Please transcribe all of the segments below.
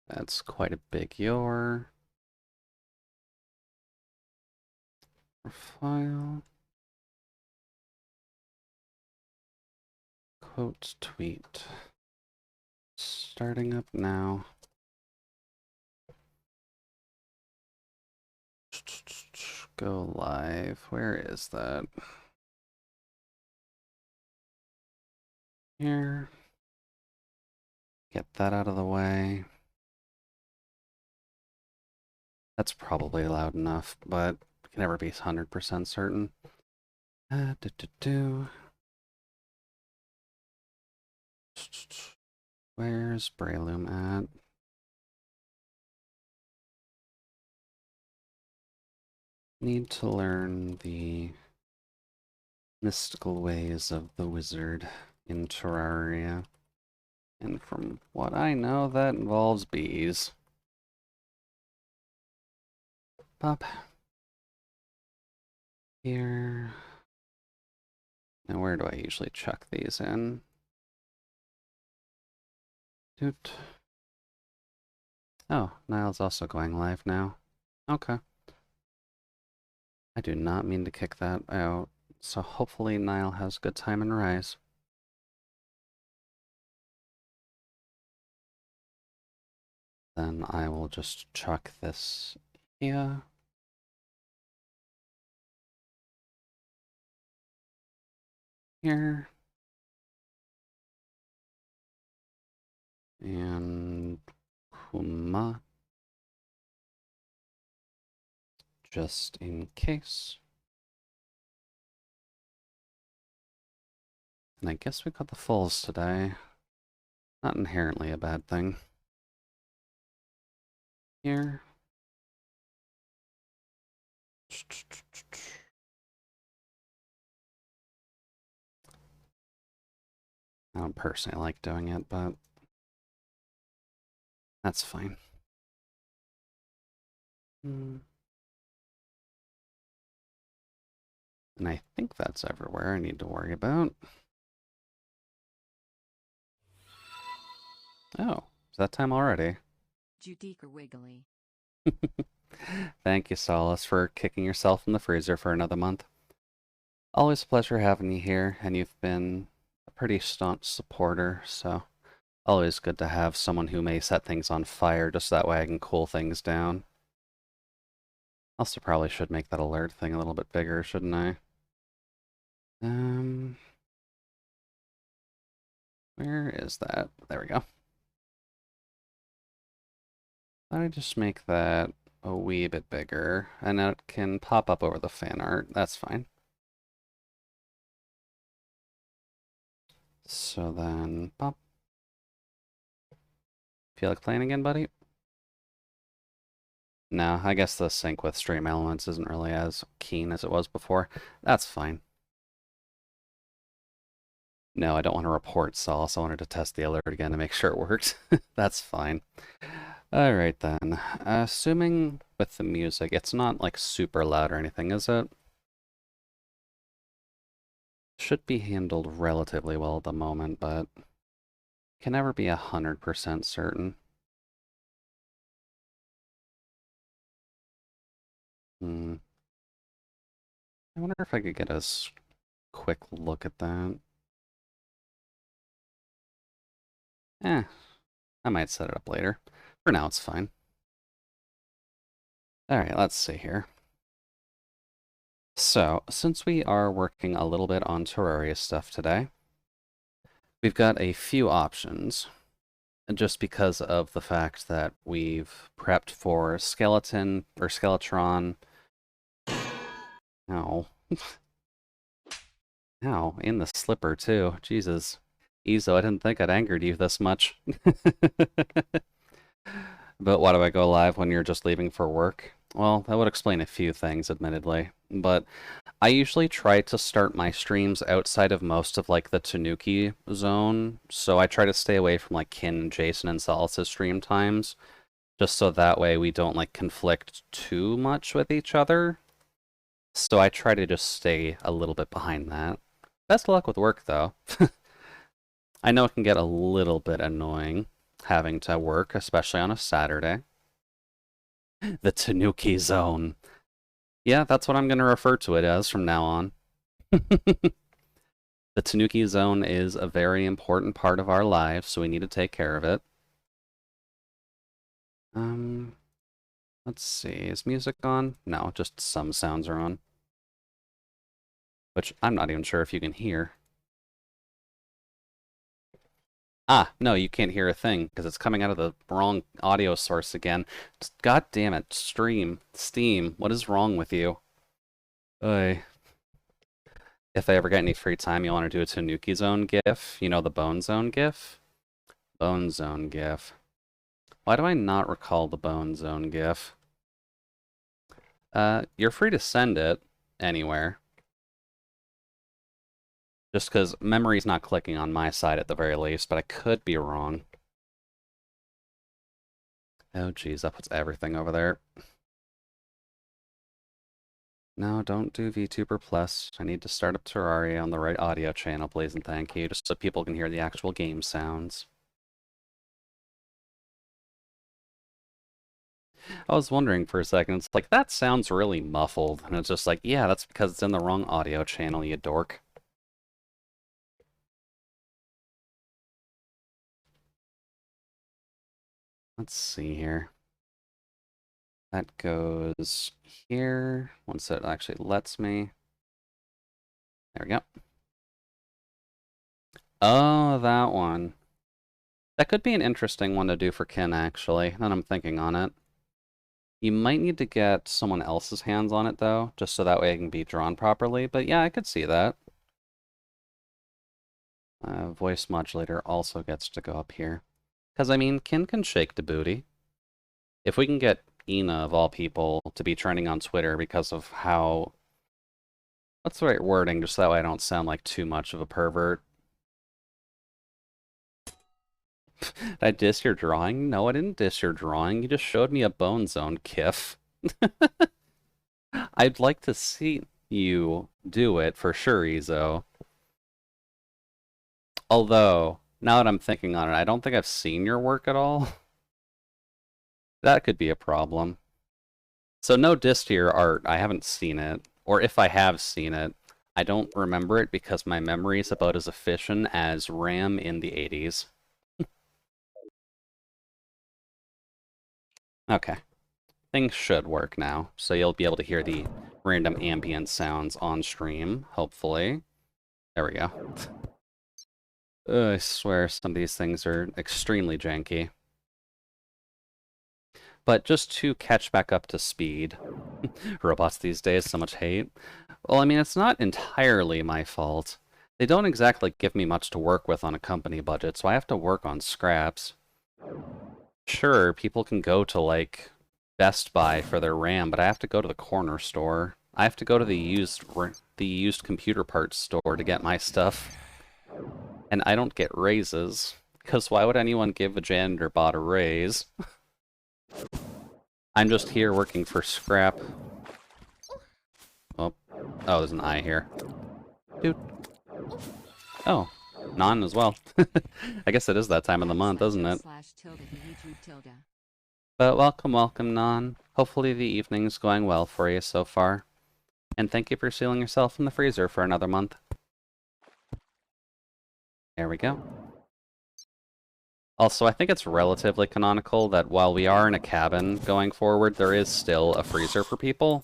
That's quite a big yor. Profile. Quote tweet. Starting up now. Go live. Where is that? Here. Get that out of the way. That's probably loud enough, but I can never be 100% certain. Where's Breloom at? Need to learn the mystical ways of the wizard in Terraria. And from what I know, that involves bees. Pop. Here. Now where do I usually chuck these in? Doot. Oh, Niall's also going live now. Okay. I do not mean to kick that out, so hopefully Niall has a good time in Rise. Then I will just chuck this here. Here. And Kuma. Just in case. And I guess we got the fulls today. Not inherently a bad thing. Here. I don't personally like doing it, but that's fine. And I think that's everywhere I need to worry about. Oh, is that time already? Judica Wiggly. Thank you, Solace, for kicking yourself in the freezer for another month. Always a pleasure having you here, and you've been a pretty staunch supporter, so always good to have someone who may set things on fire, just that way I can cool things down. Also probably should make that alert thing a little bit bigger, shouldn't I? Where is that? There we go. Thought I'd just make that a wee bit bigger, and it can pop up over the fan art. That's fine. So then, pop. Feel like playing again, buddy? No, I guess the sync with Stream Elements isn't really as keen as it was before. That's fine. No, I don't want to report Solace. I wanted to test the alert again to make sure it worked. That's fine. Alright then. Assuming with the music, it's not like super loud or anything, is it? Should be handled relatively well at the moment, but can never be 100% certain. I wonder if I could get a quick look at that. I might set it up later. For now, it's fine. Alright, let's see here. So, since we are working a little bit on Terraria stuff today, we've got a few options. Just because of the fact that we've prepped for Skeleton, or Skeletron. Ow. Ow, in the slipper too. Jesus. Ezo, I didn't think I'd angered you this much. But why do I go live when you're just leaving for work? Well, that would explain a few things, admittedly. But I usually try to start my streams outside of most of, like, the Tanuki Zone. So I try to stay away from, like, Kin, Jason, and Solace's stream times. Just so that way we don't, like, conflict too much with each other. So I try to just stay a little bit behind that. Best of luck with work, though. I know it can get a little bit annoying. having to work, especially on a Saturday. The Tanuki Zone. Yeah, that's what I'm going to refer to it as from now on. The Tanuki Zone is a very important part of our lives, so we need to take care of it. Let's see, is music on? No, just some sounds are on. Which I'm not even sure if you can hear. Ah, no, you can't hear a thing, because it's coming out of the wrong audio source again. God damn it, Steam, what is wrong with you? Oy. If I ever get any free time, you want to do a Tanuki Zone GIF? You know the Bone Zone GIF? Bone Zone GIF. Why do I not recall the Bone Zone GIF? You're free to send it anywhere. Just because memory's not clicking on my side at the very least, but I could be wrong. Oh geez, that puts everything over there. No, don't do VTuber Plus. I need to start up Terraria on the right audio channel, please and thank you, just so people can hear the actual game sounds. I was wondering for a second, it's like, that sounds really muffled. And it's just like, yeah, that's because it's in the wrong audio channel, you dork. Let's see here. That goes here, once it actually lets me. There we go. Oh, that one. That could be an interesting one to do for Kin, actually, now that I'm thinking on it. You might need to get someone else's hands on it, though, just so that way it can be drawn properly, but yeah, I could see that. Voice modulator also gets to go up here. Because, I mean, Kin can shake the booty. If we can get Ina, of all people, to be trending on Twitter because of how... What's the right wording, just so that way I don't sound like too much of a pervert? Did I diss your drawing? No, I didn't diss your drawing. You just showed me a Bone Zone GIF. I'd like to see you do it for sure, Izo. Although, now that I'm thinking on it, I don't think I've seen your work at all. That could be a problem. So no diss to your art. I haven't seen it. Or if I have seen it, I don't remember it because my memory is about as efficient as RAM in the 80s. Okay. Things should work now, so you'll be able to hear the random ambient sounds on stream, hopefully. There we go. I swear some of these things are extremely janky. But just to catch back up to speed, robots these days, so much hate. Well, I mean, it's not entirely my fault. They don't exactly give me much to work with on a company budget, so I have to work on scraps. Sure, people can go to, like, Best Buy for their RAM, but I have to go to the corner store. I have to go to the used computer parts store to get my stuff. And I don't get raises, because why would anyone give a janitor bot a raise? I'm just here working for scrap. Oh, there's an eye here. Dude. Oh, non as well. I guess it is that time of the month, isn't it? But welcome, Non. Hopefully the evening's going well for you so far. And thank you for sealing yourself in the freezer for another month. There we go. Also, I think it's relatively canonical that while we are in a cabin going forward, there is still a freezer for people.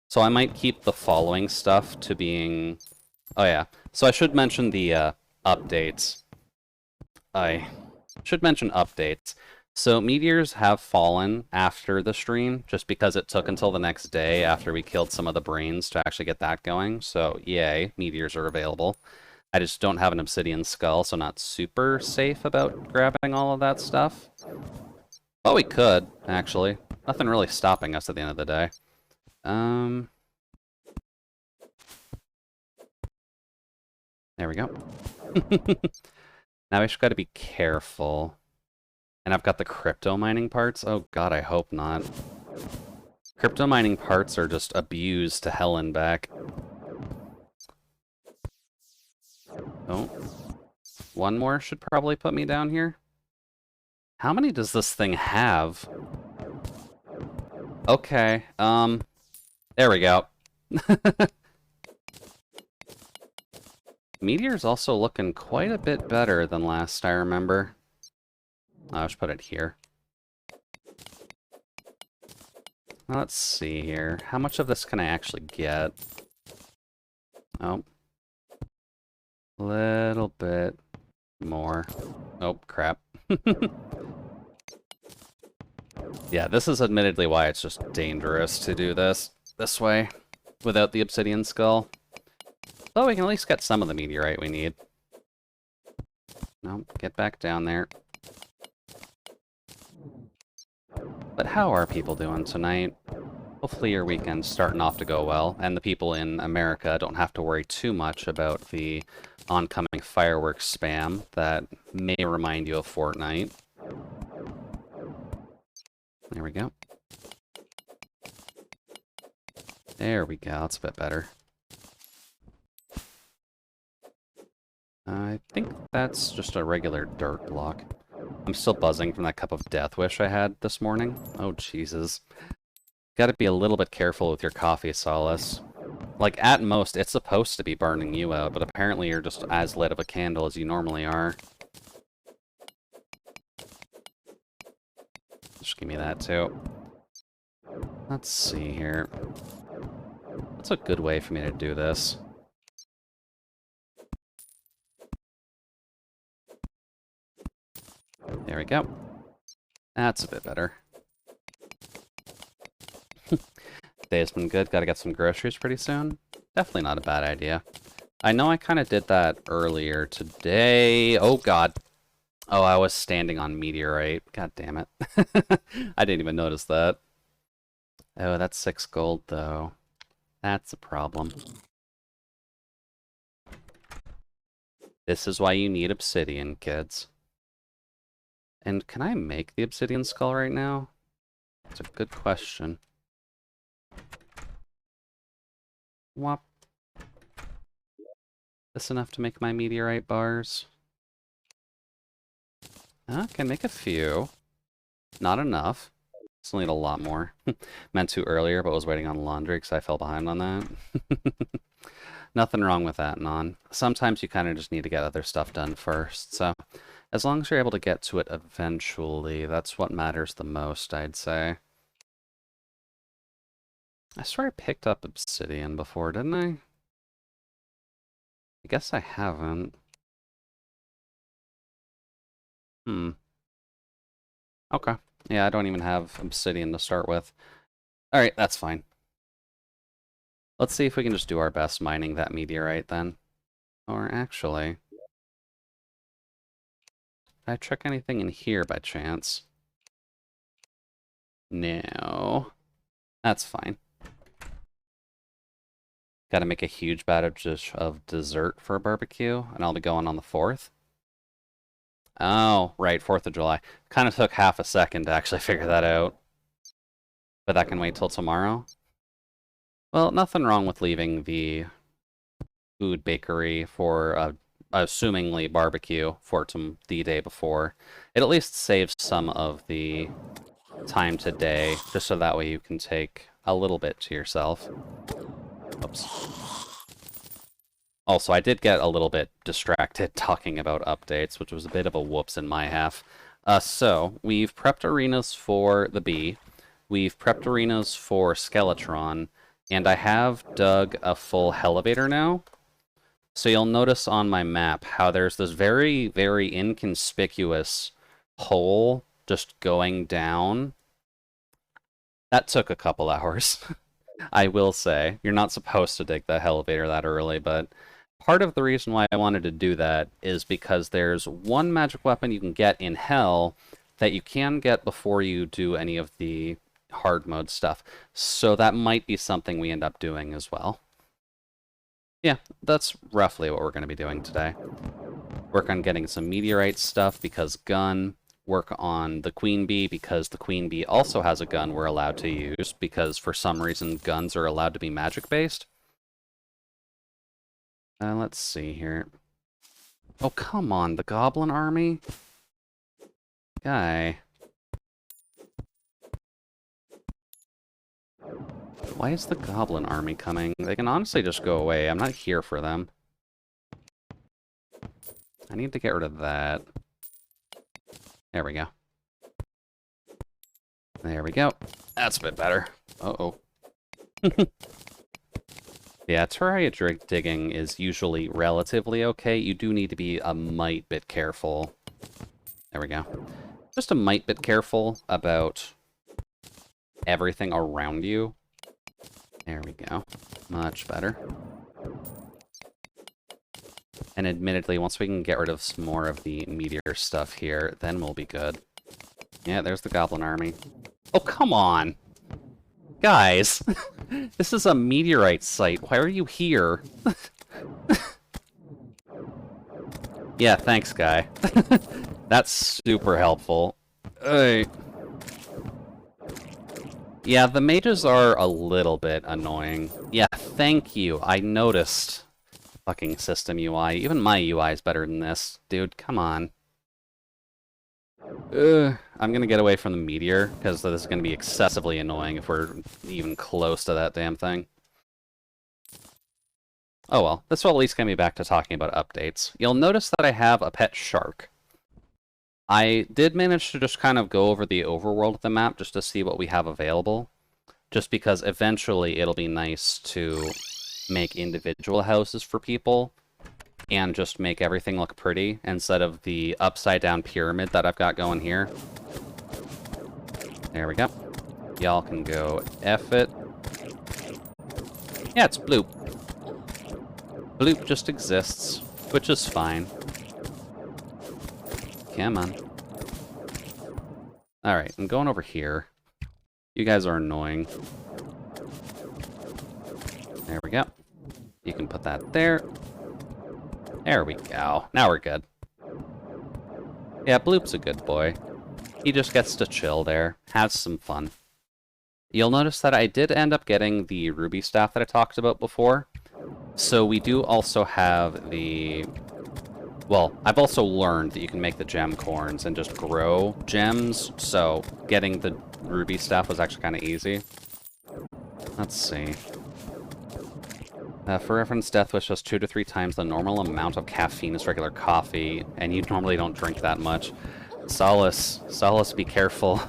So I might keep the following stuff to being... Oh yeah, so I should mention the updates. I should mention updates. So meteors have fallen after the stream, just because it took until the next day after we killed some of the brains to actually get that going. So yay, meteors are available. I just don't have an obsidian skull, so not super safe about grabbing all of that stuff. Well, we could, actually. Nothing really stopping us at the end of the day. There we go. Now we just gotta be careful. And I've got the crypto mining parts. Oh god, I hope not. Crypto mining parts are just abused to hell and back. Oh. One more should probably put me down here. How many does this thing have? Okay, there we go. Meteor's also looking quite a bit better than last I remember. I'll just put it here. Let's see here. How much of this can I actually get? Oh. A little bit more. Oh, crap. Yeah, this is admittedly why it's just dangerous to do this way without the obsidian skull. Oh, we can at least get some of the meteorite we need. No, get back down there. But how are people doing tonight? Hopefully your weekend's starting off to go well, and the people in America don't have to worry too much about the oncoming fireworks spam that may remind you of Fortnite. There we go. There we go, that's a bit better. I think that's just a regular dirt block. I'm still buzzing from that cup of death wish I had this morning. Oh, Jesus. Gotta be a little bit careful with your coffee, Solace. Like, at most, it's supposed to be burning you out, but apparently you're just as lit of a candle as you normally are. Just give me that, too. Let's see here. What's a good way for me to do this? There we go. That's a bit better. Day's been good. Gotta get some groceries pretty soon. Definitely not a bad idea. I know I kind of did that earlier today. Oh, God. Oh, I was standing on meteorite. God damn it. I didn't even notice that. Oh, that's 6 gold, though. That's a problem. This is why you need obsidian, kids. And can I make the obsidian skull right now? That's a good question. Whop. This enough to make my meteorite bars? I can make a few. Not enough. Still need a lot more. Meant to earlier, but was waiting on laundry because I fell behind on that. Nothing wrong with that, Non. Sometimes you kind of just need to get other stuff done first, so as long as you're able to get to it eventually, that's what matters the most, I'd say. I swear I picked up obsidian before, didn't I? I guess I haven't. Okay. Yeah, I don't even have obsidian to start with. Alright, that's fine. Let's see if we can just do our best mining that meteorite then. Or actually... Did I check anything in here by chance? No. That's fine. Gotta make a huge batch of dessert for a barbecue, and I'll be going on the 4th. Oh, right, 4th of July. Kind of took half a second to actually figure that out. But that can wait till tomorrow. Well, nothing wrong with leaving the food bakery for assumingly barbecue for the day before. It at least saves some of the time today, just so that way you can take a little bit to yourself. Oops. Also, I did get a little bit distracted talking about updates, which was a bit of a whoops in my half. So, we've prepped arenas for the bee, we've prepped arenas for Skeletron, and I have dug a full elevator now. So you'll notice on my map how there's this very, very inconspicuous hole just going down. That took a couple hours. I will say. You're not supposed to dig the elevator that early, but part of the reason why I wanted to do that is because there's one magic weapon you can get in Hell that you can get before you do any of the hard mode stuff. So that might be something we end up doing as well. Yeah, that's roughly what we're going to be doing today. Work on getting some meteorite stuff because gun. Work on the queen bee because the queen bee also has a gun we're allowed to use because for some reason guns are allowed to be magic based. Let's see here. Oh, come on, the goblin army? Guy. Why is the goblin army coming? They can honestly just go away. I'm not here for them. I need to get rid of that. There we go. There we go. That's a bit better. Uh-oh. Yeah, Terraria digging is usually relatively okay. You do need to be a mite bit careful. There we go. Just a mite bit careful about everything around you. There we go. Much better. And admittedly, once we can get rid of some more of the meteor stuff here, then we'll be good. Yeah, there's the goblin army. Oh, come on! Guys! This is a meteorite site. Why are you here? Yeah, thanks, guy. That's super helpful. Yeah, the mages are a little bit annoying. Yeah, thank you. I noticed. Fucking system UI. Even my UI is better than this. Dude, come on. I'm gonna get away from the meteor, because this is gonna be excessively annoying if we're even close to that damn thing. Oh well, this will at least get me back to talking about updates. You'll notice that I have a pet shark. I did manage to just kind of go over the overworld of the map just to see what we have available. Just because eventually it'll be nice to make individual houses for people and just make everything look pretty instead of the upside down pyramid that I've got going here. There we go. Y'all can go F it. Yeah, it's Bloop. Bloop just exists, which is fine. Come on. Alright, I'm going over here. You guys are annoying. There we go. You can put that there. There we go. Now we're good. Yeah, Bloop's a good boy. He just gets to chill there, have some fun. You'll notice that I did end up getting the ruby staff that I talked about before. So we do also have the... Well, I've also learned that you can make the gem corns and just grow gems, so getting the ruby staff was actually kind of easy. Let's see. For reference, Death Wish has 2 to 3 times the normal amount of caffeine as regular coffee, and you normally don't drink that much. Solace, be careful.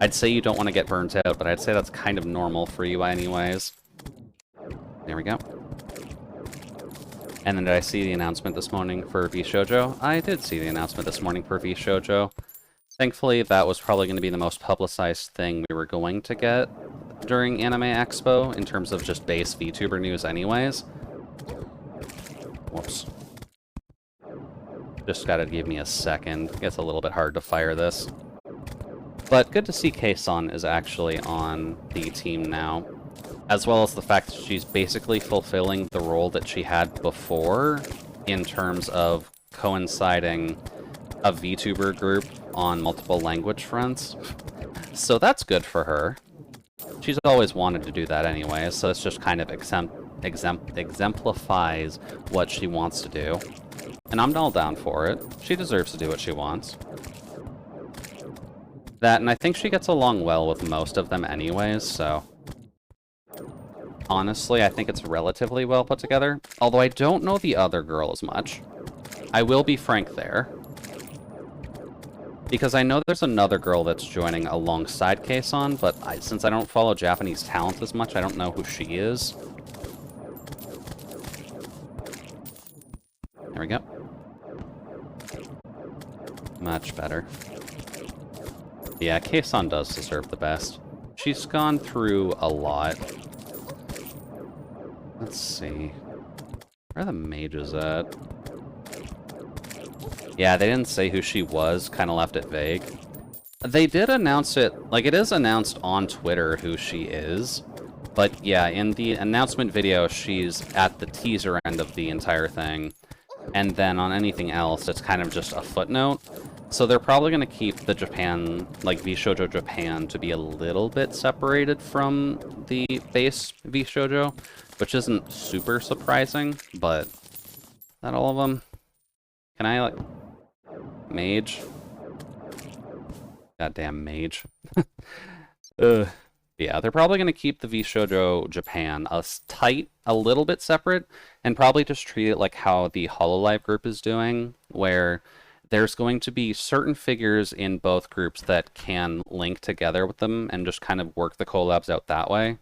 I'd say you don't want to get burnt out, but I'd say that's kind of normal for you anyways. There we go. And then did I see the announcement this morning for VShojo? I did see the announcement this morning for VShojo. Thankfully, that was probably going to be the most publicized thing we were going to get during Anime Expo, in terms of just base VTuber news anyways. Whoops. Just gotta give me a second. Gets a little bit hard to fire this. But good to see Kei-san is actually on the team now. As well as the fact that she's basically fulfilling the role that she had before, in terms of coinciding a VTuber group on multiple language fronts. So that's good for her. She's always wanted to do that anyway, so it's just kind of exemplifies what she wants to do. And I'm all down for it. She deserves to do what she wants. That, and I think she gets along well with most of them anyways, so... Honestly, I think it's relatively well put together. Although I don't know the other girl as much. I will be frank there. Because I know there's another girl that's joining alongside Kei-san, but since I don't follow Japanese talent as much, I don't know who she is. There we go. Much better. Yeah, Kei-san does deserve the best. She's gone through a lot. Let's see. Where are the mages at? Yeah, they didn't say who she was, kind of left it vague. They did announce it, like it is announced on Twitter who she is. But yeah, in the announcement video, she's at the teaser end of the entire thing. And then on anything else, it's kind of just a footnote. So they're probably going to keep the Japan, like VShojo Japan, to be a little bit separated from the base VShojo, which isn't super surprising, but not all of them. Can I, like, mage? Goddamn mage. Ugh. Yeah, they're probably going to keep the VShojo Japan tight, a little bit separate, and probably just treat it like how the Hololive group is doing, where there's going to be certain figures in both groups that can link together with them and just kind of work the collabs out that way.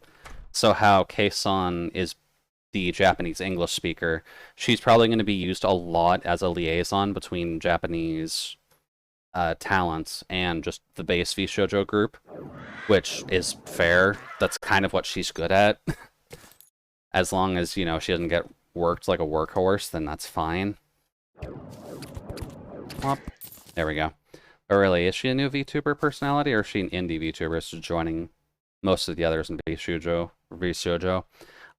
So how Kei-san is the Japanese English speaker, she's probably going to be used a lot as a liaison between Japanese talents and just the base VShojo group, which is fair. That's kind of what she's good at. As long as, you know, she doesn't get worked like a workhorse, then that's fine. Well, there we go. But really, is she a new VTuber personality, or is she an indie VTuber so joining most of the others in VShojo?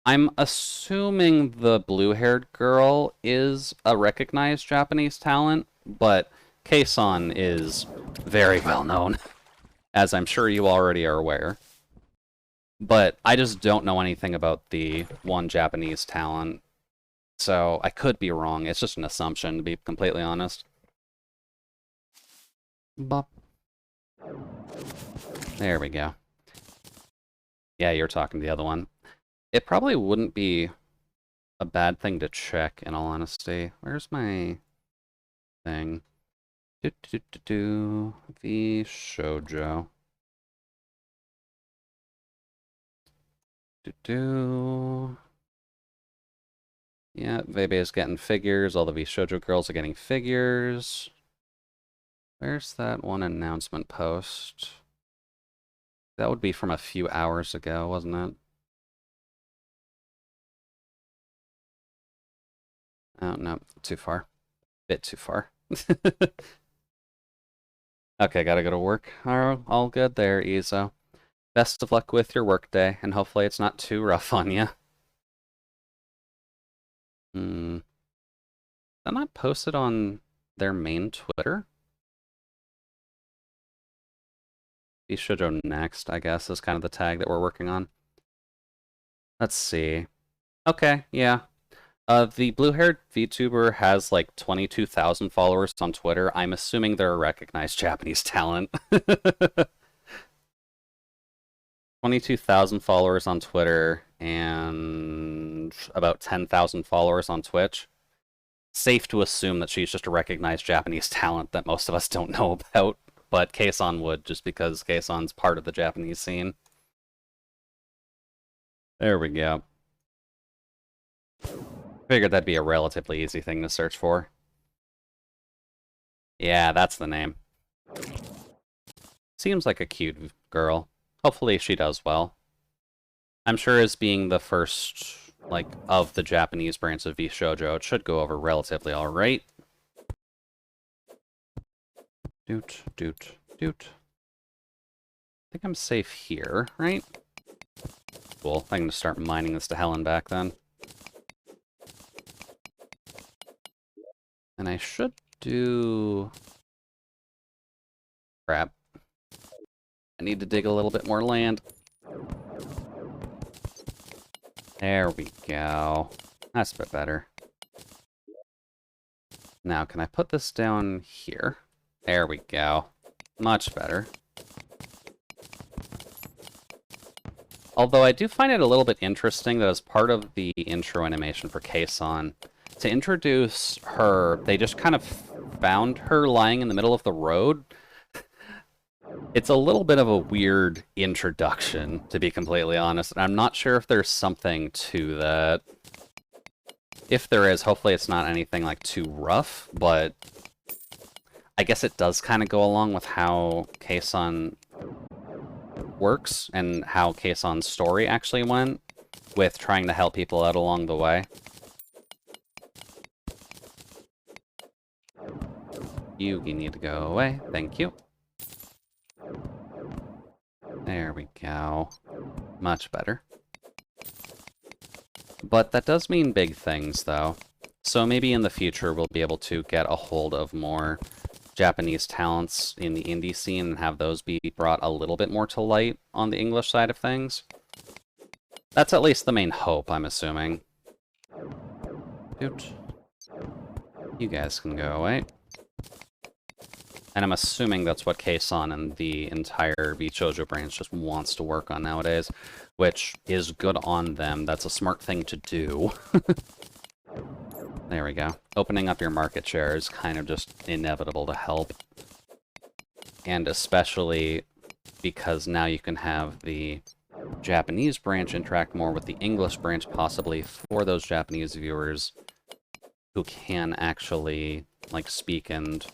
I'm assuming the blue-haired girl is a recognized Japanese talent, but Kei-san is very well known, as I'm sure you already are aware. But I just don't know anything about the one Japanese talent, so I could be wrong. It's just an assumption, to be completely honest. Bop. There we go. Yeah, you're talking to the other one. It probably wouldn't be a bad thing to check, in all honesty. Where's my thing? VShojo. Yeah, Vebe is getting figures. All the VShojo girls are getting figures. Where's that one announcement post? That would be from a few hours ago, wasn't it? Oh, no, too far. Bit too far. Okay, gotta go to work. All good there, Izo. Best of luck with your workday, and hopefully it's not too rough on you. Did I not post it on their main Twitter? VShojo next, I guess, is kind of the tag that we're working on. Let's see. Okay, yeah. The blue-haired VTuber has like 22,000 followers on Twitter. I'm assuming they're a recognized Japanese talent. 22,000 followers on Twitter and about 10,000 followers on Twitch. Safe to assume that she's just a recognized Japanese talent that most of us don't know about, but Kei-san would, just because Kei-san's part of the Japanese scene. There we go. Figured that'd be a relatively easy thing to search for. Yeah, that's the name. Seems like a cute girl. Hopefully she does well. I'm sure as being the first, like, of the Japanese branch of VShojo, it should go over relatively alright. Doot, doot, doot. I think I'm safe here, right? Cool. I can just start mining this to hell and back then. And I should do... Crap. I need to dig a little bit more land. There we go. That's a bit better. Now, can I put this down here? There we go. Much better. Although I do find it a little bit interesting that as part of the intro animation for Kei-san, to introduce her, they just kind of found her lying in the middle of the road. It's a little bit of a weird introduction, to be completely honest, and I'm not sure if there's something to that. If there is, hopefully it's not anything like too rough, but I guess it does kind of go along with how Kei-san works and how Kei-san's story actually went with trying to help people out along the way. You need to go away. Thank you. There we go. Much better. But that does mean big things, though. So maybe in the future we'll be able to get a hold of more Japanese talents in the indie scene and have those be brought a little bit more to light on the English side of things. That's at least the main hope, I'm assuming. Doot. You guys can go away. And I'm assuming that's what Keisan and the entire Bichoujo branch just wants to work on nowadays, which is good on them. That's a smart thing to do. There we go. Opening up your market share is kind of just inevitable to help. And especially because now you can have the Japanese branch interact more with the English branch, possibly for those Japanese viewers who can actually, like, speak and...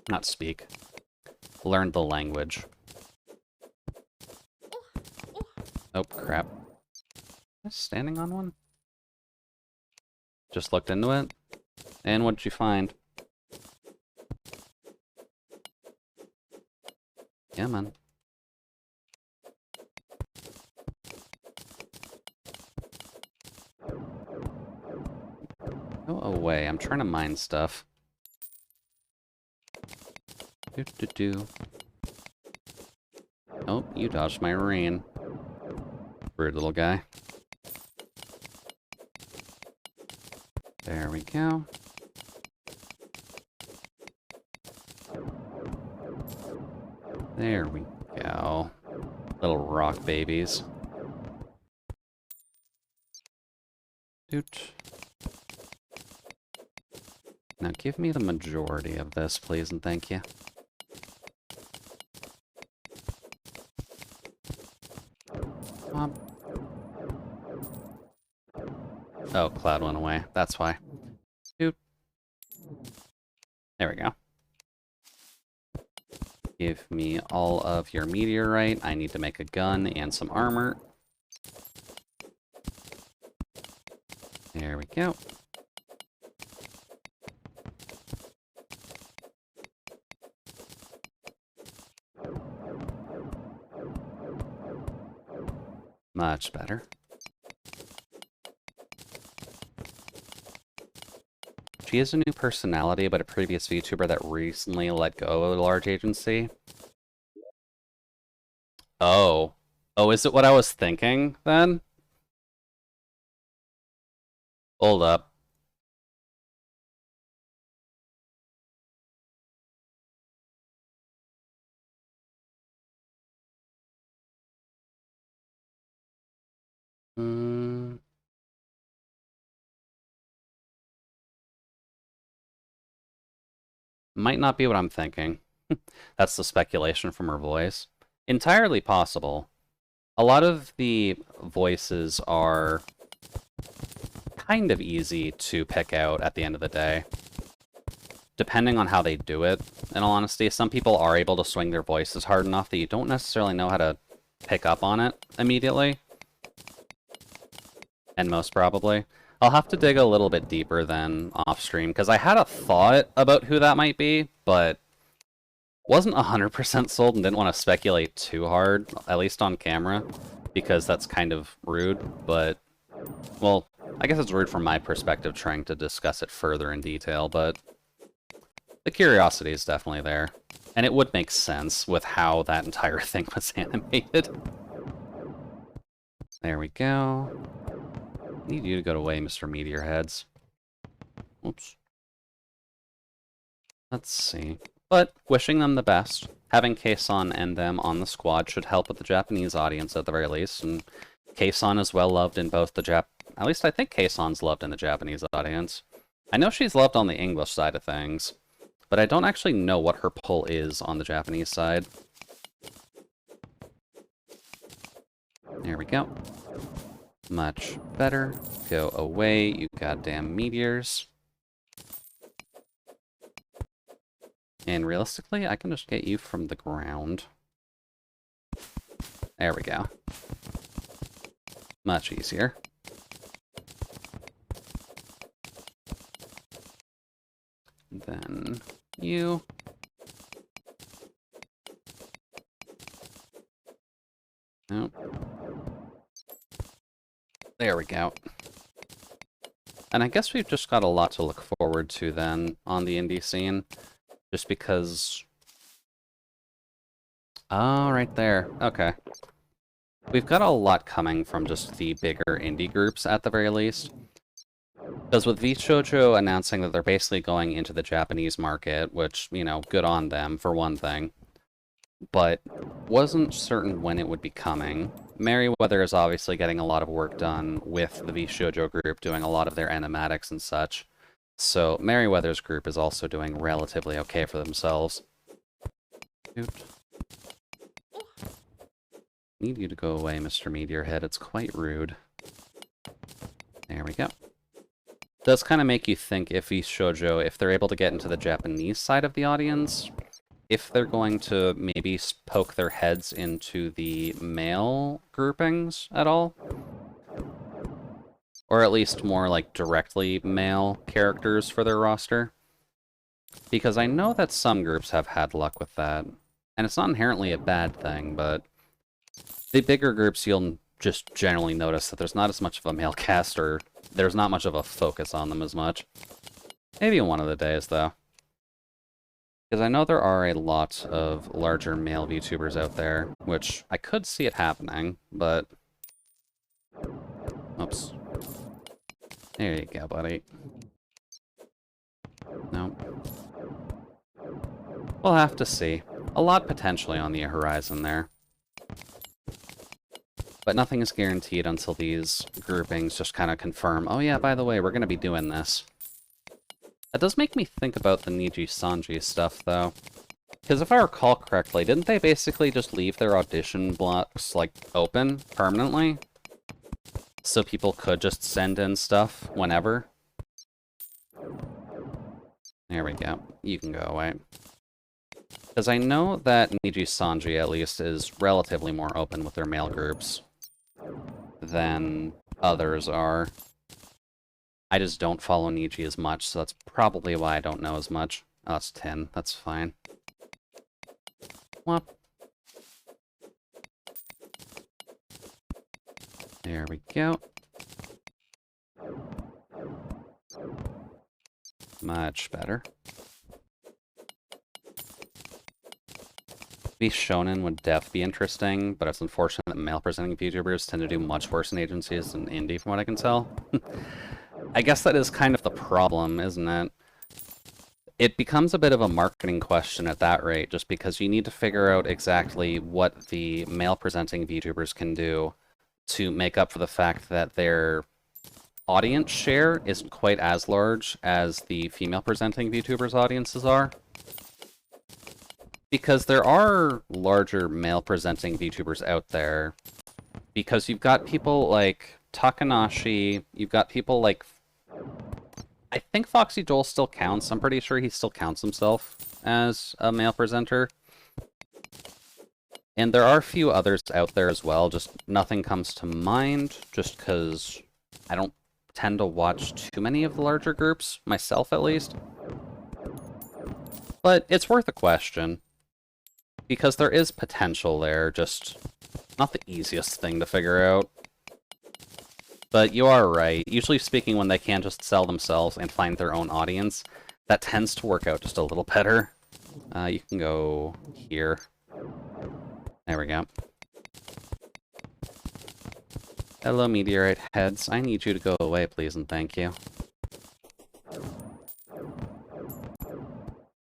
not speak. Learn the language. Oh, crap. Am I standing on one? Just looked into it. And what did you find? Yeah, man. Go away. I'm trying to mine stuff. Do. Oh, you dodged my rain. Rude little guy. There we go. There we go. Little rock babies. Doot. Now give me the majority of this, please, and thank you. Oh, cloud went away. That's why. Doot. There we go. Give me all of your meteorite. I need to make a gun and some armor. There we go. Much better. She is a new personality, but a previous VTuber that recently let go of a large agency. Oh. Oh, is it what I was thinking, then? Hold up. Might not be what I'm thinking. That's the speculation from her voice. Entirely possible. A lot of the voices are kind of easy to pick out at the end of the day, depending on how they do it. In all honesty, some people are able to swing their voices hard enough that you don't necessarily know how to pick up on it immediately. And most probably. I'll have to dig a little bit deeper than off-stream, because I had a thought about who that might be, but wasn't 100% sold and didn't want to speculate too hard, at least on camera, because that's kind of rude, but, well, I guess it's rude from my perspective trying to discuss it further in detail, but the curiosity is definitely there. And it would make sense with how that entire thing was animated. There we go. Need you to go away, Mr. Meteor Heads. Oops. Let's see. But wishing them the best. Having Keisan and them on the squad should help with the Japanese audience at the very least. And Keisan is well loved in both the at least I think Keisan's loved in the Japanese audience. I know she's loved on the English side of things, but I don't actually know what her pull is on the Japanese side. There we go. Much better. Go away, you goddamn meteors. And realistically, I can just get you from the ground. There we go. Much easier. Then you. Nope. There we go. And I guess we've just got a lot to look forward to then on the indie scene. Just because... Oh, right there. Okay. We've got a lot coming from just the bigger indie groups at the very least. Because with VShojo announcing that they're basically going into the Japanese market, which, you know, good on them for one thing, but wasn't certain when it would be coming. Merryweather is obviously getting a lot of work done with the VShojo group, doing a lot of their animatics and such. So Merryweather's group is also doing relatively okay for themselves. Dude. Need you to go away, Mr. Meteorhead. It's quite rude. There we go. Does kind of make you think if VShojo, if they're able to get into the Japanese side of the audience, if they're going to maybe poke their heads into the male groupings at all. Or at least more like directly male characters for their roster. Because I know that some groups have had luck with that. And it's not inherently a bad thing, but the bigger groups you'll just generally notice that there's not as much of a male cast, or there's not much of a focus on them as much. Maybe one of the days, though. Because I know there are a lot of larger male VTubers out there, which I could see it happening, but... Oops. There you go, buddy. Nope. We'll have to see. A lot potentially on the horizon there. But nothing is guaranteed until these groupings just kind of confirm, oh yeah, by the way, we're going to be doing this. That does make me think about the Niji Sanji stuff, though. Because if I recall correctly, didn't they basically just leave their audition blocks, like, open permanently? So people could just send in stuff whenever? There we go. You can go away. Because I know that Niji Sanji, at least, is relatively more open with their male groups than others are. I just don't follow Niji as much, so that's probably why I don't know as much. Oh, that's 10. That's fine. Well. There we go. Much better. Maybe Shonen would be interesting, but it's unfortunate that male-presenting VTubers tend to do much worse in agencies than indie, from what I can tell. I guess that is kind of the problem, isn't it? It becomes a bit of a marketing question at that rate, just because you need to figure out exactly what the male-presenting VTubers can do to make up for the fact that their audience share isn't quite as large as the female-presenting VTubers' audiences are. Because there are larger male-presenting VTubers out there. Because you've got people like Takanashi, you've got people like... I think Foxy Joel still counts. I'm pretty sure he still counts himself as a male presenter. And there are a few others out there as well, just nothing comes to mind, just because I don't tend to watch too many of the larger groups, myself at least. But it's worth a question. Because there is potential there, just not the easiest thing to figure out. But you are right. Usually speaking, when they can just sell themselves and find their own audience, that tends to work out just a little better. You can go here. There we go. Hello, meteorite heads. I need you to go away, please, and thank you.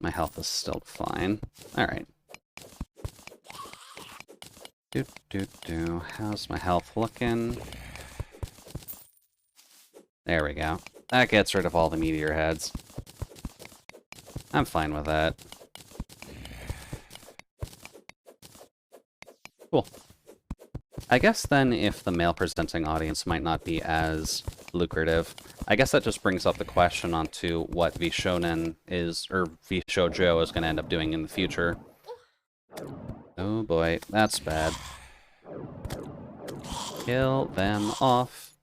My health is still fine. Alright. How's my health looking? There we go. That gets rid of all the meteor heads. I'm fine with that. Cool. I guess then if the male-presenting audience might not be as lucrative, I guess that just brings up the question onto what VShonen is, or VShojo is going to end up doing in the future. Oh boy, that's bad. Kill them off.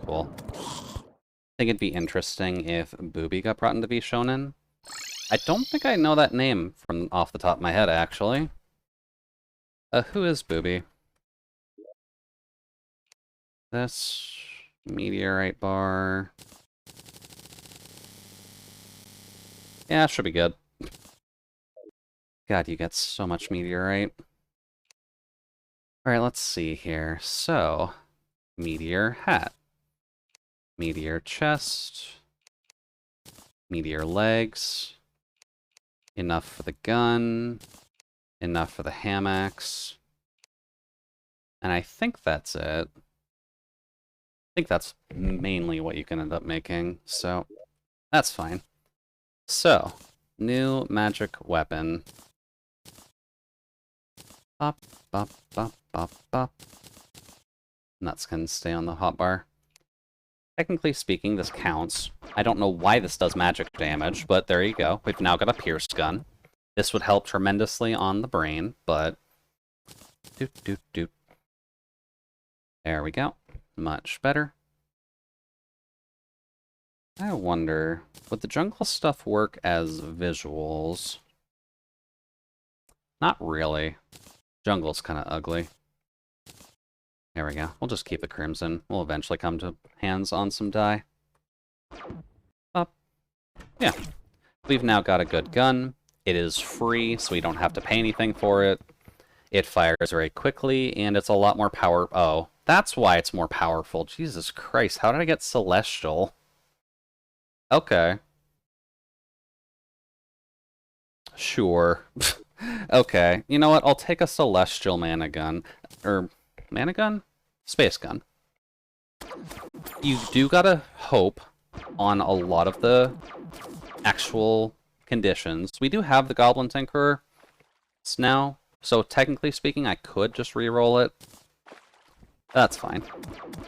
Cool. I think it'd be interesting if Booby got brought into VShonen. I don't think I know that name from off the top of my head, actually. Who is Booby? This meteorite bar. Yeah, should be good. God, you get so much meteorite. Alright, let's see here. So, meteor hat. Meteor chest. Meteor legs. Enough for the gun. Enough for the ham axe. And I think that's it. I think that's mainly what you can end up making, so that's fine. So, new magic weapon. Bop, bop, bop, bop, bop. Nuts can stay on the hotbar. Technically speaking, this counts. I don't know why this does magic damage, but there you go. We've now got a pierce gun. This would help tremendously on the brain, but... Doot, doot, doot. There we go. Much better. I wonder, would the jungle stuff work as visuals? Not really. Jungle's kind of ugly. There we go. We'll just keep the crimson. We'll eventually come to hands on some dye. Up. Yeah. We've now got a good gun. It is free, so we don't have to pay anything for it. It fires very quickly, and it's a lot more power... Oh, that's why it's more powerful. Jesus Christ, how did I get Celestial? Okay. Sure. Okay. You know what? I'll take a Celestial mana gun. Or, mana gun? Space gun. You do gotta hope on a lot of the actual conditions. We do have the Goblin Tinkerer now, so technically speaking, I could just re-roll it. That's fine.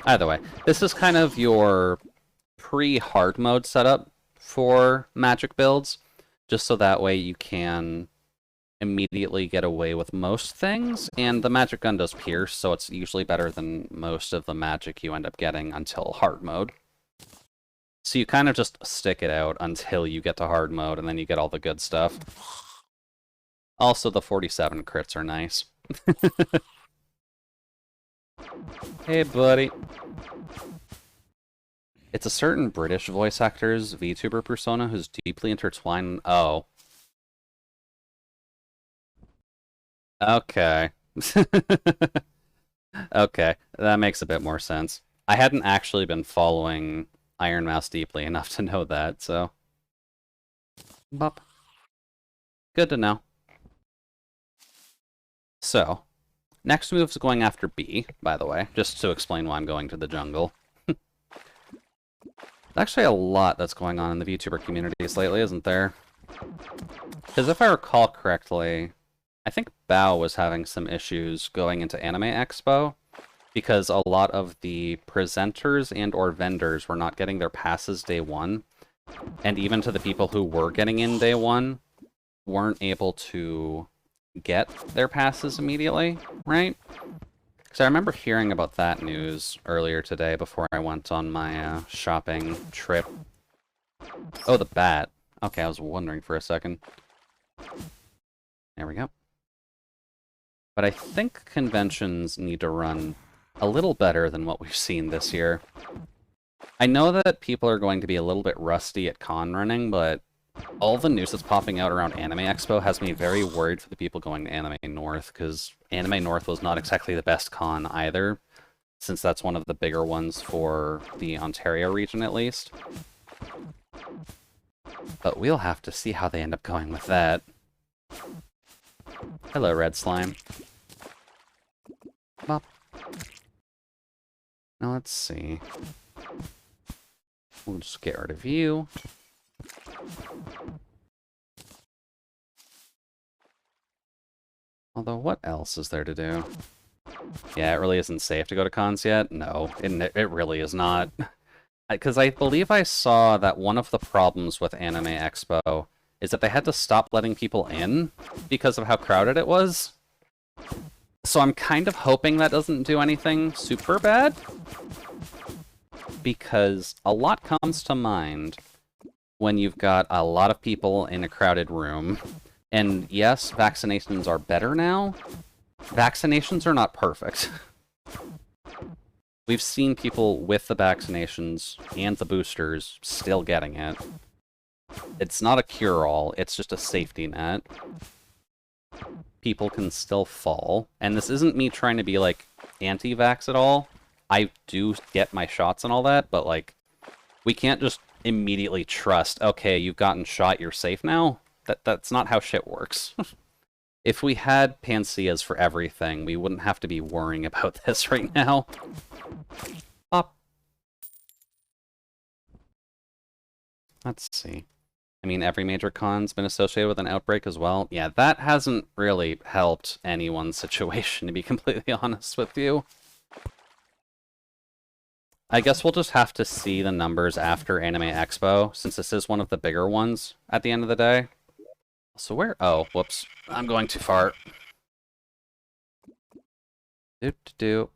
Either way, this is kind of your pre-hard mode setup for magic builds, just so that way you can immediately get away with most things, and the magic gun does pierce, so it's usually better than most of the magic you end up getting until hard mode. So you kind of just stick it out until you get to hard mode, and then you get all the good stuff. Also, the 47 crits are nice. Hey, buddy. It's a certain British voice actor's VTuber persona who's deeply intertwined... Oh. Okay. Okay, that makes a bit more sense. I hadn't actually been following Iron Mouse deeply enough to know that, so... Bop. Good to know. So, next move is going after B, by the way, just to explain why I'm going to the jungle. Actually a lot that's going on in the VTuber communities lately, isn't there? Because if I recall correctly, I think Bao was having some issues going into Anime Expo, because a lot of the presenters and or vendors were not getting their passes day one, and even to the people who were getting in day one, weren't able to get their passes immediately, right? Because I remember hearing about that news earlier today before I went on my shopping trip. Oh, the bat. Okay, I was wondering for a second. There we go. But I think conventions need to run a little better than what we've seen this year. I know that people are going to be a little bit rusty at con running, but all the news that's popping out around Anime Expo has me very worried for the people going to Anime North, because Anime North was not exactly the best con either, since that's one of the bigger ones for the Ontario region at least. But we'll have to see how they end up going with that. Hello, Red Slime. Bop. Now let's see. We'll just get rid of you. Although, what else is there to do? Yeah, it really isn't safe to go to cons yet. No, it really is not. Because I believe I saw that one of the problems with Anime Expo is that they had to stop letting people in because of how crowded it was. So I'm kind of hoping that doesn't do anything super bad, because a lot comes to mind when you've got a lot of people in a crowded room. And yes, vaccinations are better now. Vaccinations are not perfect. We've seen people with the vaccinations and the boosters still getting it. It's not a cure-all, it's just a safety net. People can still fall. And this isn't me trying to be, like, anti-vax at all. I do get my shots and all that, but, like, We can't just immediately trust, okay, you've gotten shot, you're safe now. That's not how shit works. If we had Panseas for everything, we wouldn't have to be worrying about this right now. Pop. Let's see. I mean, every major con's been associated with an outbreak as well. Yeah, that hasn't really helped anyone's situation, to be completely honest with you. I guess we'll just have to see the numbers after Anime Expo, since this is one of the bigger ones at the end of the day. So where? Oh, whoops. I'm going too far. Doop-de-doop.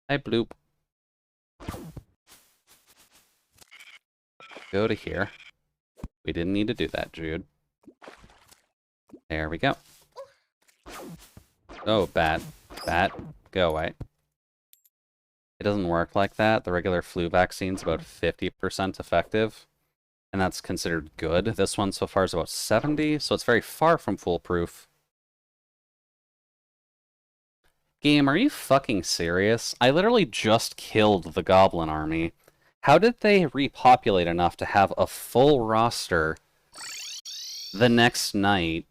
Hi, bloop. Go to here. We didn't need to do that, Jude. There we go. Oh, bat. Bat, go away. It doesn't work like that. The regular flu vaccine's about 50% effective, and that's considered good. This one so far is about 70, so it's very far from foolproof. Game, are you fucking serious? I literally just killed the goblin army. How did they repopulate enough to have a full roster the next night?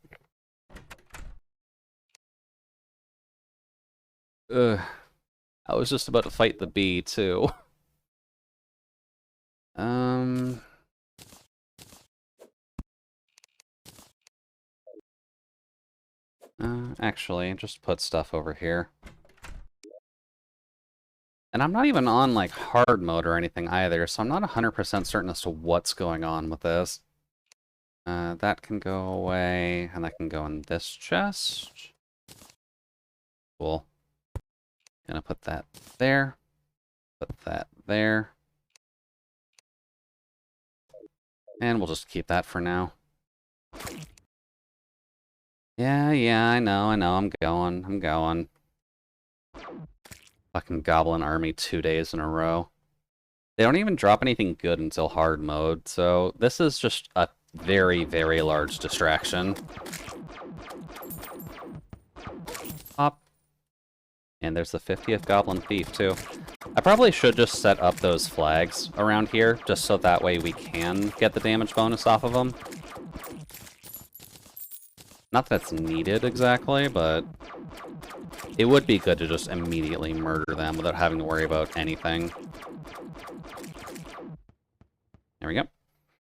Ugh. I was just about to fight the bee, too. Actually, just put stuff over here. And I'm not even on, like, hard mode or anything either, so I'm not 100% certain as to what's going on with this. That can go away, and that can go in this chest. Cool. Gonna put that there. Put that there. And we'll just keep that for now. Yeah, I know, I'm going. Fucking goblin army 2 days in a row. They don't even drop anything good until hard mode, so this is just a very, very large distraction. Pop. And there's the 50th Goblin Thief, too. I probably should just set up those flags around here, just so that way we can get the damage bonus off of them. Not that it's needed exactly, but it would be good to just immediately murder them without having to worry about anything. There we go.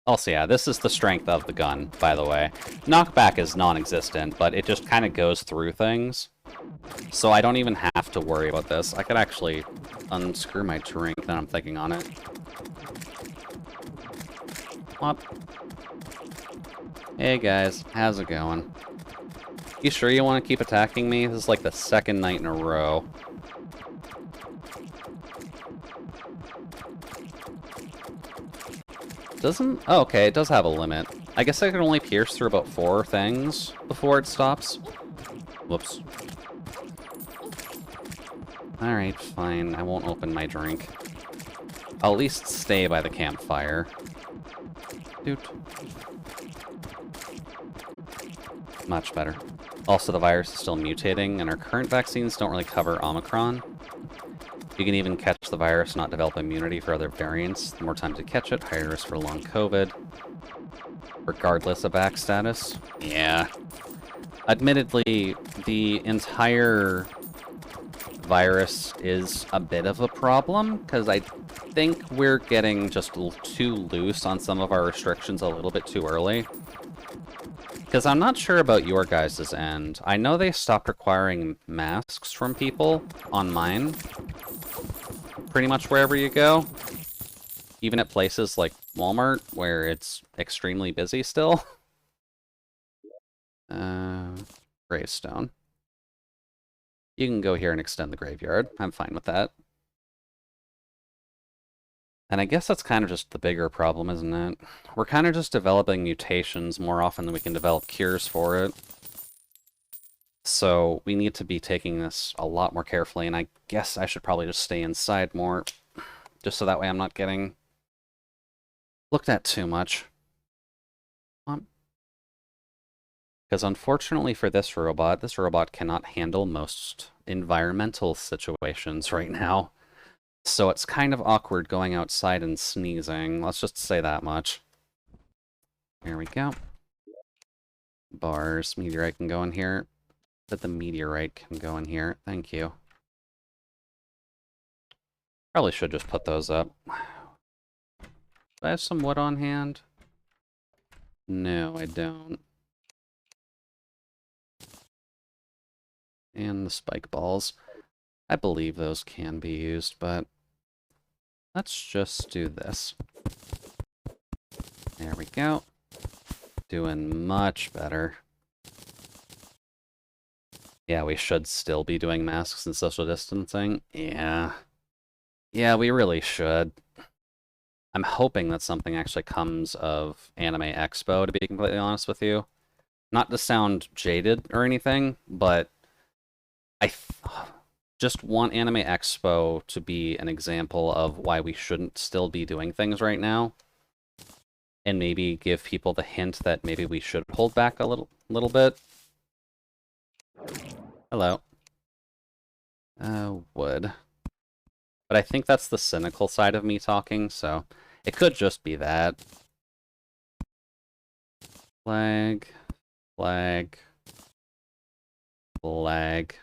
Also, yeah, this is the strength of the gun, by the way. Knockback is non-existent, but it just kind of goes through things. So I don't even have to worry about this. I could actually unscrew my drink now I'm thinking on it. Up. Hey guys, how's it going? You sure you want to keep attacking me? This is like the second night in a row. Doesn't... Oh, okay, it does have a limit. I guess I can only pierce through about 4 things before it stops. Whoops. Alright, fine. I won't open my drink. I'll at least stay by the campfire. Doot. Much better. Also, the virus is still mutating, and our current vaccines don't really cover Omicron. You can even catch the virus and not develop immunity for other variants. The more time to catch it, higher risk for long COVID. Regardless of back status. Yeah. Admittedly, the entire virus is a bit of a problem, because I think we're getting just too loose on some of our restrictions a little bit too early. Because I'm not sure about your guys' end. I know they stopped requiring masks from people on mine. Pretty much wherever you go. Even at places like Walmart, where it's extremely busy still. Gravestone. You can go here and extend the graveyard. I'm fine with that. And I guess that's kind of just the bigger problem, isn't it? We're kind of just developing mutations more often than we can develop cures for it. So we need to be taking this a lot more carefully, and I guess I should probably just stay inside more, just so that way I'm not getting looked at too much. Because unfortunately for this robot cannot handle most environmental situations right now. So it's kind of awkward going outside and sneezing. Let's just say that much. There we go. Bars. Meteorite can go in here. But the meteorite can go in here. Thank you. Probably should just put those up. Do I have some wood on hand? No, I don't. And the spike balls. I believe those can be used, but let's just do this. There we go. Doing much better. Yeah, we should still be doing masks and social distancing. Yeah. Yeah, we really should. I'm hoping that something actually comes of Anime Expo, to be completely honest with you. Not to sound jaded or anything, but I just want Anime Expo to be an example of why we shouldn't still be doing things right now. And maybe give people the hint that maybe we should hold back a little bit. Hello. Wood. But I think that's the cynical side of me talking, so it could just be that. Flag, flag, flag,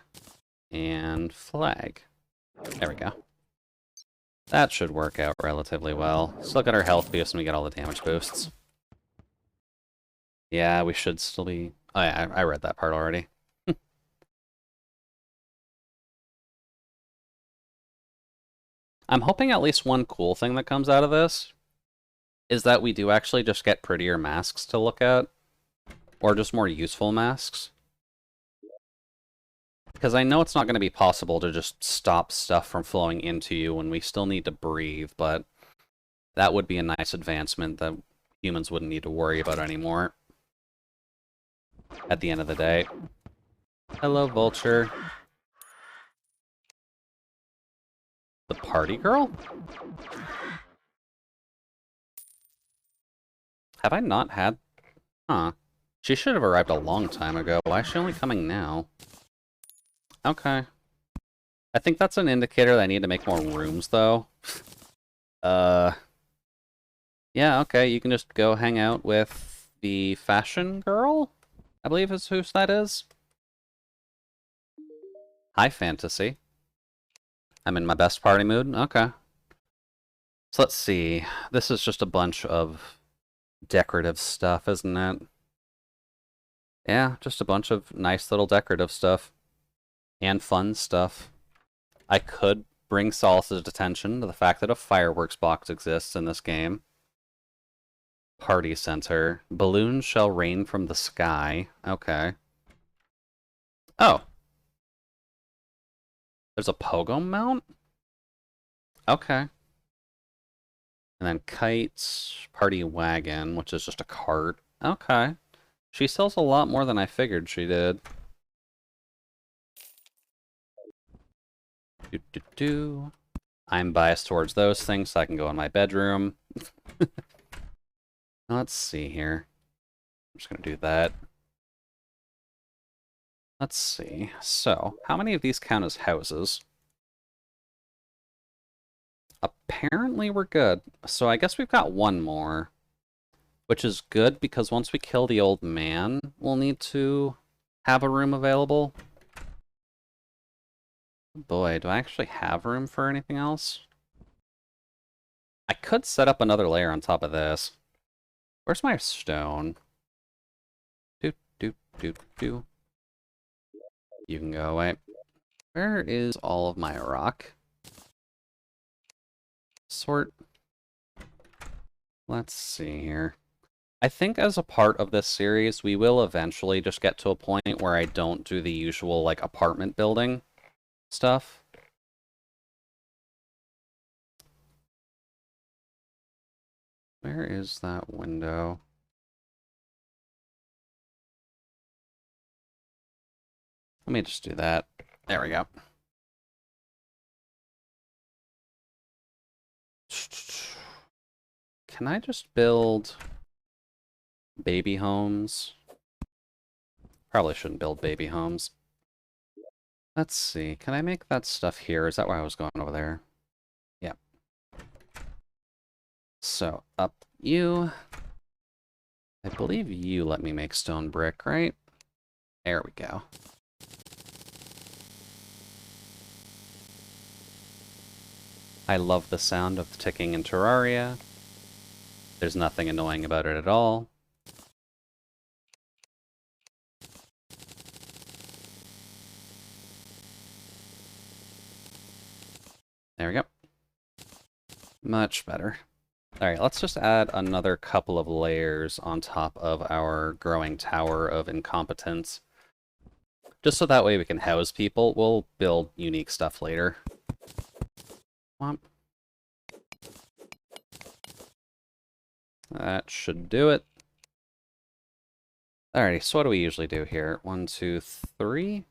and flag. There we go. That should work out relatively well. Still got our health boost and we get all the damage boosts. Yeah, we should still be... Oh yeah, I read that part already. I'm hoping at least one cool thing that comes out of this is that we do actually just get prettier masks to look at. Or just more useful masks. Because I know it's not going to be possible to just stop stuff from flowing into you when we still need to breathe, but that would be a nice advancement that humans wouldn't need to worry about anymore. At the end of the day. Hello, Vulture. The party girl? Have I not had... Huh. She should have arrived a long time ago. Why is she only coming now? Okay. I think that's an indicator that I need to make more rooms, though. Yeah, okay, you can just go hang out with the fashion girl? I believe is who that is. Hi, Fantasy. I'm in my best party mood? Okay. So let's see. This is just a bunch of decorative stuff, isn't it? Yeah, just a bunch of nice little decorative stuff. And fun stuff. I could bring Solace's attention to the fact that a fireworks box exists in this game. Party center. Balloons shall rain from the sky. Okay. Oh. There's a pogo mount? Okay. And then kites, party wagon, which is just a cart. Okay. She sells a lot more than I figured she did. I'm biased towards those things, so I can go in my bedroom. Let's see here. I'm just gonna do that. Let's see. So, how many of these count as houses? Apparently we're good. So I guess we've got one more. Which is good, because once we kill the old man, we'll need to have a room available. Boy, do I actually have room for anything else? I could set up another layer on top of this. Where's my stone? Doot, doot, doot, doot. You can go away. Where is all of my rock? Sort. Let's see here. I think as a part of this series, we will eventually just get to a point where I don't do the usual, like, apartment building stuff. Where is that window? Let me just do that. There we go. Can I just build baby homes? Probably shouldn't build baby homes. Let's see. Can I make that stuff here? Is that why I was going over there? So, up you. I believe you let me make stone brick, right? There we go. I love the sound of the ticking in Terraria. There's nothing annoying about it at all. There we go. Much better. Alright, let's just add another couple of layers on top of our growing tower of incompetence. Just so that way we can house people. We'll build unique stuff later. Womp. That should do it. Alrighty, so what do we usually do here? 1, 2, 3.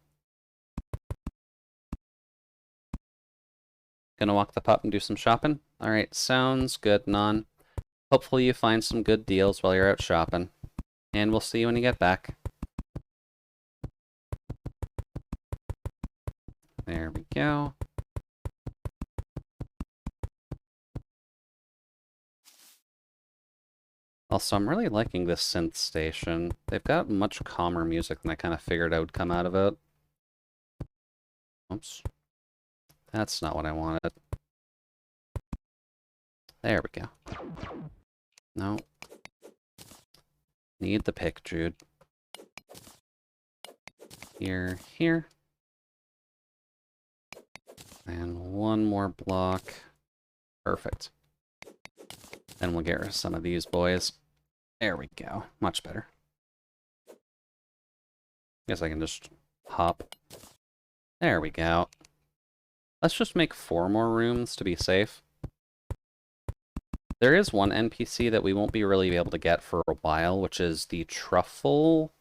Gonna walk the pup and do some shopping? Alright, sounds good, Non. Hopefully you find some good deals while you're out shopping. And we'll see you when you get back. There we go. Also, I'm really liking this synth station. They've got much calmer music than I kind of figured I would come out of it. Oops. That's not what I wanted. There we go. No. Need the pick, Jude. Here, here. And one more block. Perfect. Then we'll get rid of some of these boys. There we go. Much better. Guess I can just hop. There we go. Let's just make 4 more rooms to be safe. There is one NPC that we won't be really able to get for a while, which is the truffle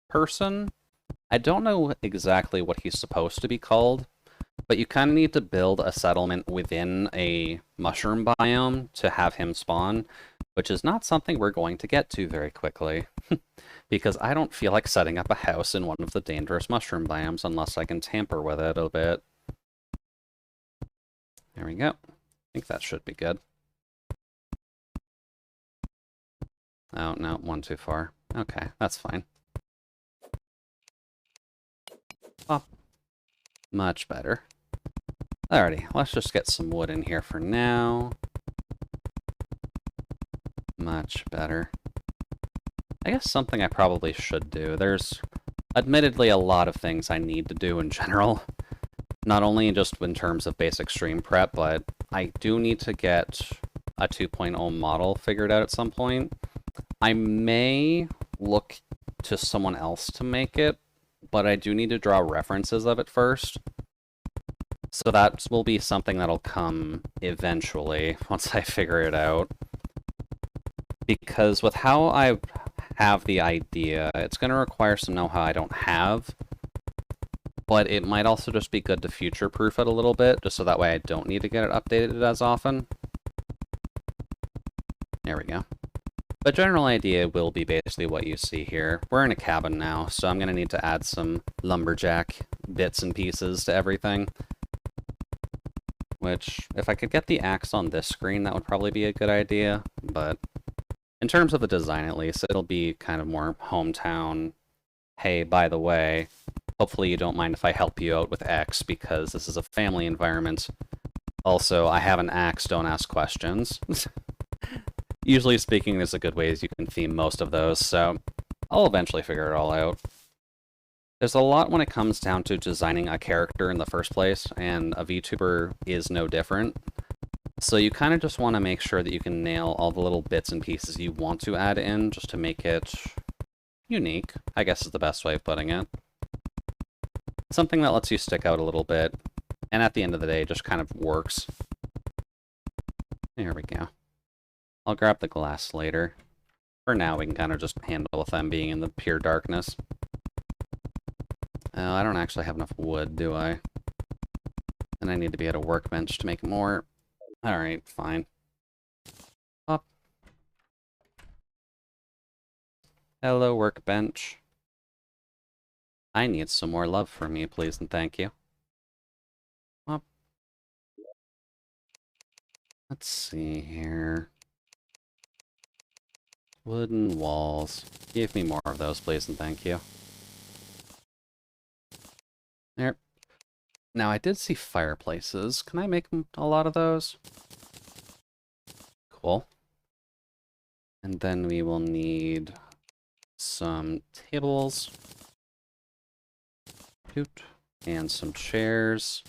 person. I don't know exactly what he's supposed to be called, but you kind of need to build a settlement within a mushroom biome to have him spawn, which is not something we're going to get to very quickly, because I don't feel like setting up a house in one of the dangerous mushroom biomes unless I can tamper with it a bit. There we go. I think that should be good. Oh, no, one too far. Okay, that's fine. Oh, much better. Alrighty, let's just get some wood in here for now. Much better. I guess something I probably should do. There's admittedly a lot of things I need to do in general. Not only just in terms of basic stream prep, but I do need to get a 2.0 model figured out at some point. I may look to someone else to make it, but I do need to draw references of it first. So that will be something that'll come eventually, once I figure it out. Because with how I have the idea, it's going to require some know-how I don't have. But it might also just be good to future-proof it a little bit, just so that way I don't need to get it updated as often. There we go. The general idea will be basically what you see here. We're in a cabin now, so I'm going to need to add some lumberjack bits and pieces to everything. Which, if I could get the axe on this screen, that would probably be a good idea. But in terms of the design, at least, it'll be kind of more hometown. Hey, by the way, hopefully you don't mind if I help you out with X, because this is a family environment. Also, I have an axe, don't ask questions. Usually speaking, there's a good ways you can theme most of those, so I'll eventually figure it all out. There's a lot when it comes down to designing a character in the first place, and a VTuber is no different. So you kind of just want to make sure that you can nail all the little bits and pieces you want to add in, just to make it unique, I guess is the best way of putting it. Something that lets you stick out a little bit, and at the end of the day, just kind of works. There we go. I'll grab the glass later. For now, we can kind of just handle with them being in the pure darkness. Oh, I don't actually have enough wood, do I? And I need to be at a workbench to make more. Alright, fine. Up. Hello, workbench. I need some more love from me, please and thank you. Up. Let's see here. Wooden walls. Give me more of those, please, and thank you. There. Now, I did see fireplaces. Can I make a lot of those? Cool. And then we will need some tables. Doot. And some chairs.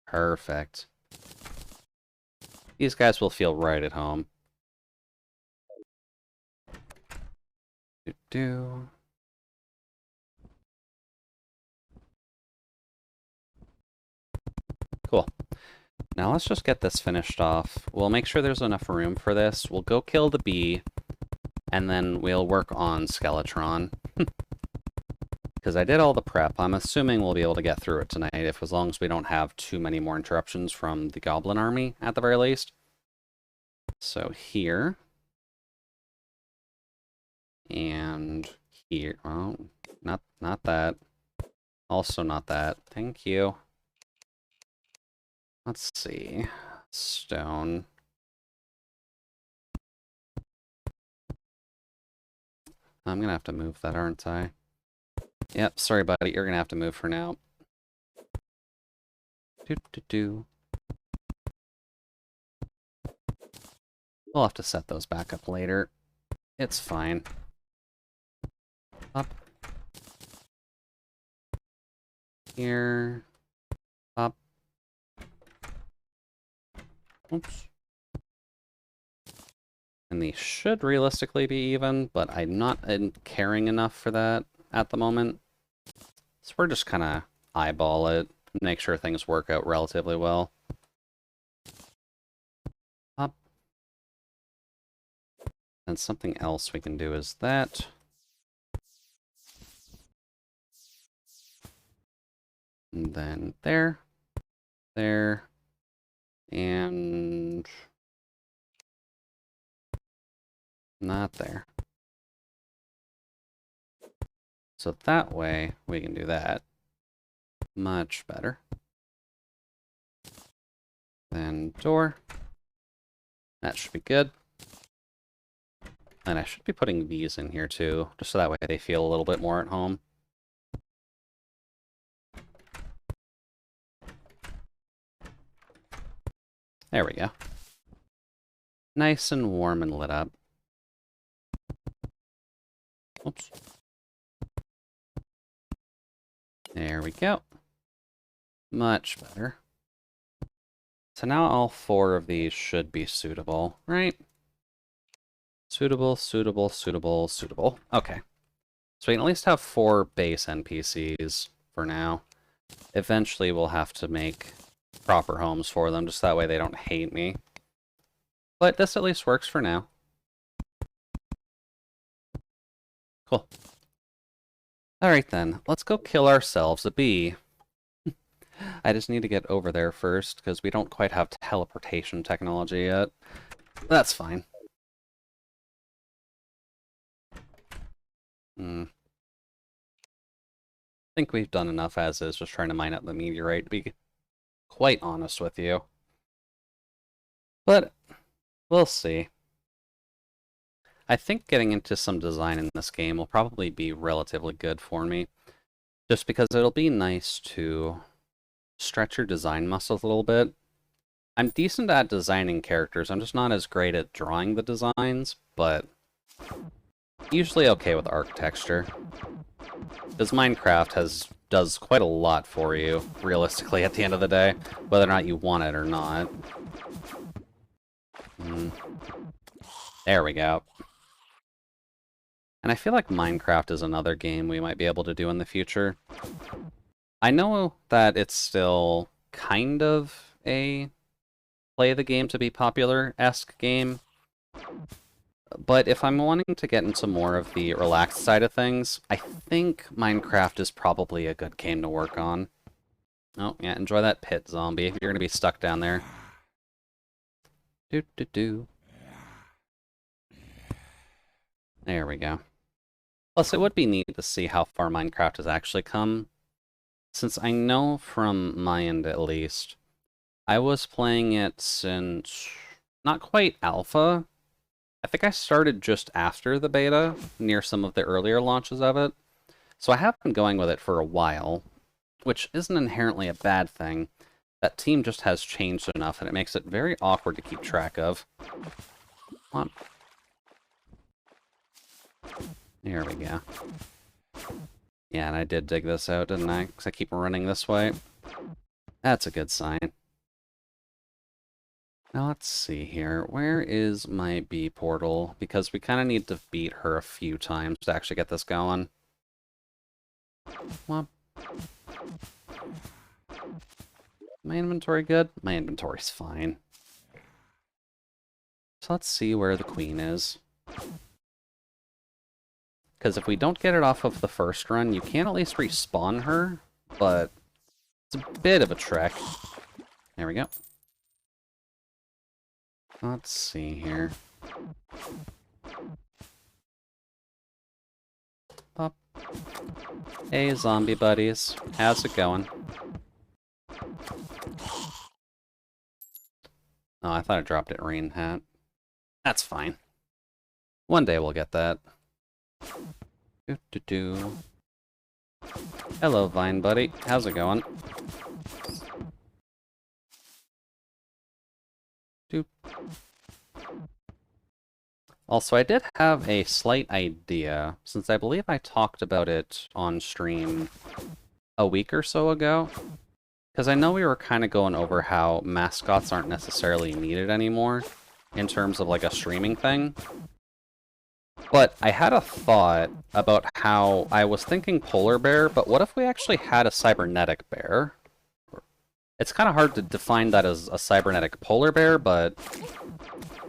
Perfect. These guys will feel right at home. Do. Cool. Now let's just get this finished off. We'll make sure there's enough room for this. We'll go kill the bee, and then we'll work on Skeletron. Because I did all the prep. I'm assuming we'll be able to get through it tonight, as long as we don't have too many more interruptions from the Goblin Army, at the very least. So here. And here. Oh, not that. Also not that. Thank you. Let's see. Stone. I'm gonna have to move that, aren't I? Yep, sorry buddy, you're gonna have to move for now. Do. We'll have to set those back up later. It's fine. Up. Here. Up. Oops. And these should realistically be even, but I'm not caring enough for that at the moment. So we're just kind of eyeball it, make sure things work out relatively well. Up. And something else we can do is that. And then there. There. And not there. So that way, we can do that. Much better. Then door. That should be good. And I should be putting these in here too, just so that way they feel a little bit more at home. There we go. Nice and warm and lit up. Oops. There we go. Much better. So now all 4 of these should be suitable, right? Suitable, suitable, suitable, suitable. Okay. So we can at least have 4 base NPCs for now. Eventually we'll have to make proper homes for them, just that way they don't hate me. But this at least works for now. Cool. Alright then, let's go kill ourselves a bee. I just need to get over there first, because we don't quite have teleportation technology yet. That's fine. I think we've done enough as is, just trying to mine up the meteorite, to be quite honest with you. But we'll see. I think getting into some design in this game will probably be relatively good for me, just because it'll be nice to stretch your design muscles a little bit. I'm decent at designing characters, I'm just not as great at drawing the designs, but usually okay with architecture. Because Minecraft does quite a lot for you, realistically, at the end of the day, whether or not you want it or not. There we go. And I feel like Minecraft is another game we might be able to do in the future. I know that it's still kind of a play the game to be popular-esque game, but if I'm wanting to get into more of the relaxed side of things, I think Minecraft is probably a good game to work on. Oh, yeah, enjoy that pit, zombie. You're going to be stuck down there. Do. There we go. Plus, it would be neat to see how far Minecraft has actually come. Since I know from my end, at least, I was playing it since not quite alpha, I think I started just after the beta, near some of the earlier launches of it. So I have been going with it for a while, which isn't inherently a bad thing. That team just has changed enough, and it makes it very awkward to keep track of. Come on. There we go. Yeah, and I did dig this out, didn't I? Because I keep running this way. That's a good sign. Now let's see here. Where is my bee portal? Because we kind of need to beat her a few times to actually get this going. Come on. My inventory good? My inventory's fine. So let's see where the queen is. Because if we don't get it off of the first run, you can at least respawn her, but it's a bit of a trek. There we go. Let's see here. Pop. Hey, zombie buddies. How's it going? Oh, I thought I dropped it rain hat. That's fine. One day we'll get that. Doo-doo-doo. Hello, Vine buddy. How's it going? Doop. Also, I did have a slight idea, since I believe I talked about it on stream a week or so ago. Because I know we were kind of going over how mascots aren't necessarily needed anymore in terms of like a streaming thing. But I had a thought about how I was thinking polar bear, but what if we actually had a cybernetic bear? It's kind of hard to define that as a cybernetic polar bear, but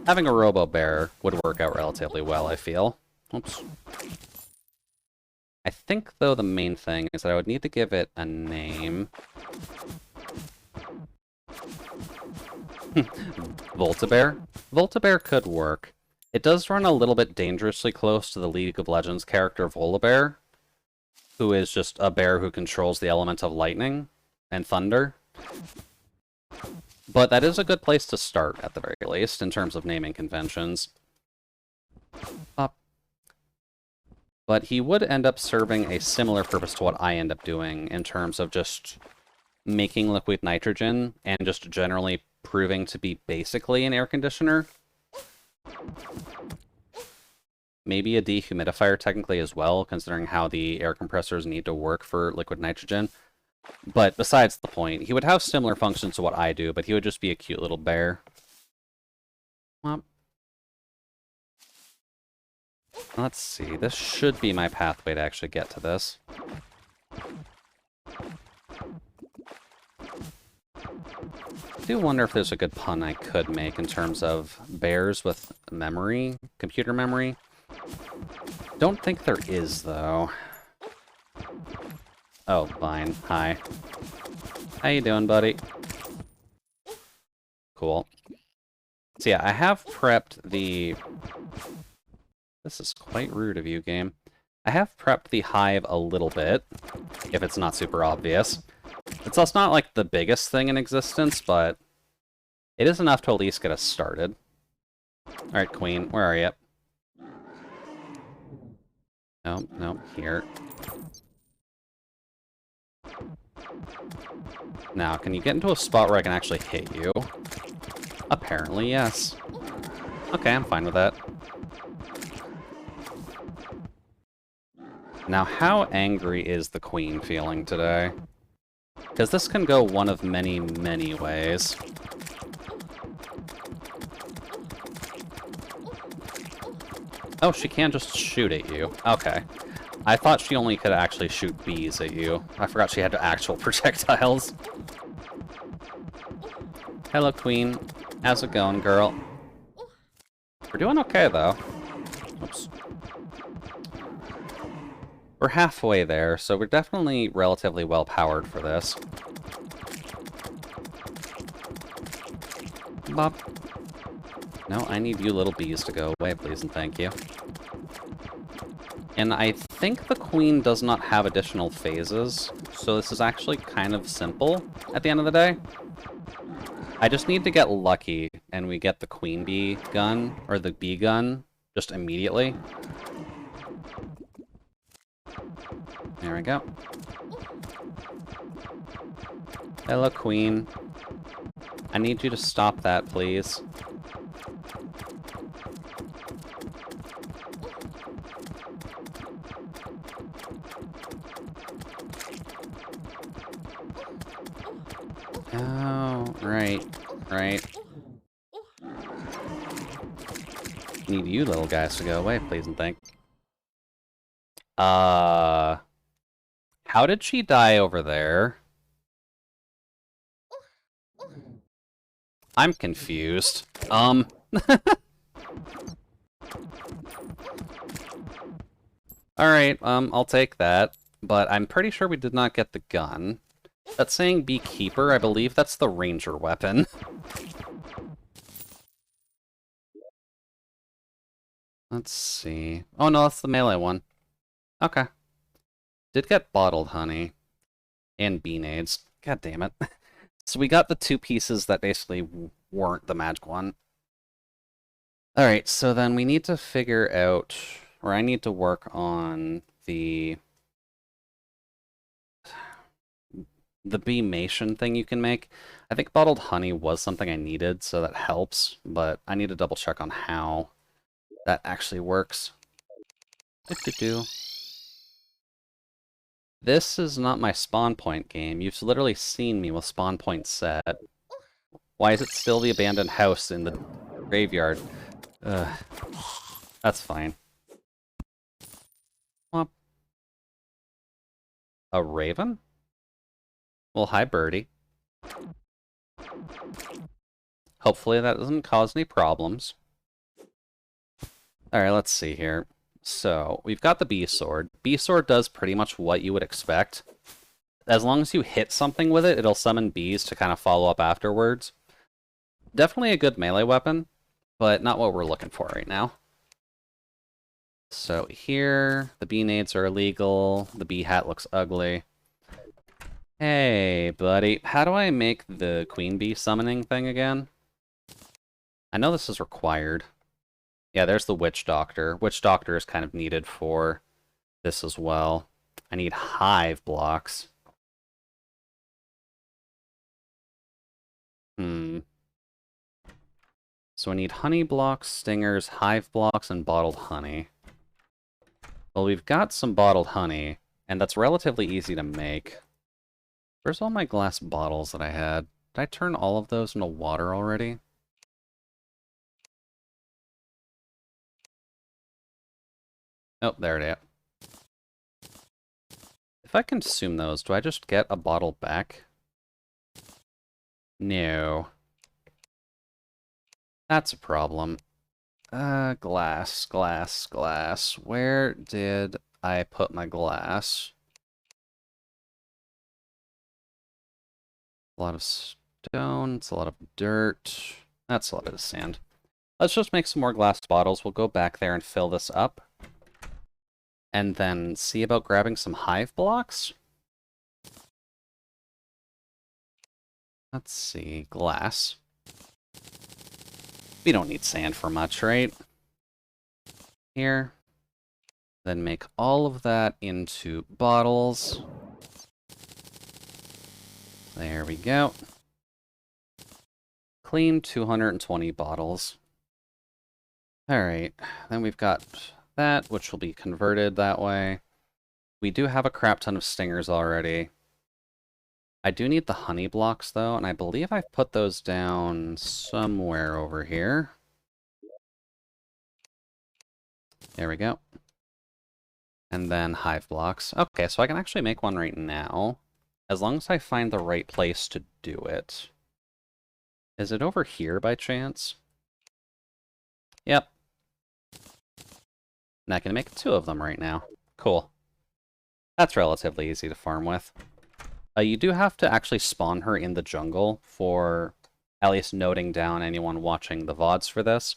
having a robo bear would work out relatively well, I feel. Oops. I think, though, the main thing is that I would need to give it a name. Voltabear? Voltabear could work. It does run a little bit dangerously close to the League of Legends character Volibear, who is just a bear who controls the element of lightning and thunder. But that is a good place to start, at the very least, in terms of naming conventions. But he would end up serving a similar purpose to what I end up doing in terms of just making liquid nitrogen and just generally proving to be basically an air conditioner. Maybe a dehumidifier technically as well, considering how the air compressors need to work for liquid nitrogen. But besides the point, he would have similar functions to what I do, but he would just be a cute little bear. Well, let's see, this should be my pathway to actually get to this. I do wonder if there's a good pun I could make in terms of bears with memory, computer memory. Don't think there is, though. Oh, fine. Hi. How you doing, buddy? Cool. So yeah, I have prepped the... This is quite rude of you, game. I have prepped the hive a little bit, if it's not super obvious. It's also not like the biggest thing in existence, but it is enough to at least get us started. Alright, Queen, where are you? No, no, here. Now, can you get into a spot where I can actually hit you? Apparently, yes. Okay, I'm fine with that. Now, how angry is the Queen feeling today? Because this can go one of many, many ways. Oh, she can just shoot at you. Okay. I thought she only could actually shoot bees at you. I forgot she had actual projectiles. Hello, Queen. How's it going, girl? We're doing okay, though. Oops. We're halfway there, so we're definitely relatively well-powered for this. Bop. No, I need you little bees to go away, please and thank you. And I think the Queen does not have additional phases, so this is actually kind of simple at the end of the day. I just need to get lucky and we get the queen bee gun, or the bee gun, just immediately. There we go. Hello, queen. I need you to stop that, please. Oh, right. Need you little guys to go away, please and thank. How did she die over there? I'm confused. Alright, I'll take that. But I'm pretty sure we did not get the gun. That's saying Beekeeper, I believe that's the ranger weapon. Let's see. Oh no, that's the melee one. Okay. Did get bottled honey. And bee nades. God damn it. So we got the two pieces that basically weren't the magic one. Alright, so then we need to figure out, or I need to work on the beemation thing you can make. I think bottled honey was something I needed, so that helps, but I need to double check on how that actually works. This is not my spawn point game. You've literally seen me with spawn point set. Why is it still the abandoned house in the graveyard? Ugh. That's fine. Well, a raven? Well, hi, birdie. Hopefully that doesn't cause any problems. Alright, let's see here. So, we've got the bee sword. Bee sword does pretty much what you would expect. As long as you hit something with it, it'll summon bees to kind of follow up afterwards. Definitely a good melee weapon, but not what we're looking for right now. So here, the bee nades are illegal. The bee hat looks ugly. Hey, buddy. How do I make the queen bee summoning thing again? I know this is required. Yeah, there's the witch doctor. Witch doctor is kind of needed for this as well. I need hive blocks. So I need honey blocks, stingers, hive blocks, and bottled honey. Well, we've got some bottled honey, and that's relatively easy to make. Where's all my glass bottles that I had? Did I turn all of those into water already? Oh, there it is. If I consume those, do I just get a bottle back? No. That's a problem. Glass. Where did I put my glass? A lot of stone, it's a lot of dirt. That's a lot of sand. Let's just make some more glass bottles. We'll go back there and fill this up. And then see about grabbing some hive blocks. Let's see, glass. We don't need sand for much, right? Here. Then make all of that into bottles. There we go. Clean 220 bottles. Alright, then we've got that, which will be converted that way. We do have a crap ton of stingers already. I do need the honey blocks, though, and I believe I've put those down somewhere over here. There we go. And then hive blocks. Okay, so I can actually make one right now, as long as I find the right place to do it. Is it over here by chance? Yep. And I can make two of them right now. Cool. That's relatively easy to farm with. You do have to actually spawn her in the jungle for at least noting down anyone watching the VODs for this.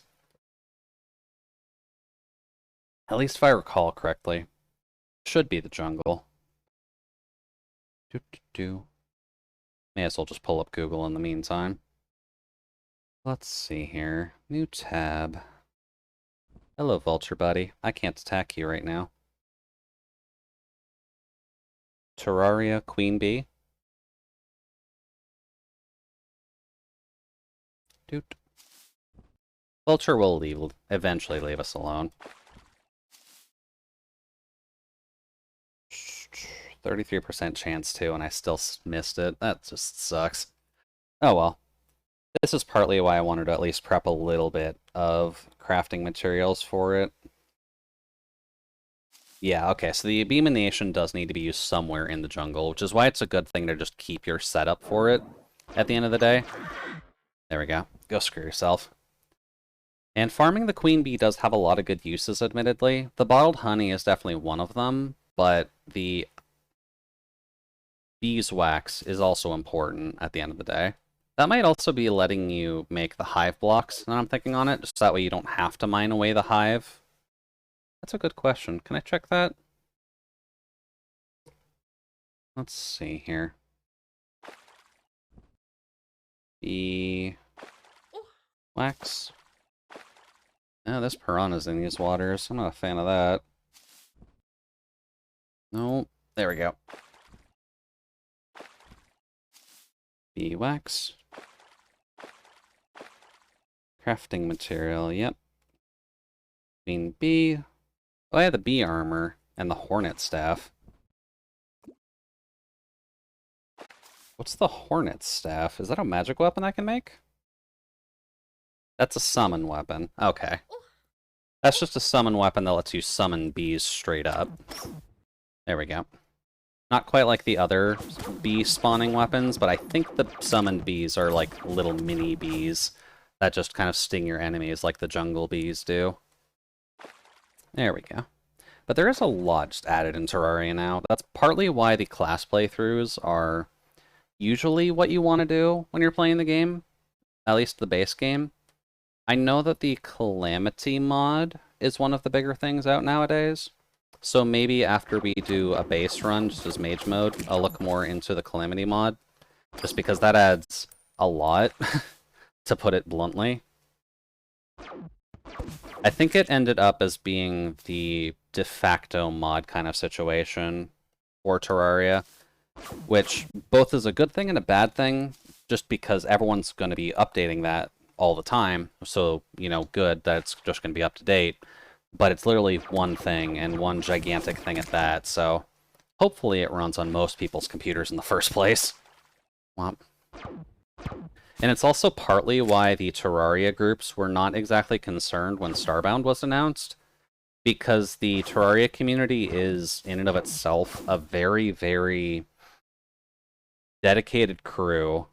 At least if I recall correctly. Should be the jungle. May as well just pull up Google in the meantime. Let's see here. New tab. Hello, vulture buddy. I can't attack you right now. Terraria queen bee. Doot. Vulture will eventually leave us alone. 33% chance too, and I still missed it. That just sucks. Oh well. This is partly why I wanted to at least prep a little bit of crafting materials for it. Yeah, okay, so the Abomination does need to be used somewhere in the jungle, which is why it's a good thing to just keep your setup for it at the end of the day. There we go. Go screw yourself. And farming the queen bee does have a lot of good uses, admittedly. The bottled honey is definitely one of them, but the beeswax is also important at the end of the day. That might also be letting you make the hive blocks, and I'm thinking on it, just that way you don't have to mine away the hive. That's a good question. Can I check that? Let's see here. Beeswax. Oh, this piranha's in these waters. I'm not a fan of that. No, there we go. Beeswax. Crafting material, yep. Queen bee. Oh, I had the bee armor and the hornet staff. What's the hornet staff? Is that a magic weapon I can make? That's a summon weapon. Okay. That's just a summon weapon that lets you summon bees straight up. There we go. Not quite like the other bee spawning weapons, but I think the summoned bees are like little mini bees that just kind of sting your enemies like the jungle bees do. There we go. But there is a lot just added in Terraria now. That's partly why the class playthroughs are usually what you want to do when you're playing the game, at least the base game. I know that the Calamity mod is one of the bigger things out nowadays, so maybe after we do a base run, just as mage mode, I'll look more into the Calamity mod, just because that adds a lot, to put it bluntly. I think it ended up as being the de facto mod kind of situation for Terraria, which both is a good thing and a bad thing, just because everyone's going to be updating that all the time, so, you know, good that it's just going to be up to date, but it's literally one thing, and one gigantic thing at that, so hopefully it runs on most people's computers in the first place. Womp. And it's also partly why the Terraria groups were not exactly concerned when Starbound was announced, because the Terraria community is, in and of itself, a very, very dedicated crew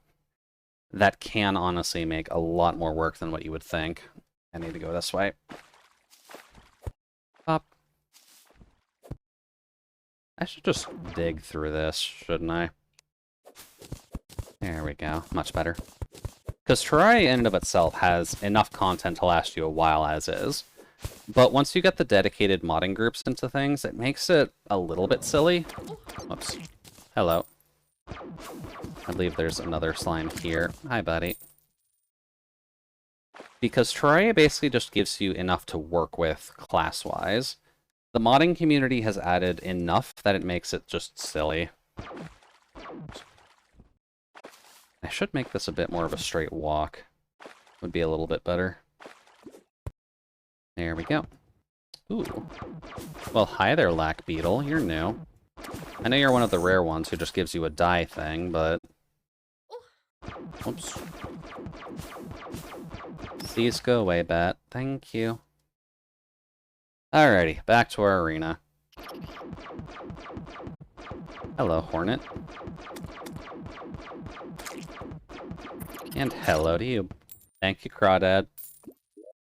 that can honestly make a lot more work than what you would think. I need to go this way. Up. I should just dig through this, shouldn't I? There we go. Much better. Because Terraria in and of itself has enough content to last you a while as is. But once you get the dedicated modding groups into things, it makes it a little bit silly. Whoops. Hello. I believe there's another slime here. Hi, buddy. Because Terraria basically just gives you enough to work with class-wise. The modding community has added enough that it makes it just silly. I should make this a bit more of a straight walk. Would be a little bit better. There we go. Ooh. Well, hi there, Lack Beetle. You're new. I know you're one of the rare ones who just gives you a die thing, but... Oops. Please go away, bat. Thank you. Alrighty, back to our arena. Hello, Hornet. And hello to you. Thank you, Crawdad.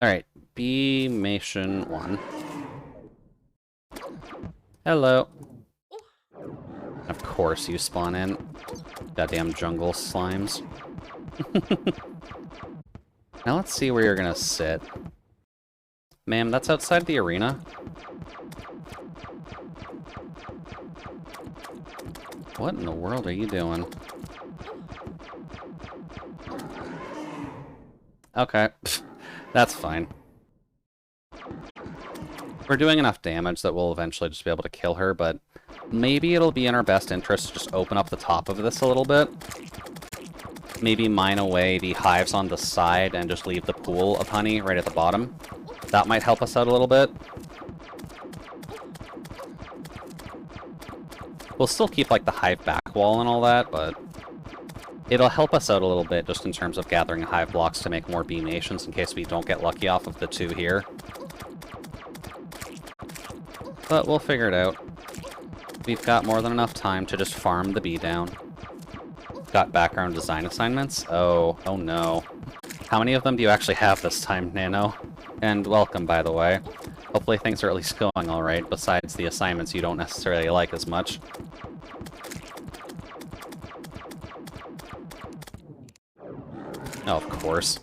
Alright, Beemation 1. Hello. Of course you spawn in. Goddamn jungle slimes. Now let's see where you're gonna sit. Ma'am, that's outside the arena. What in the world are you doing? Okay. That's fine. We're doing enough damage that we'll eventually just be able to kill her, but maybe it'll be in our best interest to just open up the top of this a little bit. Maybe mine away the hives on the side and just leave the pool of honey right at the bottom. That might help us out a little bit. We'll still keep, like, the hive back wall and all that, but it'll help us out a little bit just in terms of gathering hive blocks to make more bee nations in case we don't get lucky off of the 2 here. But we'll figure it out. We've got more than enough time to just farm the bee down. Got background design assignments? Oh no. How many of them do you actually have this time, Nano? And welcome, by the way. Hopefully things are at least going alright, besides the assignments you don't necessarily like as much. Oh, of course.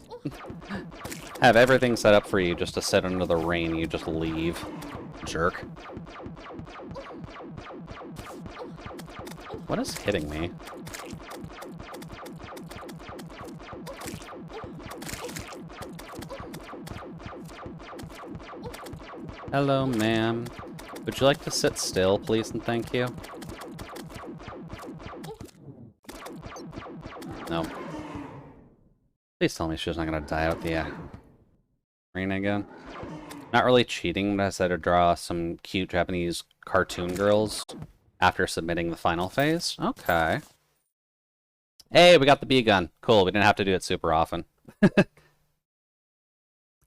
Have everything set up for you just to sit under the rain, you just leave. Jerk. What is hitting me? Hello, ma'am. Would you like to sit still, please and thank you? No. Please tell me she was not going to die out the rain again. Not really cheating, but I said to draw some cute Japanese cartoon girls after submitting the final phase. Okay. Hey, we got the bee gun. Cool, we didn't have to do it super often.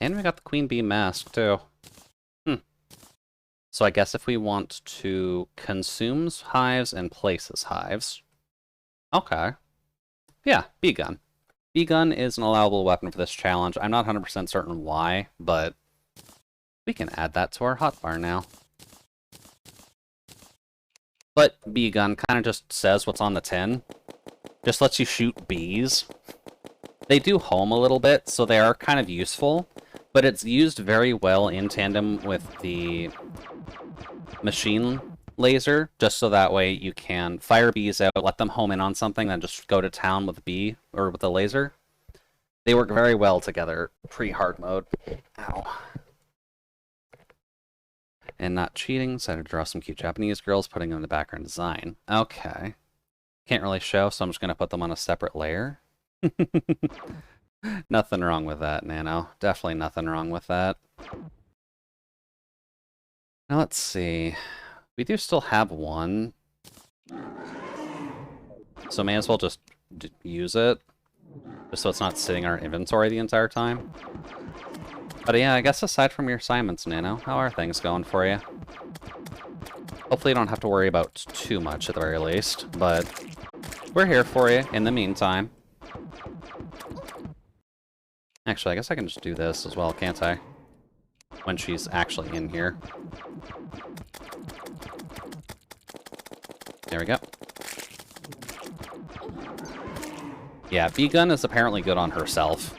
And we got the queen bee mask, too. So I guess if we want to consume hives and places hives. Okay. Yeah, bee gun. Bee gun is an allowable weapon for this challenge. I'm not 100% certain why, but we can add that to our hotbar now. But bee gun kind of just says what's on the tin. Just lets you shoot bees. They do home a little bit, so they are kind of useful, but it's used very well in tandem with the machine laser, just so that way you can fire bees out, let them home in on something, then just go to town with the bee, or with the laser. They work very well together, pre-hard mode. Ow. And not cheating, so I had to draw some cute Japanese girls, putting them in the background design. Okay. Can't really show, so I'm just going to put them on a separate layer. Nothing wrong with that, Nano. Definitely nothing wrong with that. Now let's see. We do still have one. So may as well just use it. Just so it's not sitting in our inventory the entire time. But yeah, I guess aside from your assignments, Nano, how are things going for you? Hopefully you don't have to worry about too much at the very least, but we're here for you in the meantime. Actually, I guess I can just do this as well, can't I? When she's actually in here. There we go. Yeah, bee gun is apparently good on herself.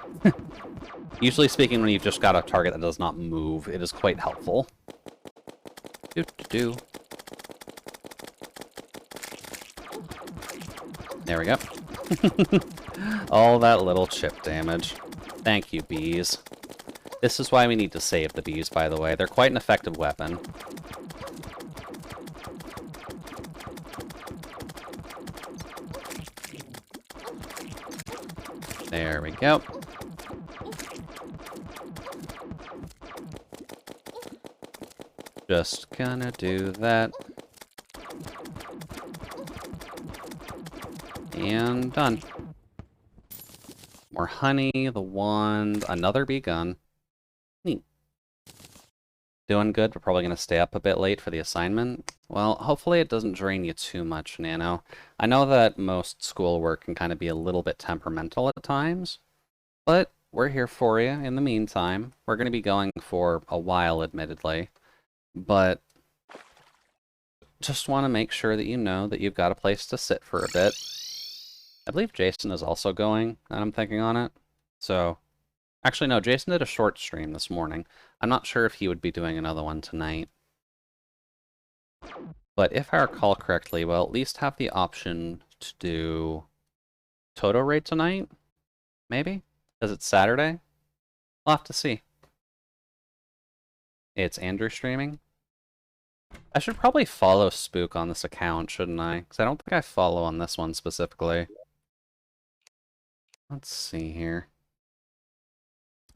Usually speaking, when you've just got a target that does not move, it is quite helpful. Do-do-do. There we go. All that little chip damage. Thank you, bees. This is why we need to save the bees, by the way. They're quite an effective weapon. There we go. Just gonna do that. And done. More honey, the wand, another bee gun. Neat. Doing good, but probably going to stay up a bit late for the assignment. Well, hopefully it doesn't drain you too much, Nano. I know that most schoolwork can kind of be a little bit temperamental at times, but we're here for you in the meantime. We're going to be going for a while, admittedly, but just want to make sure that you know that you've got a place to sit for a bit. I believe Jason is also going, and I'm thinking on it. So, actually no, Jason did a short stream this morning. I'm not sure if he would be doing another one tonight. But if I recall correctly, we'll at least have the option to do Toto Raid tonight? Maybe? Because it's Saturday? We'll have to see. It's Andrew streaming. I should probably follow Spook on this account, shouldn't I? Because I don't think I follow on this one specifically. Let's see here.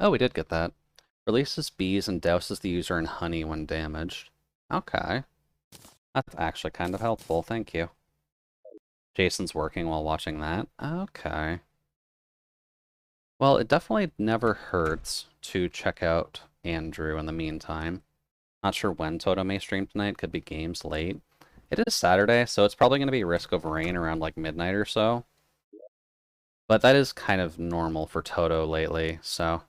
Oh, we did get that. Releases bees and douses the user in honey when damaged. Okay. That's actually kind of helpful, thank you. Jason's working while watching that. Okay. Well, it definitely never hurts to check out Andrew in the meantime. Not sure when Toto may stream tonight. Could be games late. It is Saturday, so it's probably going to be risk of rain around like midnight or so. But that is kind of normal for Toto lately, so.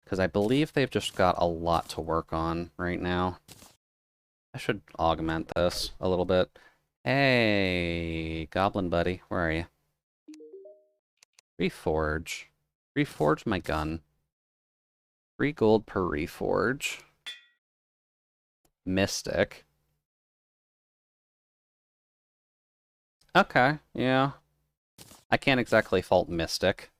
Because I believe they've just got a lot to work on right now. I should augment this a little bit. Hey, Goblin Buddy, where are you? Reforge. Reforge my gun. 3 gold per reforge. Mystic. Okay, yeah. I can't exactly fault Mystic.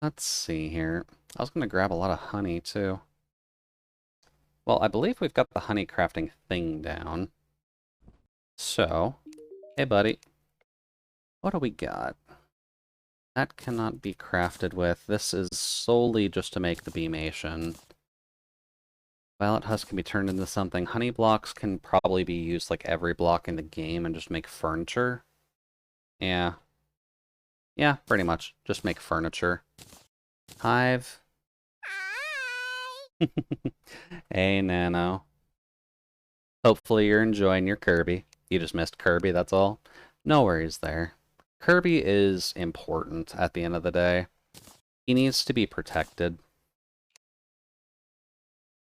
Let's see here. I was going to grab a lot of honey, too. Well, I believe we've got the honey crafting thing down. So, hey, buddy. What do we got? That cannot be crafted with. This is solely just to make the beamation. Violet husk can be turned into something. Honey blocks can probably be used like every block in the game and just make furniture. Yeah. Yeah, pretty much. Just make furniture. Hive. Hey, Nano. Hopefully you're enjoying your Kirby. You just missed Kirby, that's all. No worries there. Kirby is important at the end of the day. He needs to be protected.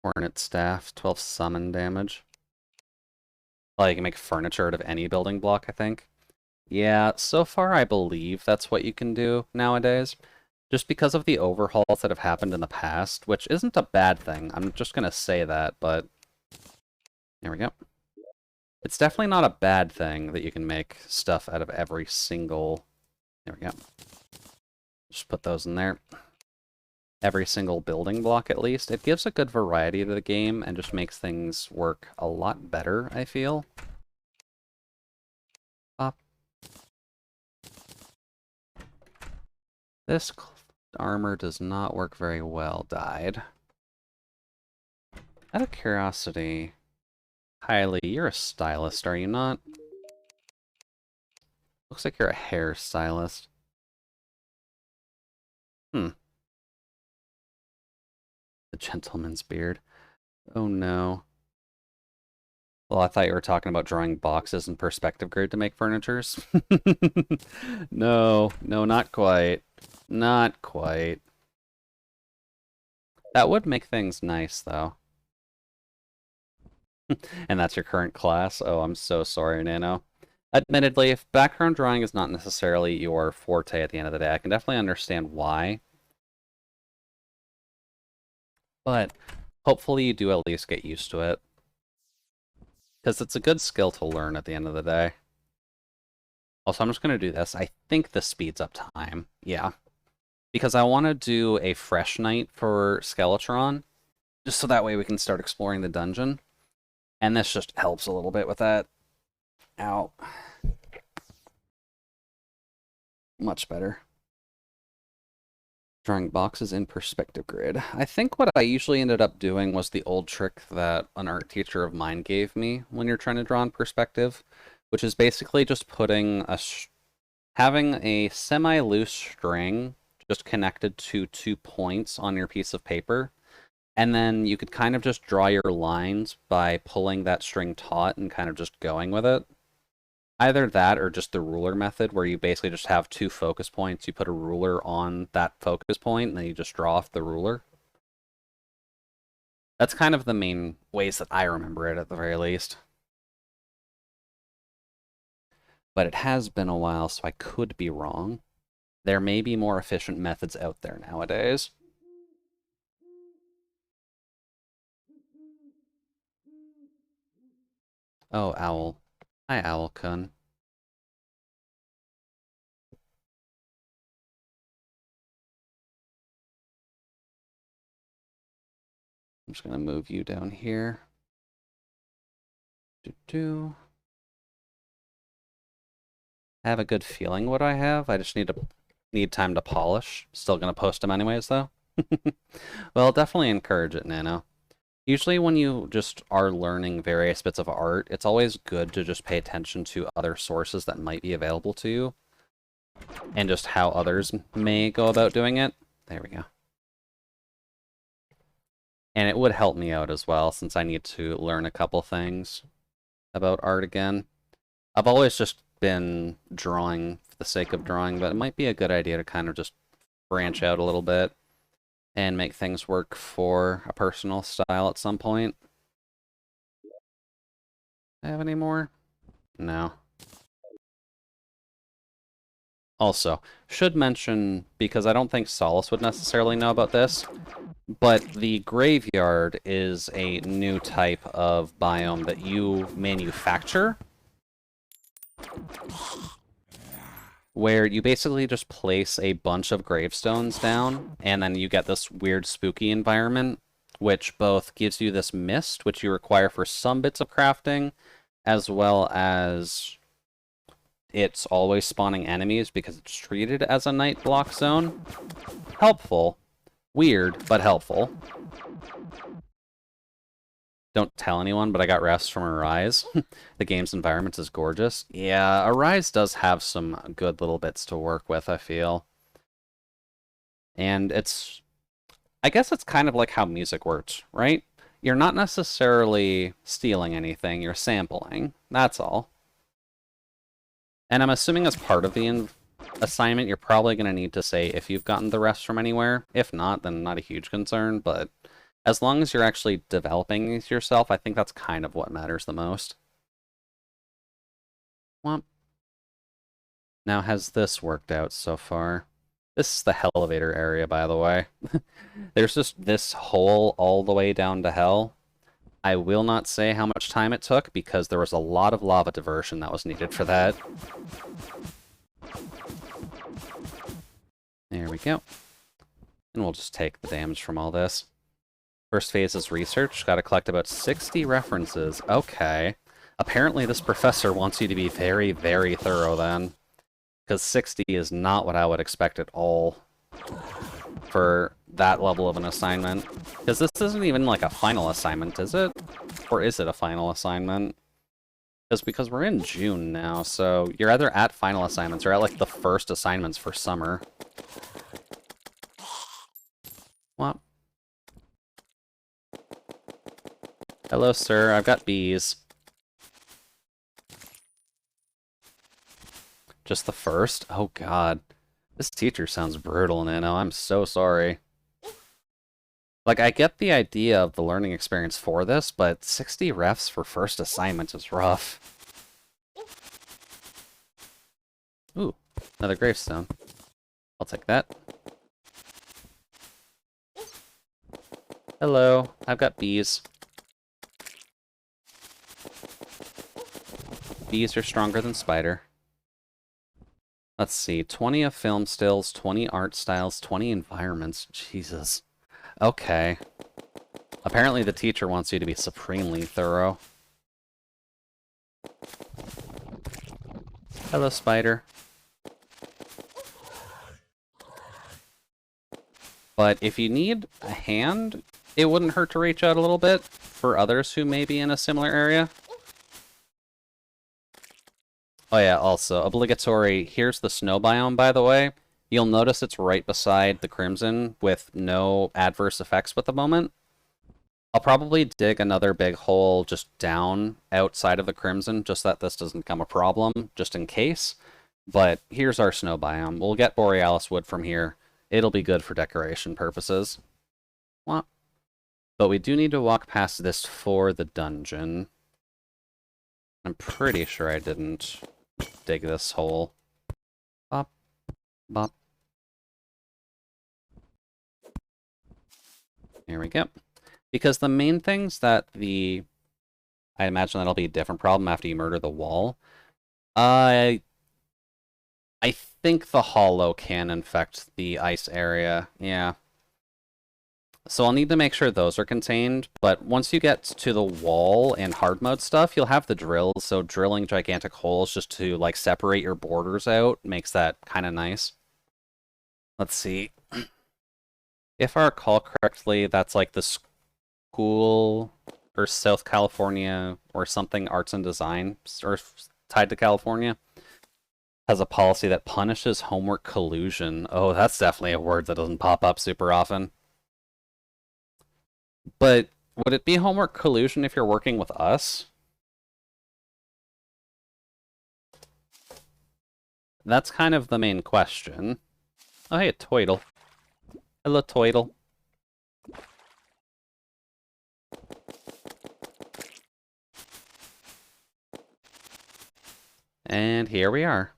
Hornet Staff, 12 summon damage. Well, you can make furniture out of any building block, I think. Yeah, so far I believe that's what you can do nowadays. Just because of the overhauls that have happened in the past, which isn't a bad thing. I'm just going to say that, but... There we go. It's definitely not a bad thing that you can make stuff out of every single... There we go. Just put those in there. Every single building block, at least. It gives a good variety to the game and just makes things work a lot better, I feel. Pop. This armor does not work very well, died. Out of curiosity, Kylie, you're a stylist, are you not? Looks like you're a hairstylist. Hmm. The gentleman's beard. Oh no. Well, I thought you were talking about drawing boxes in perspective grid to make furnitures. No, no, not quite. Not quite. That would make things nice, though. And that's your current class? Oh, I'm so sorry, Nano. Admittedly, if background drawing is not necessarily your forte at the end of the day, I can definitely understand why. But hopefully you do at least get used to it. Because it's a good skill to learn at the end of the day. Also, I'm just going to do this. I think this speeds up time. Yeah. Because I want to do a fresh night for Skeletron. Just so that way we can start exploring the dungeon. And this just helps a little bit with that. Ow. Much better. Drawing boxes in perspective grid. I think what I usually ended up doing was the old trick that an art teacher of mine gave me when you're trying to draw in perspective, which is basically just putting having a semi-loose string just connected to 2 points on your piece of paper, and then you could kind of just draw your lines by pulling that string taut and kind of just going with it. Either that or just the ruler method, where you basically just have 2 focus points, you put a ruler on that focus point, and then you just draw off the ruler. That's kind of the main ways that I remember it, at the very least. But it has been a while, so I could be wrong. There may be more efficient methods out there nowadays. Oh, Owl. Hi, Owl-kun. I'm just gonna move you down here. Do. I have a good feeling what I have. I just need time to polish. Still gonna post them anyways, though. Well, definitely encourage it, Nano. Usually when you just are learning various bits of art, it's always good to just pay attention to other sources that might be available to you, and just how others may go about doing it. There we go. And it would help me out as well, since I need to learn a couple things about art again. I've always just been drawing for the sake of drawing, but it might be a good idea to kind of just branch out a little bit and make things work for a personal style at some point. Do I have any more? No. Also, should mention, because I don't think Solace would necessarily know about this, but the graveyard is a new type of biome that you manufacture, where you basically just place a bunch of gravestones down, and then you get this weird spooky environment, which both gives you this mist, which you require for some bits of crafting, as well as it's always spawning enemies because it's treated as a night block zone. Helpful. Weird, but helpful. Don't tell anyone, but I got rest from Arise. The game's environment is gorgeous. Yeah, Arise does have some good little bits to work with, I feel. And I guess it's kind of like how music works, right? You're not necessarily stealing anything, you're sampling. That's all. And I'm assuming as part of the assignment, you're probably going to need to say if you've gotten the rest from anywhere. If not, then not a huge concern, but as long as you're actually developing these yourself, I think that's kind of what matters the most. Well, now has this worked out so far? This is the elevator area, by the way. There's just this hole all the way down to hell. I will not say how much time it took, because there was a lot of lava diversion that was needed for that. There we go. And we'll just take the damage from all this. First phase is research. Got to collect about 60 references. Okay. Apparently this professor wants you to be very, very thorough then. Because 60 is not what I would expect at all for that level of an assignment. Because this isn't even like a final assignment, is it? Or is it a final assignment? Because we're in June now, so you're either at final assignments or at like the first assignments for summer. What? Hello, sir. I've got bees. Just the first? Oh, God. This teacher sounds brutal, Nano. I'm so sorry. Like, I get the idea of the learning experience for this, but 60 refs for first assignment is rough. Ooh, another gravestone. I'll take that. Hello, I've got bees. Bees are stronger than spider. Let's see, 20 of film stills, 20 art styles, 20 environments. Jesus. Okay. Apparently the teacher wants you to be supremely thorough. Hello, spider. But if you need a hand, it wouldn't hurt to reach out a little bit for others who may be in a similar area. Oh yeah, also, obligatory, here's the snow biome, by the way. You'll notice it's right beside the Crimson with no adverse effects at the moment. I'll probably dig another big hole just down outside of the Crimson, just that this doesn't become a problem, just in case. But here's our snow biome. We'll get Borealis wood from here. It'll be good for decoration purposes. What? But we do need to walk past this for the dungeon. I'm pretty sure I didn't dig this hole. Bop. Bop. Here we go. Because the main things that I imagine that'll be a different problem after you murder the wall. I think the hollow can infect the ice area. Yeah. So I'll need to make sure those are contained, but once you get to the wall and hard mode stuff, you'll have the drills, so drilling gigantic holes just to, like, separate your borders out makes that kind of nice. Let's see. If I recall correctly, that's like the school or South California or something arts and design or tied to California has a policy that punishes homework collusion. Oh, that's definitely a word that doesn't pop up super often. But would it be homework collusion if you're working with us? That's kind of the main question. Oh, hey, Toidle. Hello, Toidle. And here we are.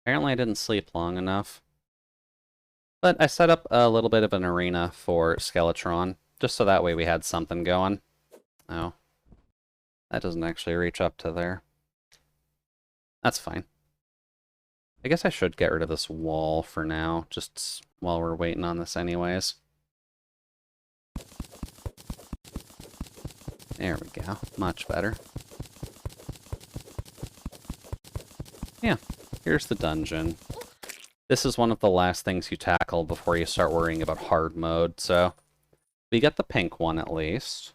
Apparently I didn't sleep long enough. But I set up a little bit of an arena for Skeletron, just so that way we had something going. Oh. That doesn't actually reach up to there. That's fine. I guess I should get rid of this wall for now, just while we're waiting on this anyways. There we go. Much better. Yeah, here's the dungeon. This is one of the last things you tackle before you start worrying about hard mode, so we get the pink one at least.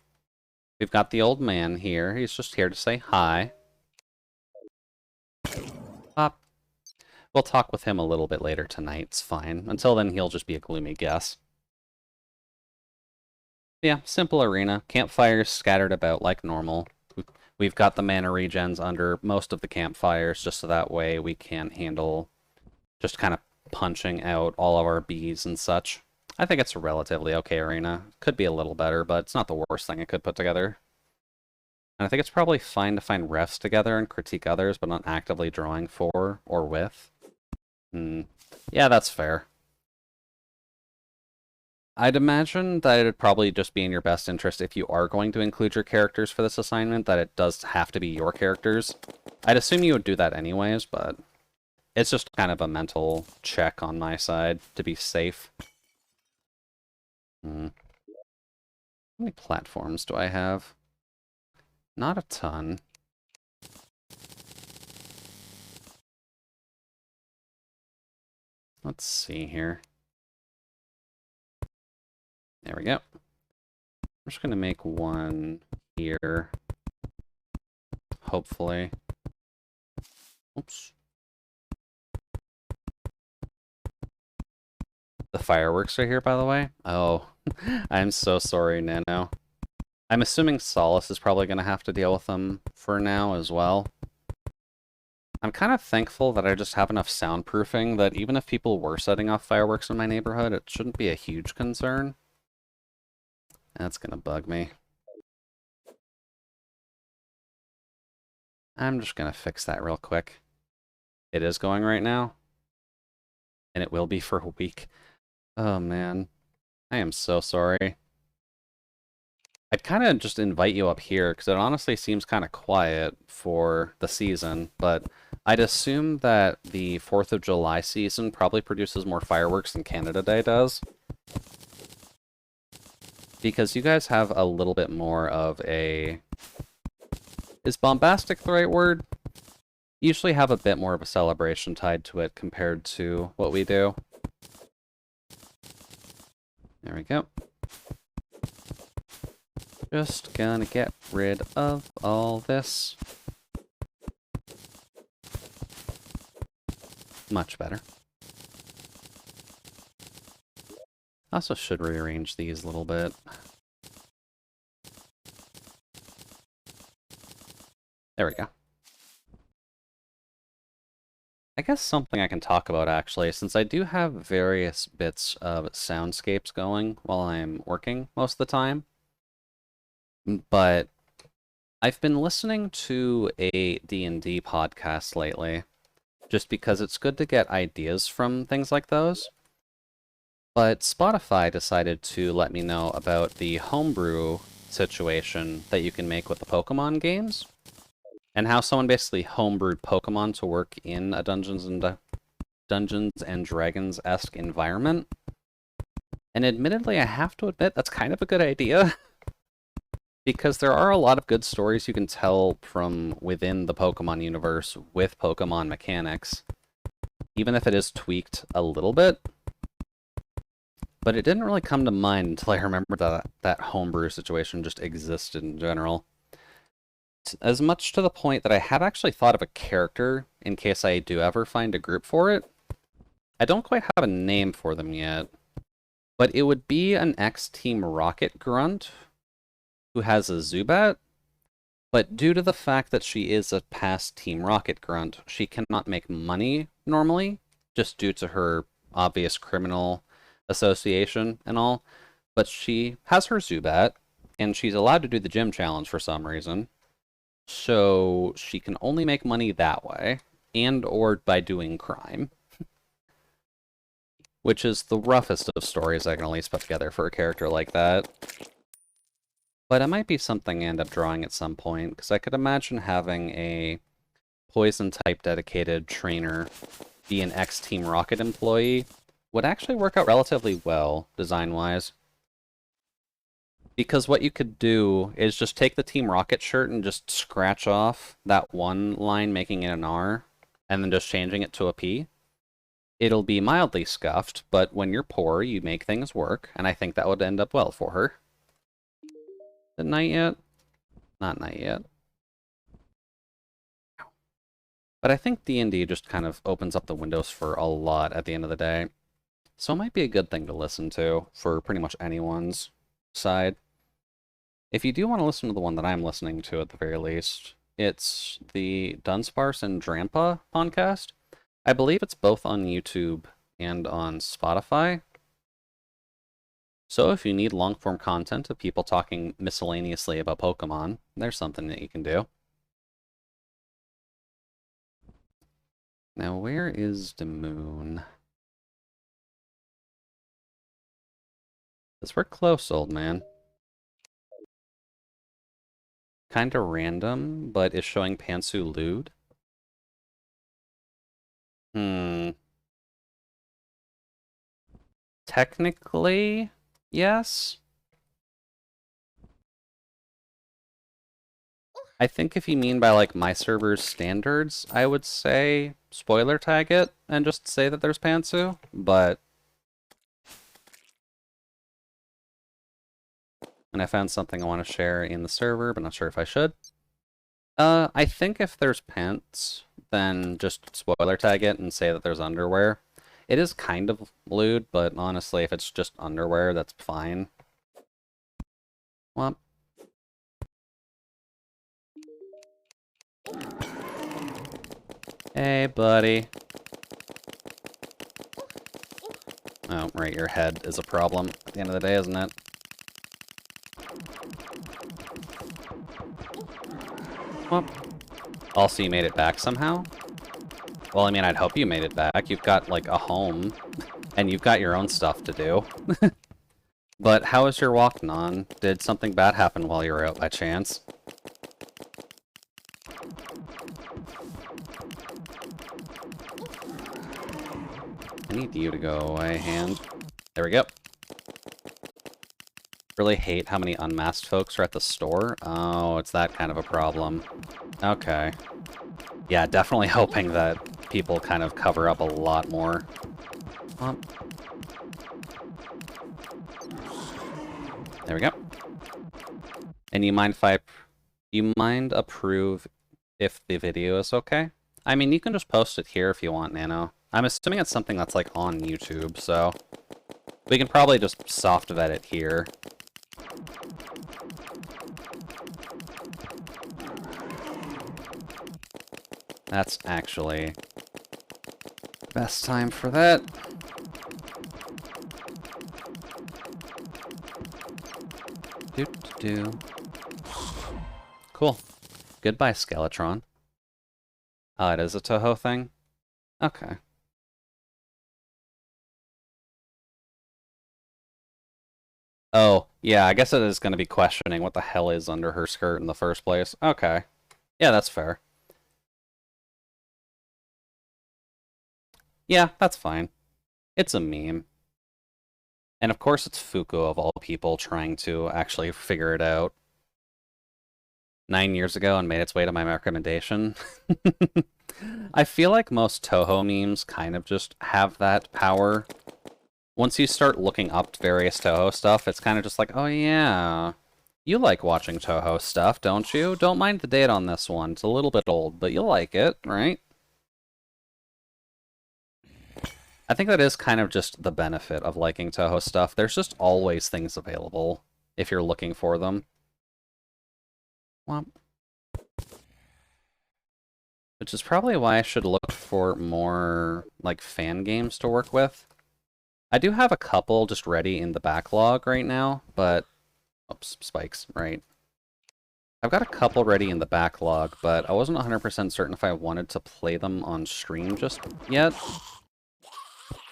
We've got the old man here. He's just here to say hi. Pop. We'll talk with him a little bit later tonight. It's fine. Until then, he'll just be a gloomy guess. Yeah, simple arena. Campfires scattered about like normal. We've got the mana regens under most of the campfires, just so that way we can handle just kind of punching out all of our bees and such. I think it's a relatively okay arena. Could be a little better, but it's not the worst thing I could put together. And I think it's probably fine to find refs together and critique others, but not actively drawing for or with. Yeah, that's fair. I'd imagine that it'd probably just be in your best interest if you are going to include your characters for this assignment, that it does have to be your characters. I'd assume you would do that anyways, but it's just kind of a mental check on my side to be safe. How many platforms do I have? Not a ton. Let's see here. There we go. I'm just going to make one here. Hopefully. Oops. The fireworks are here, by the way. Oh, I'm so sorry, Nano. I'm assuming Solace is probably going to have to deal with them for now as well. I'm kind of thankful that I just have enough soundproofing that even if people were setting off fireworks in my neighborhood, it shouldn't be a huge concern. That's going to bug me. I'm just going to fix that real quick. It is going right now. And it will be for a week. Oh, man. I am so sorry. I'd kind of just invite you up here, because it honestly seems kind of quiet for the season, but I'd assume that the 4th of July season probably produces more fireworks than Canada Day does. Because you guys have a little bit more of a... Is bombastic the right word? You usually have a bit more of a celebration tied to it compared to what we do. There we go. Just gonna get rid of all this. Much better. Also should rearrange these a little bit. There we go. I guess something I can talk about actually, since I do have various bits of soundscapes going while I'm working most of the time. But I've been listening to a D&D podcast lately, just because it's good to get ideas from things like those. But Spotify decided to let me know about the homebrew situation that you can make with the Pokemon games, and how someone basically homebrewed Pokemon to work in a Dungeons and Dragons-esque environment. And admittedly, I have to admit, that's kind of a good idea. Because there are a lot of good stories you can tell from within the Pokemon universe with Pokemon mechanics, even if it is tweaked a little bit. But it didn't really come to mind until I remembered that homebrew situation just existed in general. As much to the point that I have actually thought of a character in case I do ever find a group for it. I don't quite have a name for them yet, but it would be an X-Team Rocket Grunt who has a Zubat, but due to the fact that she is a past Team Rocket Grunt, she cannot make money normally, just due to her obvious criminal association and all. But she has her Zubat, and she's allowed to do the gym challenge for some reason. So she can only make money that way, and or by doing crime. Which is the roughest of stories I can at least put together for a character like that. But it might be something I end up drawing at some point, because I could imagine having a poison-type dedicated trainer be an X-Team Rocket employee would actually work out relatively well, design-wise. Because what you could do is just take the Team Rocket shirt and just scratch off that one line, making it an R, and then just changing it to a P. It'll be mildly scuffed, but when you're poor, you make things work, and I think that would end up well for her. The night yet? Not night yet. But I think D&D just kind of opens up the windows for a lot at the end of the day. So it might be a good thing to listen to for pretty much anyone's side. If you do want to listen to the one that I'm listening to at the very least, it's the Dunsparce and Drampa podcast. I believe it's both on YouTube and on Spotify. So if you need long-form content of people talking miscellaneously about Pokemon, there's something that you can do. Now, where is the moon? Because we're close, old man. Kinda random, but is showing Pantsu lewd. Technically, yes. I think if you mean by, like, my server's standards, I would say spoiler tag it and just say that there's Pantsu, but... And I found something I want to share in the server, but not sure if I should. I think if there's pants, then just spoiler tag it and say that there's underwear. It is kind of lewd, but honestly, if it's just underwear, that's fine. Well. Hey, buddy. Oh, right, your head is a problem at the end of the day, isn't it? Well, also you made it back somehow? Well, I mean, I'd hope you made it back. You've got, like, a home, and you've got your own stuff to do. But how was your walk, Non? Did something bad happen while you were out by chance? I need you to go away, hand. There we go. Really hate how many unmasked folks are at the store. Oh, it's that kind of a problem. Okay. Yeah, definitely hoping that people kind of cover up a lot more. There we go. And you mind approve if the video is okay? I mean, you can just post it here if you want, Nano. I'm assuming it's something that's, like, on YouTube, so... We can probably just soft vet it here. That's actually... best time for that. Do. Cool. Goodbye, Skeletron. Oh, it is a Toho thing? Okay. Oh, yeah, I guess it is going to be questioning what the hell is under her skirt in the first place. Okay. Yeah, that's fair. Yeah, that's fine. It's a meme. And of course it's Fuku of all people trying to actually figure it out 9 years ago and made its way to my recommendation. I feel like most Toho memes kind of just have that power. Once you start looking up various Toho stuff, it's kind of just like, oh yeah, you like watching Toho stuff, don't you? Don't mind the date on this one. It's a little bit old, but you like it, right? I think that is kind of just the benefit of liking Toho stuff. There's just always things available if you're looking for them. Womp. Which is probably why I should look for more, like, fan games to work with. I do have a couple just ready in the backlog right now, but... Oops, spikes, right. I've got a couple ready in the backlog, but I wasn't 100% certain if I wanted to play them on stream just yet.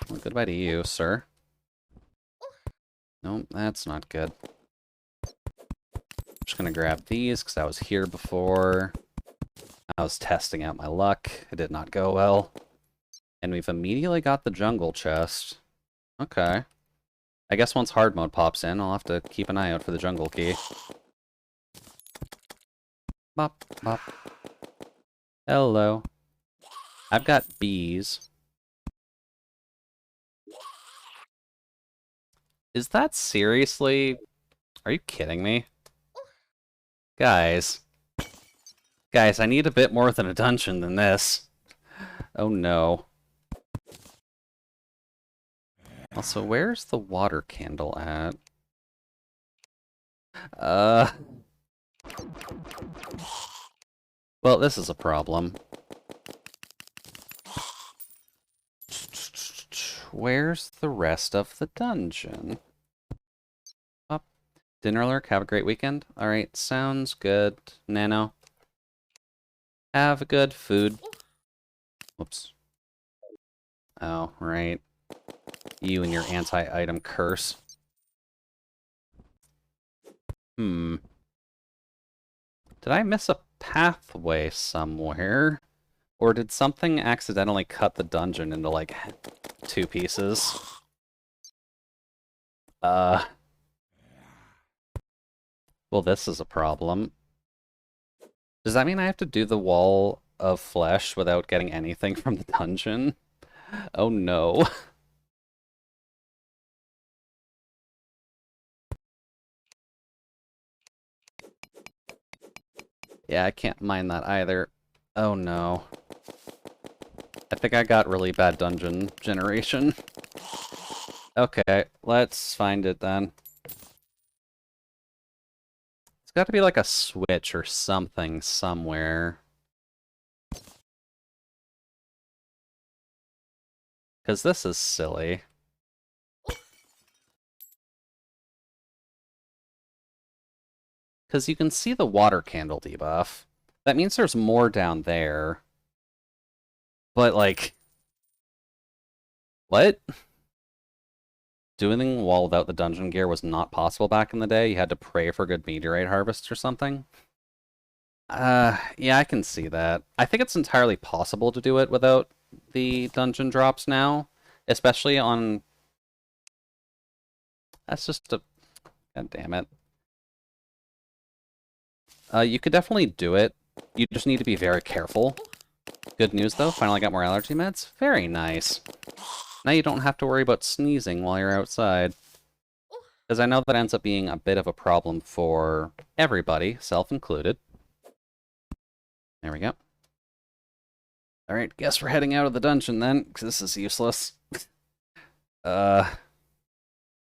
Well, goodbye to you, sir. Nope, that's not good. I'm just gonna grab these, because I was here before. I was testing out my luck. It did not go well. And we've immediately got the jungle chest. Okay. I guess once hard mode pops in, I'll have to keep an eye out for the jungle key. Bop, bop. Hello. I've got bees. Is that seriously... Are you kidding me? Guys. Guys, I need a bit more than a dungeon than this. Oh no. Also, where's the water candle at? Well, this is a problem. Where's the rest of the dungeon? Up. Dinner lurk, have a great weekend. Alright, sounds good. Nano. Have a good food. Whoops. Oh, right. You and your anti-item curse. Did I miss a pathway somewhere? Or did something accidentally cut the dungeon into, like, 2 pieces? Well, this is a problem. Does that mean I have to do the wall of flesh without getting anything from the dungeon? Oh no. Yeah, I can't mine that either. Oh no. I think I got really bad dungeon generation. Okay, let's find it then. It's got to be like a switch or something somewhere. Because this is silly. Because you can see the water candle debuff. That means there's more down there. But, like... What? Doing the wall without the dungeon gear was not possible back in the day. You had to pray for good meteorite harvests or something. Yeah, I can see that. I think it's entirely possible to do it without the dungeon drops now. Especially on... That's just a... God damn it. You could definitely do it. You just need to be very careful. Good news, though. Finally got more allergy meds. Very nice. Now you don't have to worry about sneezing while you're outside. Because I know that ends up being a bit of a problem for everybody, self-included. There we go. Alright, guess we're heading out of the dungeon then, because this is useless. How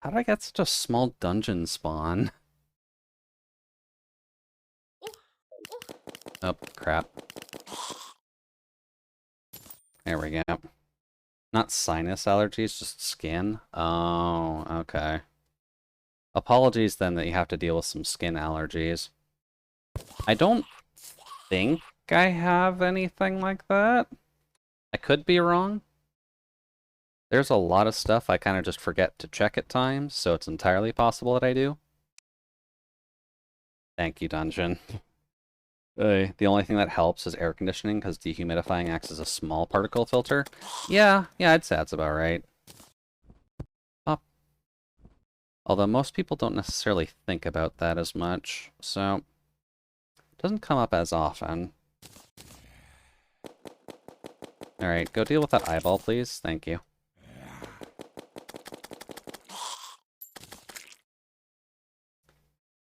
did I get such a small dungeon spawn? Oh, crap. There we go. Not sinus allergies, just skin? Oh, okay. Apologies then that you have to deal with some skin allergies. I don't think I have anything like that. I could be wrong. There's a lot of stuff I kind of just forget to check at times, so it's entirely possible that I do. Thank you, dungeon. The only thing that helps is air conditioning, because dehumidifying acts as a small particle filter. Yeah, I'd say that's about right. Pop. Although most people don't necessarily think about that as much, so it doesn't come up as often. Alright, go deal with that eyeball, please. Thank you.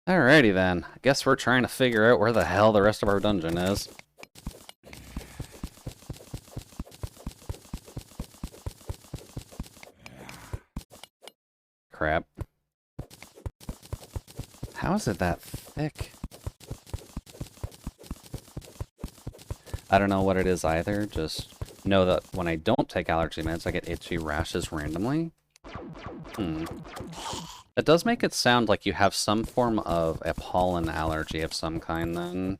Alrighty then. I guess we're trying to figure out where the hell the rest of our dungeon is. Crap. How is it that thick? I don't know what it is either, just know that when I don't take allergy meds, I get itchy rashes randomly. It does make it sound like you have some form of a pollen allergy of some kind, then.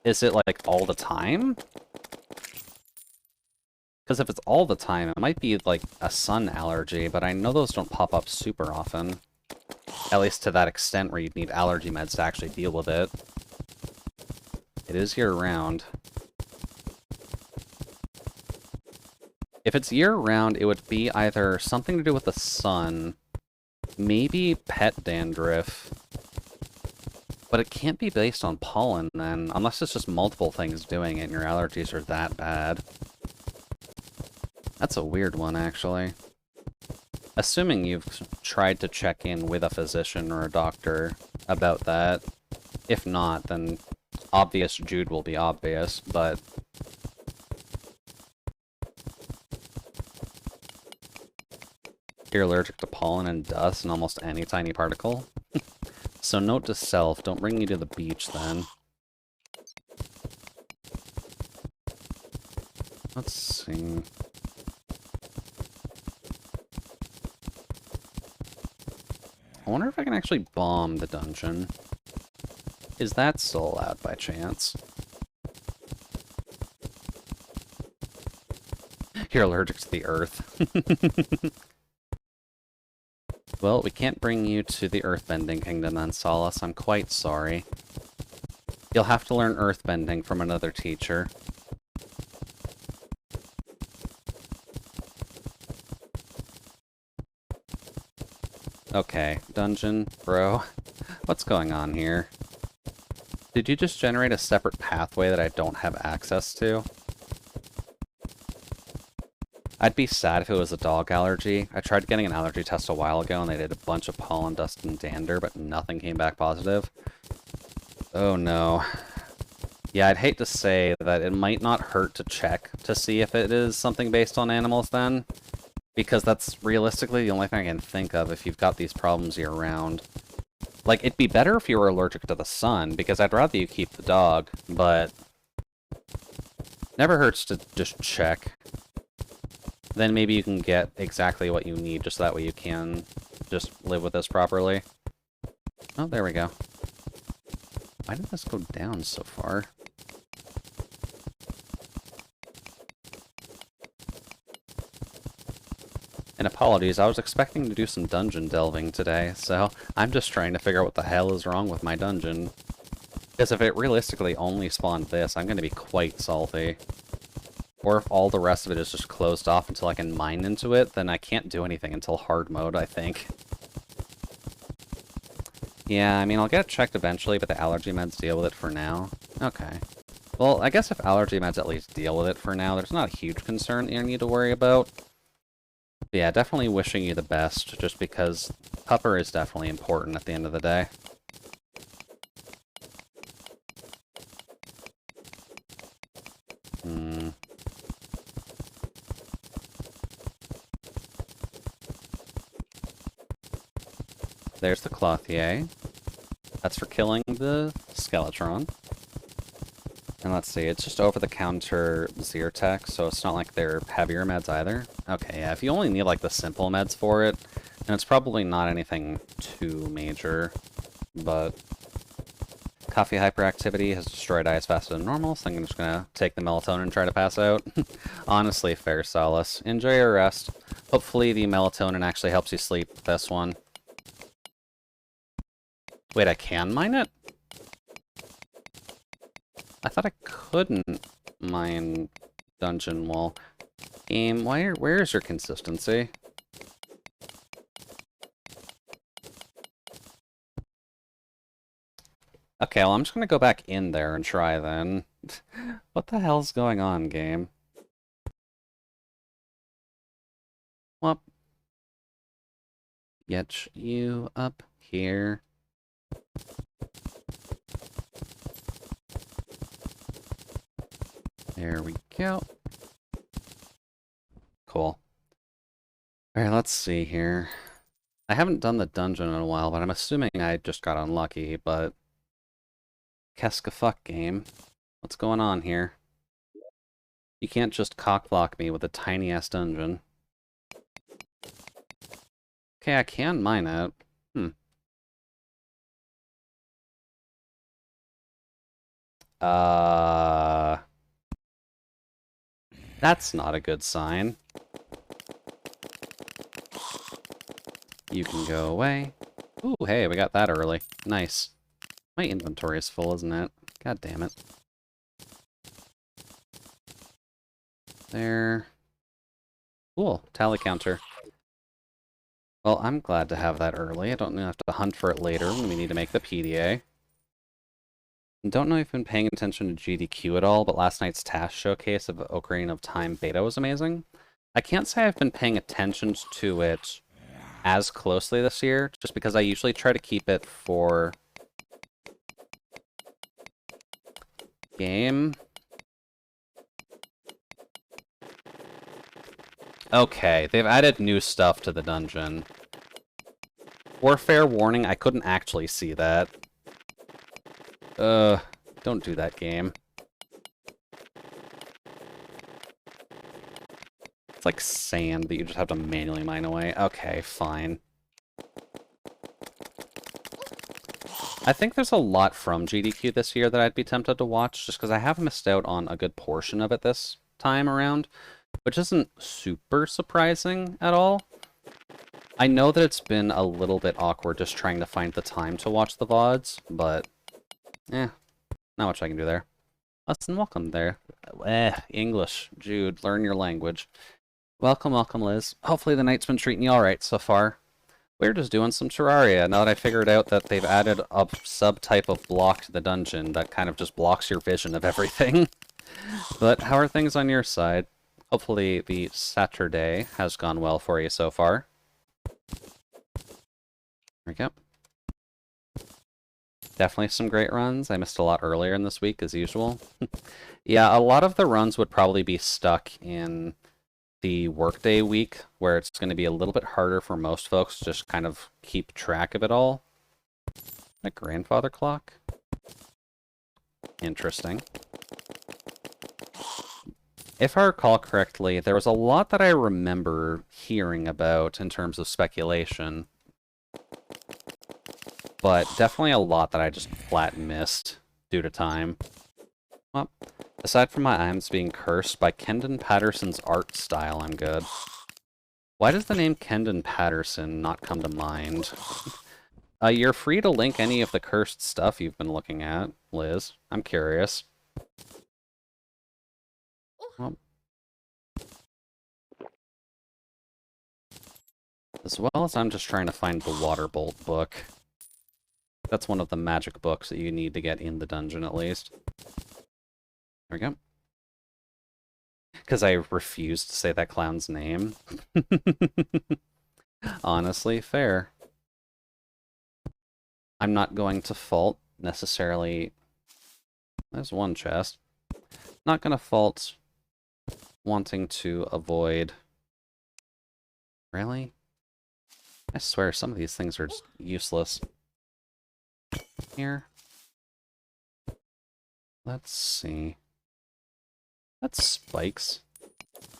Is it, like, all the time? Because if it's all the time, it might be, like, a sun allergy, but I know those don't pop up super often. At least to that extent where you'd need allergy meds to actually deal with it. It is year-round. If it's year-round, it would be either something to do with the sun, maybe pet dandruff, but it can't be based on pollen then, unless it's just multiple things doing it and your allergies are that bad. That's a weird one, actually. Assuming you've tried to check in with a physician or a doctor about that. If not, then obvious Jude will be obvious, but... You're allergic to pollen and dust and almost any tiny particle? So note to self, don't bring me to the beach then. Let's see... I wonder if I can actually bomb the dungeon. Is that still allowed by chance? You're allergic to the earth. Well, we can't bring you to the Earthbending Kingdom then, Solace. I'm quite sorry. You'll have to learn Earthbending from another teacher. Okay, dungeon, bro. What's going on here? Did you just generate a separate pathway that I don't have access to? I'd be sad if it was a dog allergy. I tried getting an allergy test a while ago and they did a bunch of pollen, dust, and dander, but nothing came back positive. Oh no. Yeah, I'd hate to say that it might not hurt to check to see if it is something based on animals then, because that's realistically the only thing I can think of if you've got these problems year-round. Like, it'd be better if you were allergic to the sun, because I'd rather you keep the dog, but... Never hurts to just check. Then maybe you can get exactly what you need, just so that way you can just live with this properly. Oh, there we go. Why did this go down so far? And apologies, I was expecting to do some dungeon delving today, so I'm just trying to figure out what the hell is wrong with my dungeon. Because if it realistically only spawned this, I'm going to be quite salty. Or if all the rest of it is just closed off until I can mine into it, then I can't do anything until hard mode, I think. Yeah, I mean, I'll get it checked eventually, but the allergy meds deal with it for now. Okay. Well, I guess if allergy meds at least deal with it for now, there's not a huge concern you need to worry about. But yeah, definitely wishing you the best, just because Pupper is definitely important at the end of the day. There's the Clothier. That's for killing the Skeletron. And let's see, it's just over-the-counter Zyrtec, so it's not like they're heavier meds either. Okay, yeah, if you only need, like, the simple meds for it, then it's probably not anything too major, but... Coffee hyperactivity has destroyed eyes faster than normal, so I'm just gonna take the melatonin and try to pass out. Honestly, fair solace. Enjoy your rest. Hopefully the melatonin actually helps you sleep with this one. Wait, I can mine it? I thought I couldn't mine dungeon wall. Game, where is your consistency? Okay, well, I'm just gonna go back in there and try then. What the hell's going on, game? Well, get you up here. There we go. Cool. Alright, let's see here. I haven't done the dungeon in a while, but I'm assuming I just got unlucky, but... Keska fuck game. What's going on here? You can't just cockblock me with a tiny-ass dungeon. Okay, I can mine it. Hmm. That's not a good sign. You can go away. Ooh, hey, we got that early. Nice. My inventory is full, isn't it? God damn it. There. Cool. Tally counter. Well, I'm glad to have that early. I don't have to hunt for it later when we need to make the PDA. Don't know if you've been paying attention to GDQ at all, but last night's task showcase of Ocarina of Time beta was amazing. I can't say I've been paying attention to it as closely this year, just because I usually try to keep it for game. Okay, they've added new stuff to the dungeon. For fair warning, I couldn't actually see that. Don't do that, game. It's like sand that you just have to manually mine away. Okay, fine. I think there's a lot from GDQ this year that I'd be tempted to watch, just because I have missed out on a good portion of it this time around, which isn't super surprising at all. I know that it's been a little bit awkward just trying to find the time to watch the VODs, but not much I can do there. Listen, welcome there. English. Jude, learn your language. Welcome, welcome, Liz. Hopefully the night's been treating you alright so far. We're just doing some Terraria, now that I figured out that they've added a subtype of block to the dungeon that kind of just blocks your vision of everything. But how are things on your side? Hopefully the Saturday has gone well for you so far. There we go. Definitely some great runs. I missed a lot earlier in this week, as usual. Yeah, a lot of the runs would probably be stuck in the workday week, where it's going to be a little bit harder for most folks to just kind of keep track of it all. My grandfather clock? Interesting. If I recall correctly, there was a lot that I remember hearing about in terms of speculation, but definitely a lot that I just flat missed due to time. Well, aside from my eyes being cursed by Kendon Patterson's art style, I'm good. Why does the name Kendon Patterson not come to mind? You're free to link any of the cursed stuff you've been looking at, Liz. I'm curious. Well, as well as I'm just trying to find the Water Bolt book. That's one of the magic books that you need to get in the dungeon, at least. There we go. Because I refused to say that clown's name. Honestly, fair. I'm not going to fault, necessarily... There's one chest. Not going to fault wanting to avoid... Really? I swear, some of these things are just useless. Here. Let's see. That's spikes.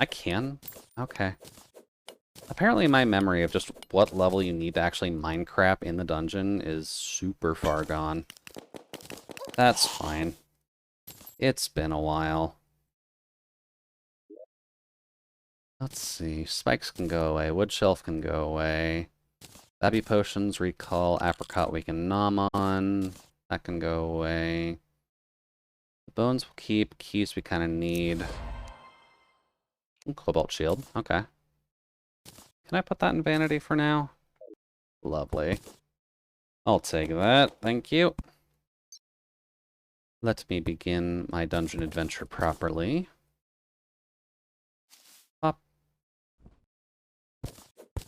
I can? Okay. Apparently my memory of just what level you need to actually mine crap in the dungeon is super far gone. That's fine. It's been a while. Let's see. Spikes can go away. Wood shelf can go away. Babby potions, recall, apricot we can nom on. That can go away. The bones will keep. Keys we kind of need. Cobalt shield. Okay. Can I put that in vanity for now? Lovely. I'll take that. Thank you. Let me begin my dungeon adventure properly. Up.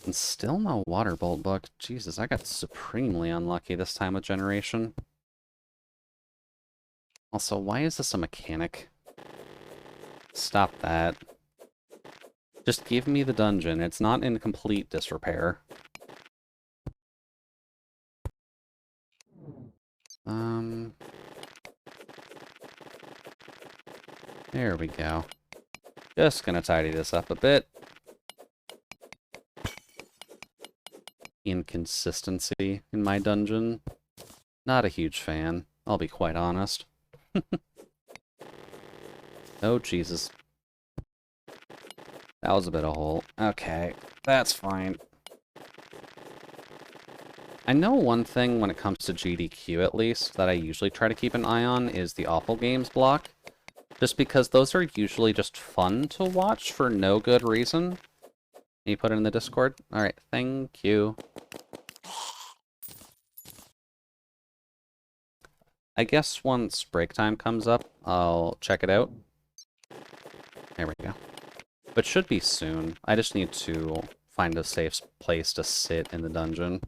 And still no water bolt book. Jesus, I got supremely unlucky this time with generation. Also, why is this a mechanic? Stop that. Just give me the dungeon. It's not in complete disrepair. There we go. Just gonna tidy this up a bit. Inconsistency in my dungeon. Not a huge fan, I'll be quite honest. Oh, Jesus. That was a bit of a hole. Okay, that's fine. I know one thing when it comes to GDQ, at least, that I usually try to keep an eye on is the awful games block. Just because those are usually just fun to watch for no good reason. Can you put it in the Discord? Alright, thank you. I guess once break time comes up, I'll check it out. There we go. But should be soon. I just need to find a safe place to sit in the dungeon.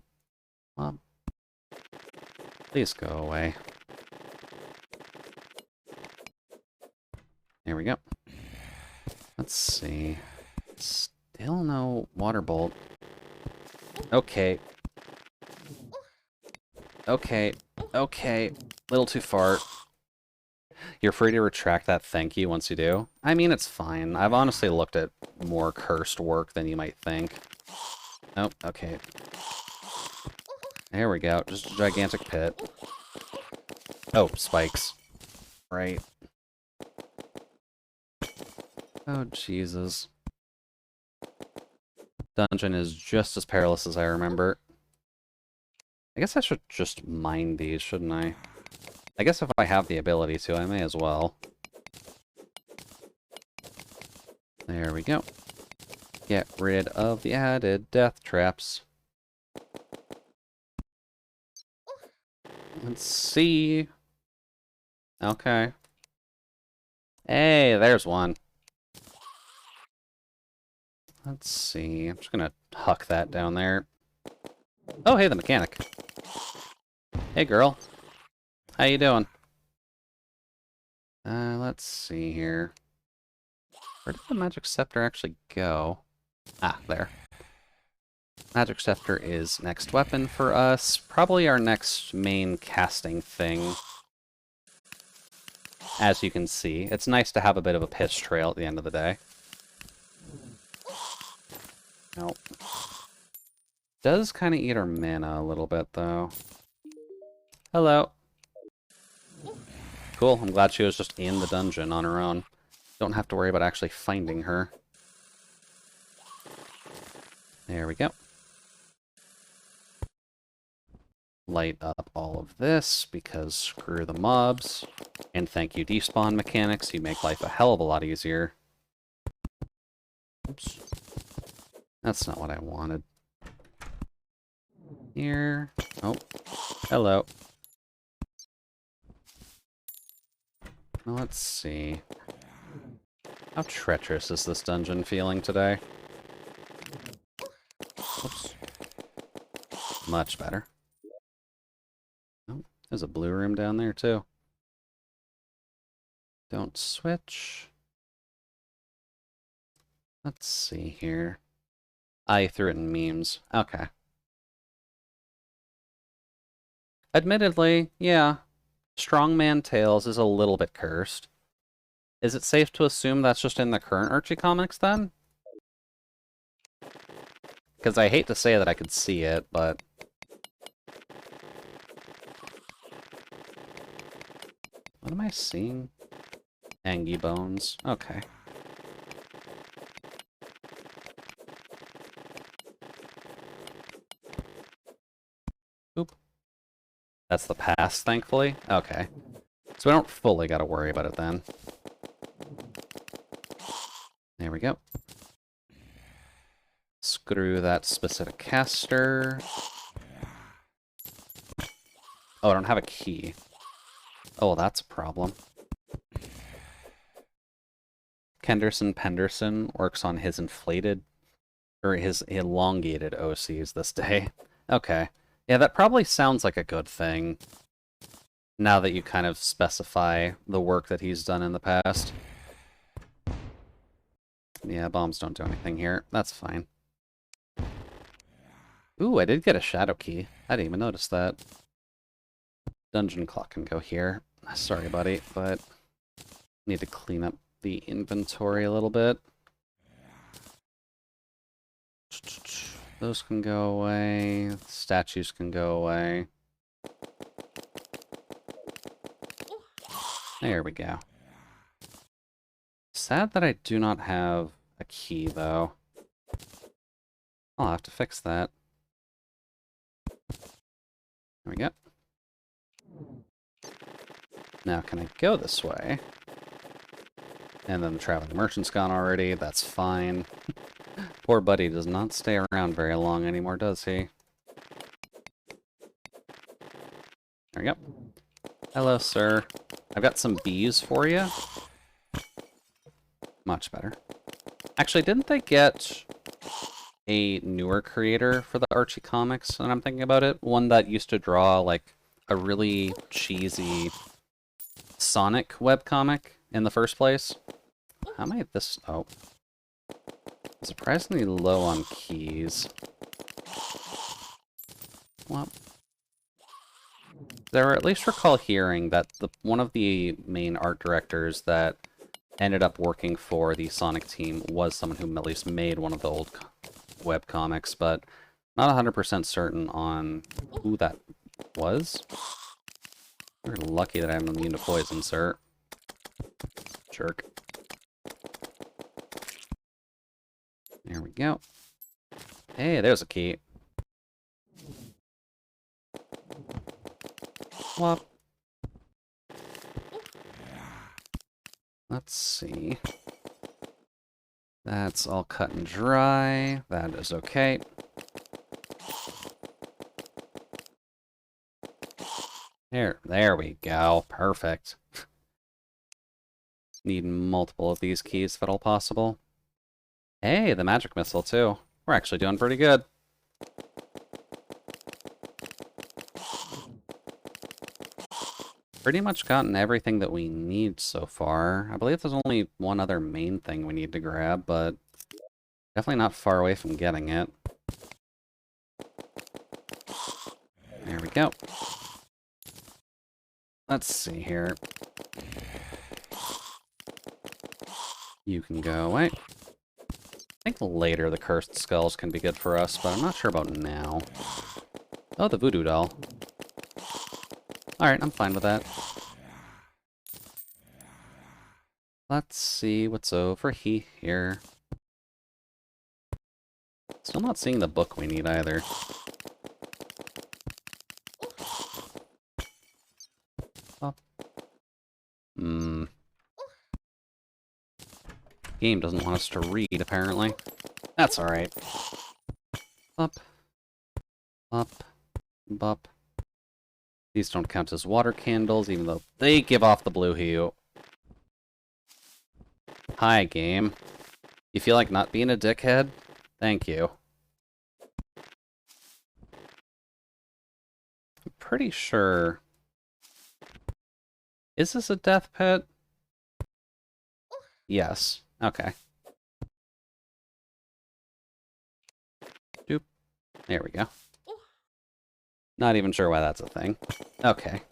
Please go away. There we go. Let's see. Still no water bolt. Okay. Okay. Okay. Little too far. You're free to retract that thank you once you do. I mean, it's fine. I've honestly looked at more cursed work than you might think. Nope. Okay. There we go. Just a gigantic pit. Oh, spikes. Right. Oh, Jesus. Dungeon is just as perilous as I remember. I guess I should just mine these, shouldn't I? I guess if I have the ability to, I may as well. There we go. Get rid of the added death traps. Let's see. Okay. Hey, there's one. Let's see. I'm just gonna huck that down there. Oh, hey, the mechanic. Hey, girl. How you doing? Let's see here. Where did the magic scepter actually go? Ah, there. Magic scepter is next weapon for us. Probably our next main casting thing. As you can see, it's nice to have a bit of a piss trail at the end of the day. Nope. Does kind of eat our mana a little bit, though. Hello. Cool, I'm glad she was just in the dungeon on her own. Don't have to worry about actually finding her. There we go. Light up all of this, because screw the mobs. And thank you, despawn mechanics. You make life a hell of a lot easier. Oops. That's not what I wanted. Here. Oh. Hello. Well, let's see. How treacherous is this dungeon feeling today? Oops. Much better. Oh, there's a blue room down there, too. Don't switch. Let's see here. I threw it in memes. Okay. Admittedly, yeah. Strongman Tales is a little bit cursed. Is it safe to assume that's just in the current Archie comics, then? Because I hate to say that I could see it, but... What am I seeing? Angie bones. Okay. Oop. That's the past, thankfully? Okay. So we don't fully gotta worry about it then. There we go. Screw that specific caster. Oh, I don't have a key. Oh, that's a problem. Kenderson Penderson works on his inflated, or his elongated OCs this day. Okay. Yeah, that probably sounds like a good thing, now that you kind of specify the work that he's done in the past. Yeah, bombs don't do anything here. That's fine. Ooh, I did get a shadow key. I didn't even notice that. Dungeon clock can go here. Sorry, buddy, but need to clean up the inventory a little bit. Those can go away. Statues can go away. There we go. Sad that I do not have a key, though. I'll have to fix that. There we go. Now, can I go this way? And then the traveling merchant's gone already. That's fine. Poor buddy does not stay around very long anymore, does he? There we go. Hello, sir. I've got some bees for you. Much better. Actually, didn't they get a newer creator for the Archie comics, and I'm thinking about it? One that used to draw, like, a really cheesy Sonic webcomic in the first place. How am I at this? Oh. Surprisingly low on keys. Well, there were at least recall hearing that one of the main art directors that ended up working for the Sonic team was someone who at least made one of the old web comics, but not 100% certain on who that was. You're lucky that I'm immune to poison, sir. Jerk. There we go. Hey, there's a key. Well, let's see. That's all cut and dry. That is okay. There we go. Perfect. Need multiple of these keys if at all possible. Hey, the magic missile too. We're actually doing pretty good. Pretty much gotten everything that we need so far. I believe there's only one other main thing we need to grab, but definitely not far away from getting it. There we go. Let's see here. You can go away. I think later the cursed skulls can be good for us, but I'm not sure about now. Oh, the voodoo doll. Alright, I'm fine with that. Let's see what's over here. Still not seeing the book we need either. Oh. Game doesn't want us to read, apparently. That's alright. Up. Up. Up. These don't count as water candles, even though they give off the blue hue. Hi, game. You feel like not being a dickhead? Thank you. I'm pretty sure... Is this a death pit? Yes. Okay. Doop. There we go. Not even sure why that's a thing. Okay.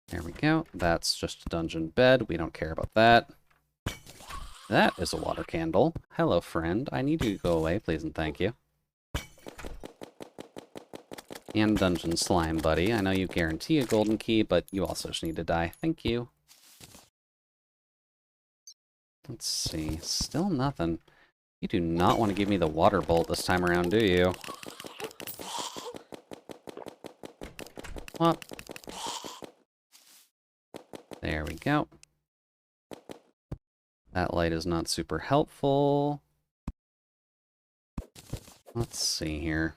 There we go. That's just a dungeon bed. We don't care about that. That is a water candle. Hello, friend. I need you to go away, please and thank you. And dungeon slime, buddy. I know you guarantee a golden key, but you also just need to die. Thank you. Let's see. Still nothing. You do not want to give me the water bolt this time around, do you? What? There we go. That light is not super helpful. Let's see here.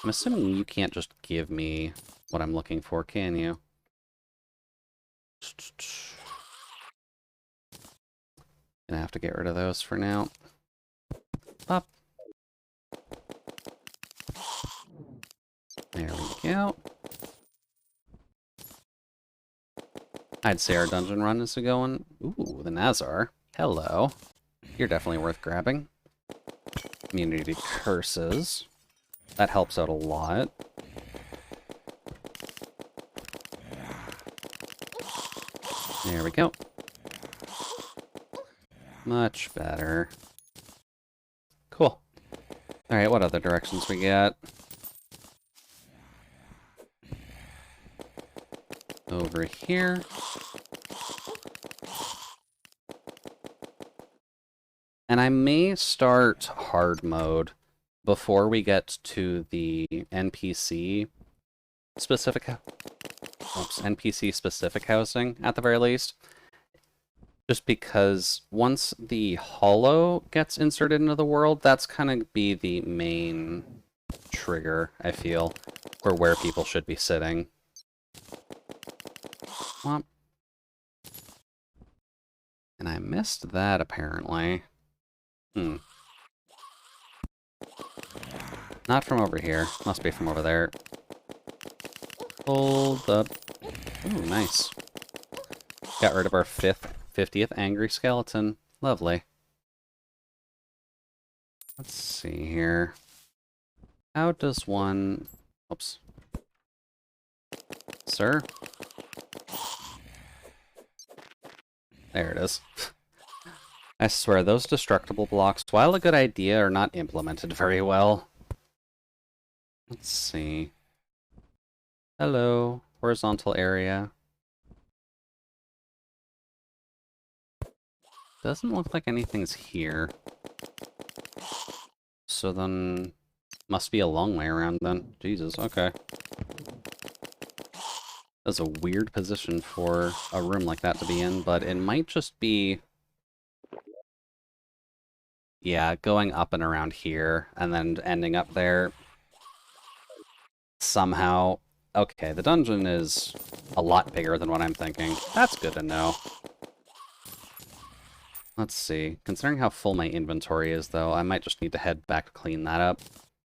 I'm assuming you can't just give me what I'm looking for, can you? Gonna have to get rid of those for now. Up. There we go. I'd say our dungeon run is going. Ooh, the Nazar. Hello. You're definitely worth grabbing. Community curses. That helps out a lot. There we go. Much better. Cool. Alright, what other directions we got? Over here. And I may start hard mode before we get to the NPC specific housing at the very least. Just because once the hollow gets inserted into the world, that's kind of be the main trigger, I feel, for where people should be sitting. Womp. And I missed that, apparently. Not from over here. Must be from over there. Hold up. Ooh, nice. Got rid of our 50th angry skeleton. Lovely. Let's see here. How does one... Oops. Sir? There it is. I swear, those destructible blocks, while a good idea, are not implemented very well. Let's see. Hello, horizontal area. Doesn't look like anything's here. So then, must be a long way around then. Jesus, okay. That's a weird position for a room like that to be in, but it might just be... Yeah, going up and around here, and then ending up there. Somehow. Okay, the dungeon is a lot bigger than what I'm thinking. That's good to know. Let's see. Considering how full my inventory is, though, I might just need to head back to clean that up.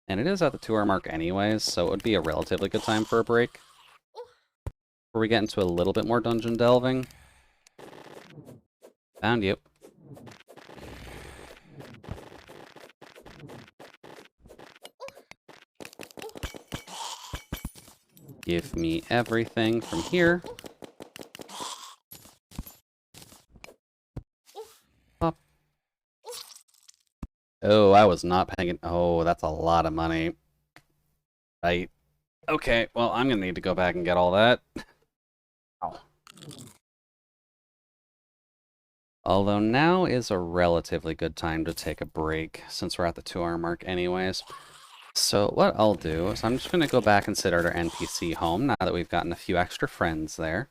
And it is at the 2-hour mark anyways, so it would be a relatively good time for a break. Before we get into a little bit more dungeon delving. Found you. Give me everything from here. Pop. Oh, I was not paying it. Oh, that's a lot of money. Right. Okay, well, I'm gonna need to go back and get all that. Oh. Although now is a relatively good time to take a break, since we're at the 2-hour mark anyways. So what I'll do is I'm just going to go back and sit at our NPC home now that we've gotten a few extra friends there.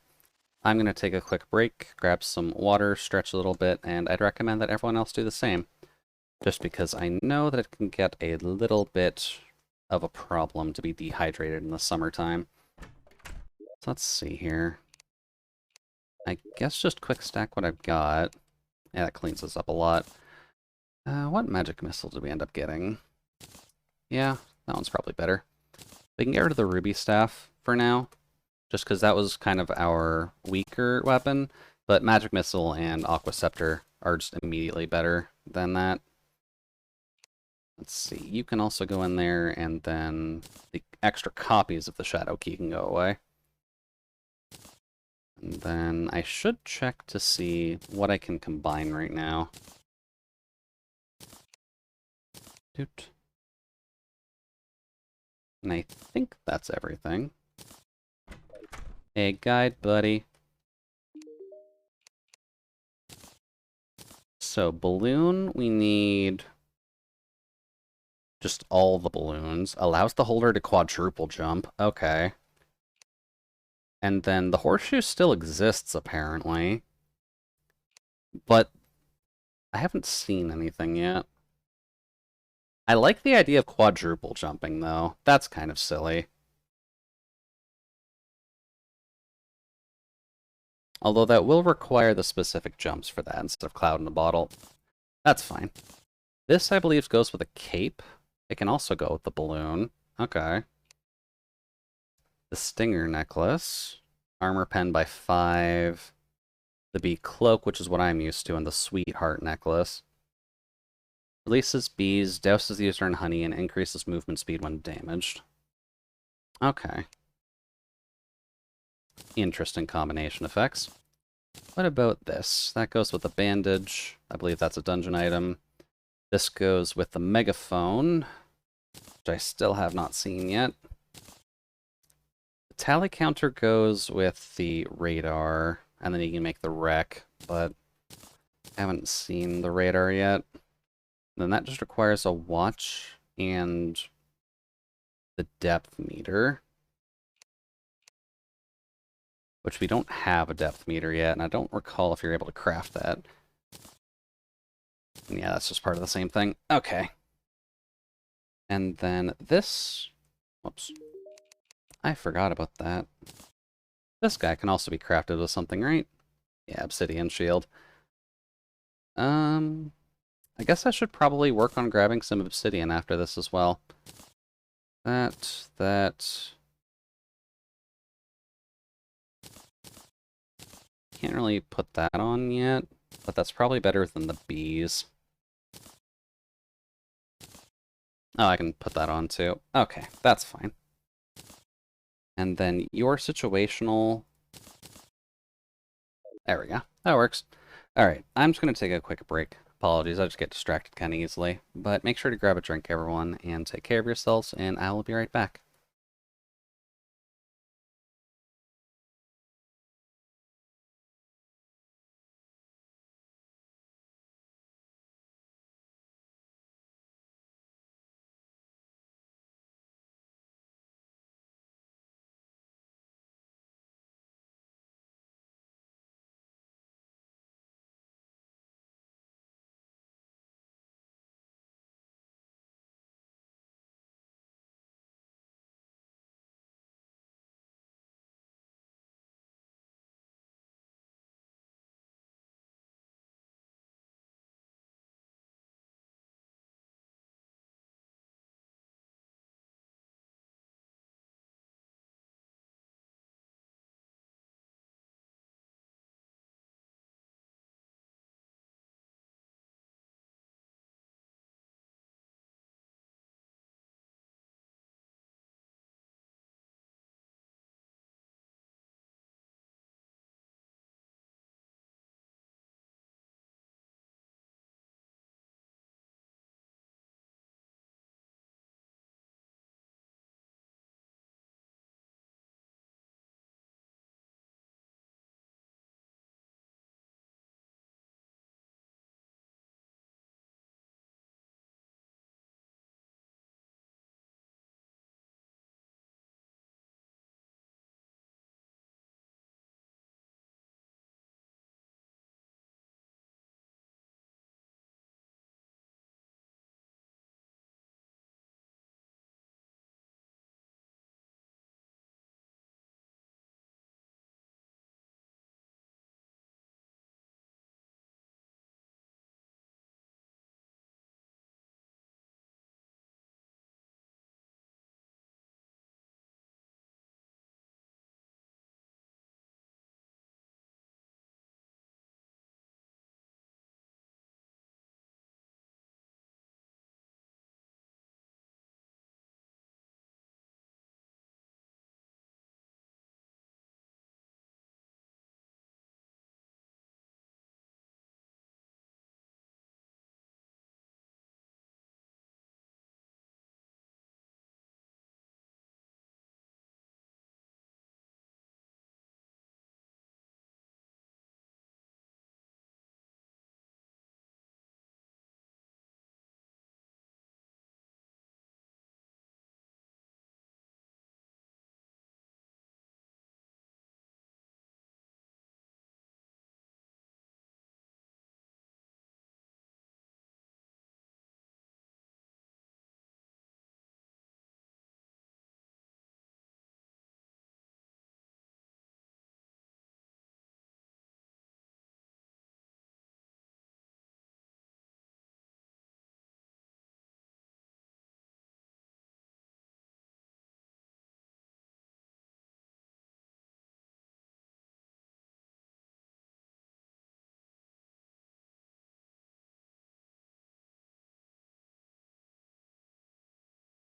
I'm going to take a quick break, grab some water, stretch a little bit, and I'd recommend that everyone else do the same. Just because I know that it can get a little bit of a problem to be dehydrated in the summertime. So let's see here. I guess just quick stack what I've got. Yeah, that cleans us up a lot. What magic missile did we end up getting? Yeah, that one's probably better. We can get rid of the ruby staff for now, just because that was kind of our weaker weapon, but magic missile and aqua scepter are just immediately better than that. Let's see, you can also go in there, and then the extra copies of the shadow key can go away. And then I should check to see what I can combine right now. Doot. And I think that's everything. Hey, guide, buddy. So, balloon, we need just all the balloons. Allows the holder to quadruple jump. Okay. And then the horseshoe still exists, apparently. But I haven't seen anything yet. I like the idea of quadruple jumping, though. That's kind of silly. Although that will require the specific jumps for that instead of cloud in a bottle. That's fine. This, I believe, goes with a cape. It can also go with the balloon. Okay. The stinger necklace. Armor pen by 5. The bee cloak, which is what I'm used to, and the sweetheart necklace. Releases bees, douses the user in honey, and increases movement speed when damaged. Okay. Interesting combination effects. What about this? That goes with the bandage. I believe that's a dungeon item. This goes with the megaphone, which I still have not seen yet. The tally counter goes with the radar, and then you can make the wreck, but I haven't seen the radar yet. Then that just requires a watch and the depth meter, which we don't have a depth meter yet, and I don't recall if you're able to craft that. And yeah, that's just part of the same thing. Okay. And then this... Whoops. I forgot about that. This guy can also be crafted with something, right? Yeah, Obsidian Shield. I guess I should probably work on grabbing some obsidian after this as well. That... Can't really put that on yet, but that's probably better than the bees. Oh, I can put that on too. Okay, that's fine. And then your situational... There we go. That works. Alright, I'm just going to take a quick break. Apologies, I just get distracted kind of easily. But make sure to grab a drink, everyone, and take care of yourselves, and I will be right back.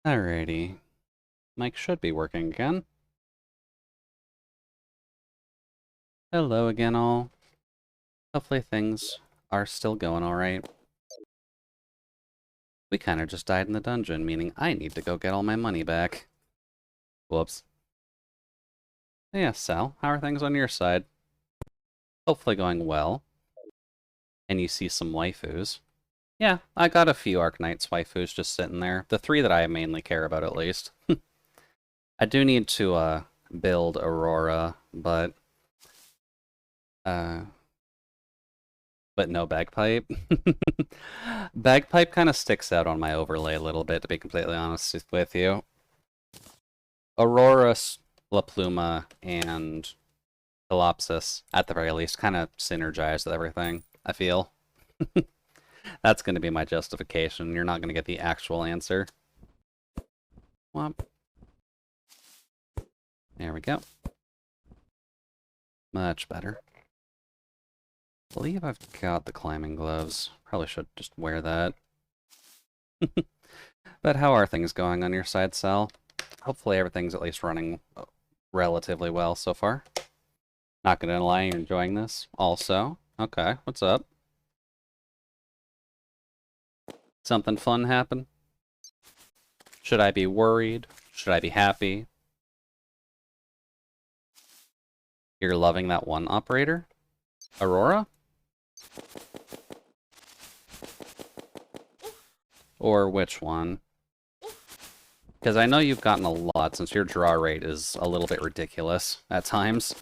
Alrighty. Mic should be working again. Hello again, all. Hopefully things are still going alright. We kinda just died in the dungeon, meaning I need to go get all my money back. Whoops. Yeah, Sal, how are things on your side? Hopefully going well. And you see some waifus. Yeah, I got a few Arknights waifus just sitting there. The 3 that I mainly care about, at least. I do need to, build Aurora, but no Bagpipe. Bagpipe kind of sticks out on my overlay a little bit, to be completely honest with you. Aurora, La Pluma, and Colopsis, at the very least, kind of synergize with everything, I feel. That's going to be my justification. You're not going to get the actual answer. Whomp. There we go. Much better. I believe I've got the climbing gloves. Probably should just wear that. But how are things going on your side, Sal? Hopefully everything's at least running relatively well so far. Not gonna lie, you're enjoying this. Also, okay, what's up? Something fun happen? Should I be worried? Should I be happy? You're loving that one operator? Aurora? Or which one? Because I know you've gotten a lot, since your draw rate is a little bit ridiculous at times.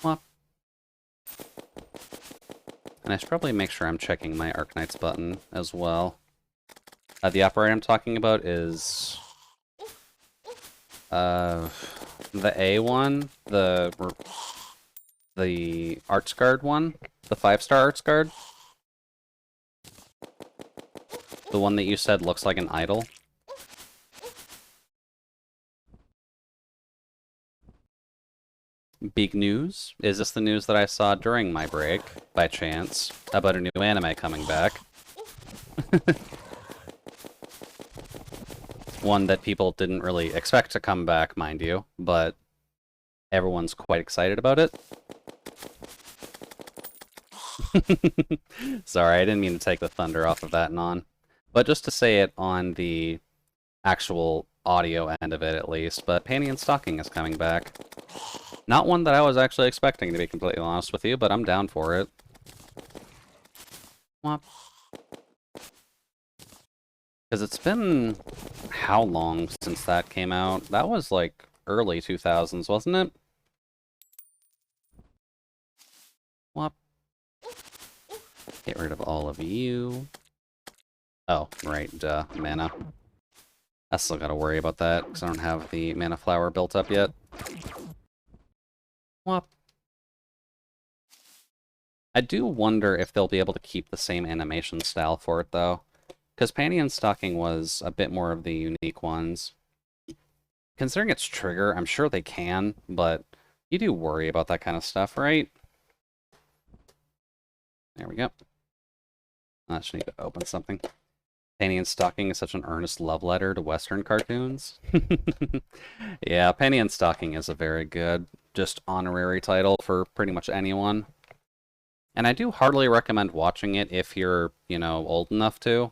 Well, and I should probably make sure I'm checking my Arknights button as well. The operator I'm talking about is... the A one, the Arts Guard one, the 5-star Arts Guard. The one that you said looks like an idol. Big news? Is this the news that I saw during my break, by chance, about a new anime coming back? One that people didn't really expect to come back, mind you, but everyone's quite excited about it. Sorry, I didn't mean to take the thunder off of that, Non. But just to say it on the actual audio end of it, at least, but Panty and Stocking is coming back. Not one that I was actually expecting, to be completely honest with you, but I'm down for it. Because it's been... how long since that came out? That was, like, early 2000s, wasn't it? Whop. Get rid of all of you. Oh, right, duh, mana. I still gotta worry about that, because I don't have the mana flower built up yet. Whop. I do wonder if they'll be able to keep the same animation style for it, though. Because Panty and Stocking was a bit more of the unique ones. Considering it's Trigger, I'm sure they can, but you do worry about that kind of stuff, right? There we go. I just need to open something. Panty and Stocking is such an earnest love letter to Western cartoons. Yeah, Panty and Stocking is a very good, just honorary title for pretty much anyone. And I do heartily recommend watching it if you're, you know, old enough to.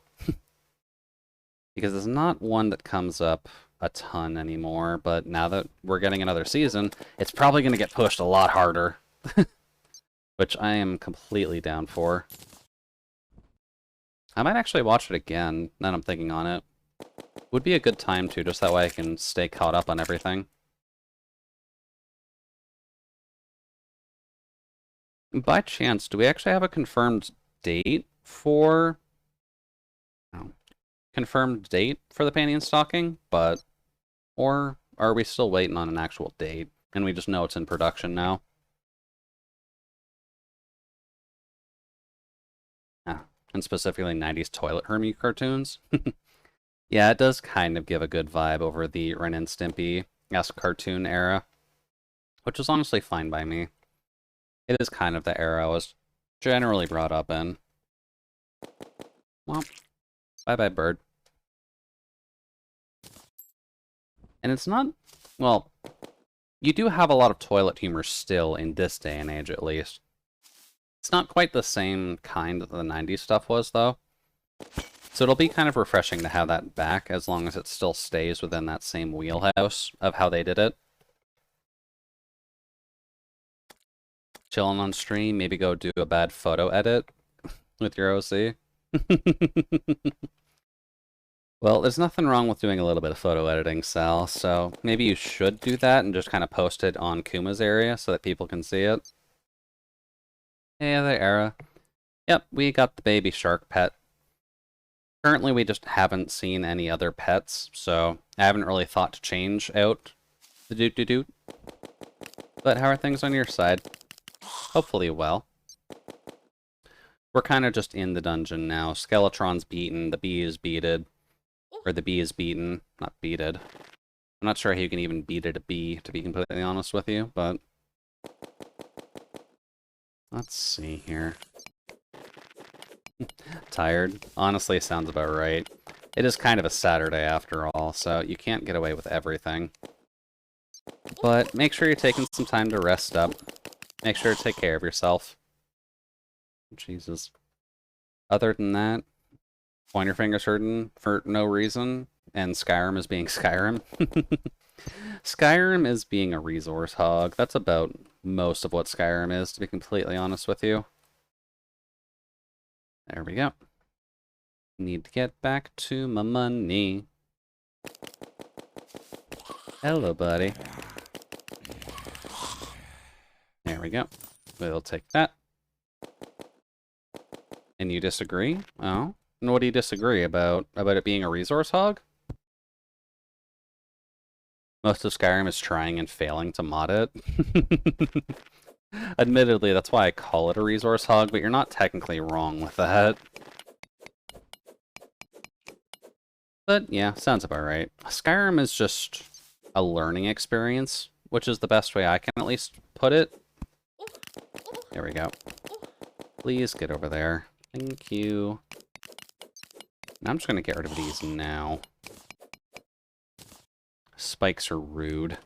Because it's not one that comes up a ton anymore, but now that we're getting another season, it's probably going to get pushed a lot harder. Which I am completely down for. I might actually watch it again, now that I'm thinking on it. Would be a good time to, just that way I can stay caught up on everything. By chance, do we actually have a confirmed date for... Oh. Confirmed date for the Panty and Stocking? But... Or are we still waiting on an actual date, and we just know it's in production now? And specifically 90s Toilet Hermie cartoons. Yeah, it does kind of give a good vibe over the Ren and Stimpy-esque cartoon era, which is honestly fine by me. It is kind of the era I was generally brought up in. Well, bye-bye, bird. And it's not, well, you do have a lot of toilet humor still in this day and age, at least. It's not quite the same kind that the 90s stuff was, though. So it'll be kind of refreshing to have that back, as long as it still stays within that same wheelhouse of how they did it. Chilling on stream, maybe go do a bad photo edit with your OC. Well, there's nothing wrong with doing a little bit of photo editing, Sal, so maybe you should do that and just kind of post it on Kuma's area so that people can see it. Hey there, Era. Yep, we got the baby shark pet. Currently, we just haven't seen any other pets, so I haven't really thought to change out the doot-doot-doot. But how are things on your side? Hopefully well. We're kind of just in the dungeon now. Skeletron's beaten, the bee is beated. Or the bee is beaten, not beated. I'm not sure how you can even beat a bee, to be completely honest with you, but... Let's see here. Tired? Honestly, sounds about right. It is kind of a Saturday after all, so you can't get away with everything. But make sure you're taking some time to rest up. Make sure to take care of yourself. Jesus. Other than that, pointer fingers hurting for no reason, and Skyrim is being Skyrim. Skyrim is being a resource hog. That's about most of what Skyrim is, to be completely honest with you. There we go. Need to get back to my money. Hello, buddy. There we go. We'll take that. And you disagree? Oh. And what do you disagree about? About it being a resource hog? Most of Skyrim is trying and failing to mod it. Admittedly, that's why I call it a resource hog, but you're not technically wrong with that. But yeah, sounds about right. Skyrim is just a learning experience, which is the best way I can at least put it. There we go. Please get over there. Thank you. And I'm just going to get rid of these now. Spikes are rude.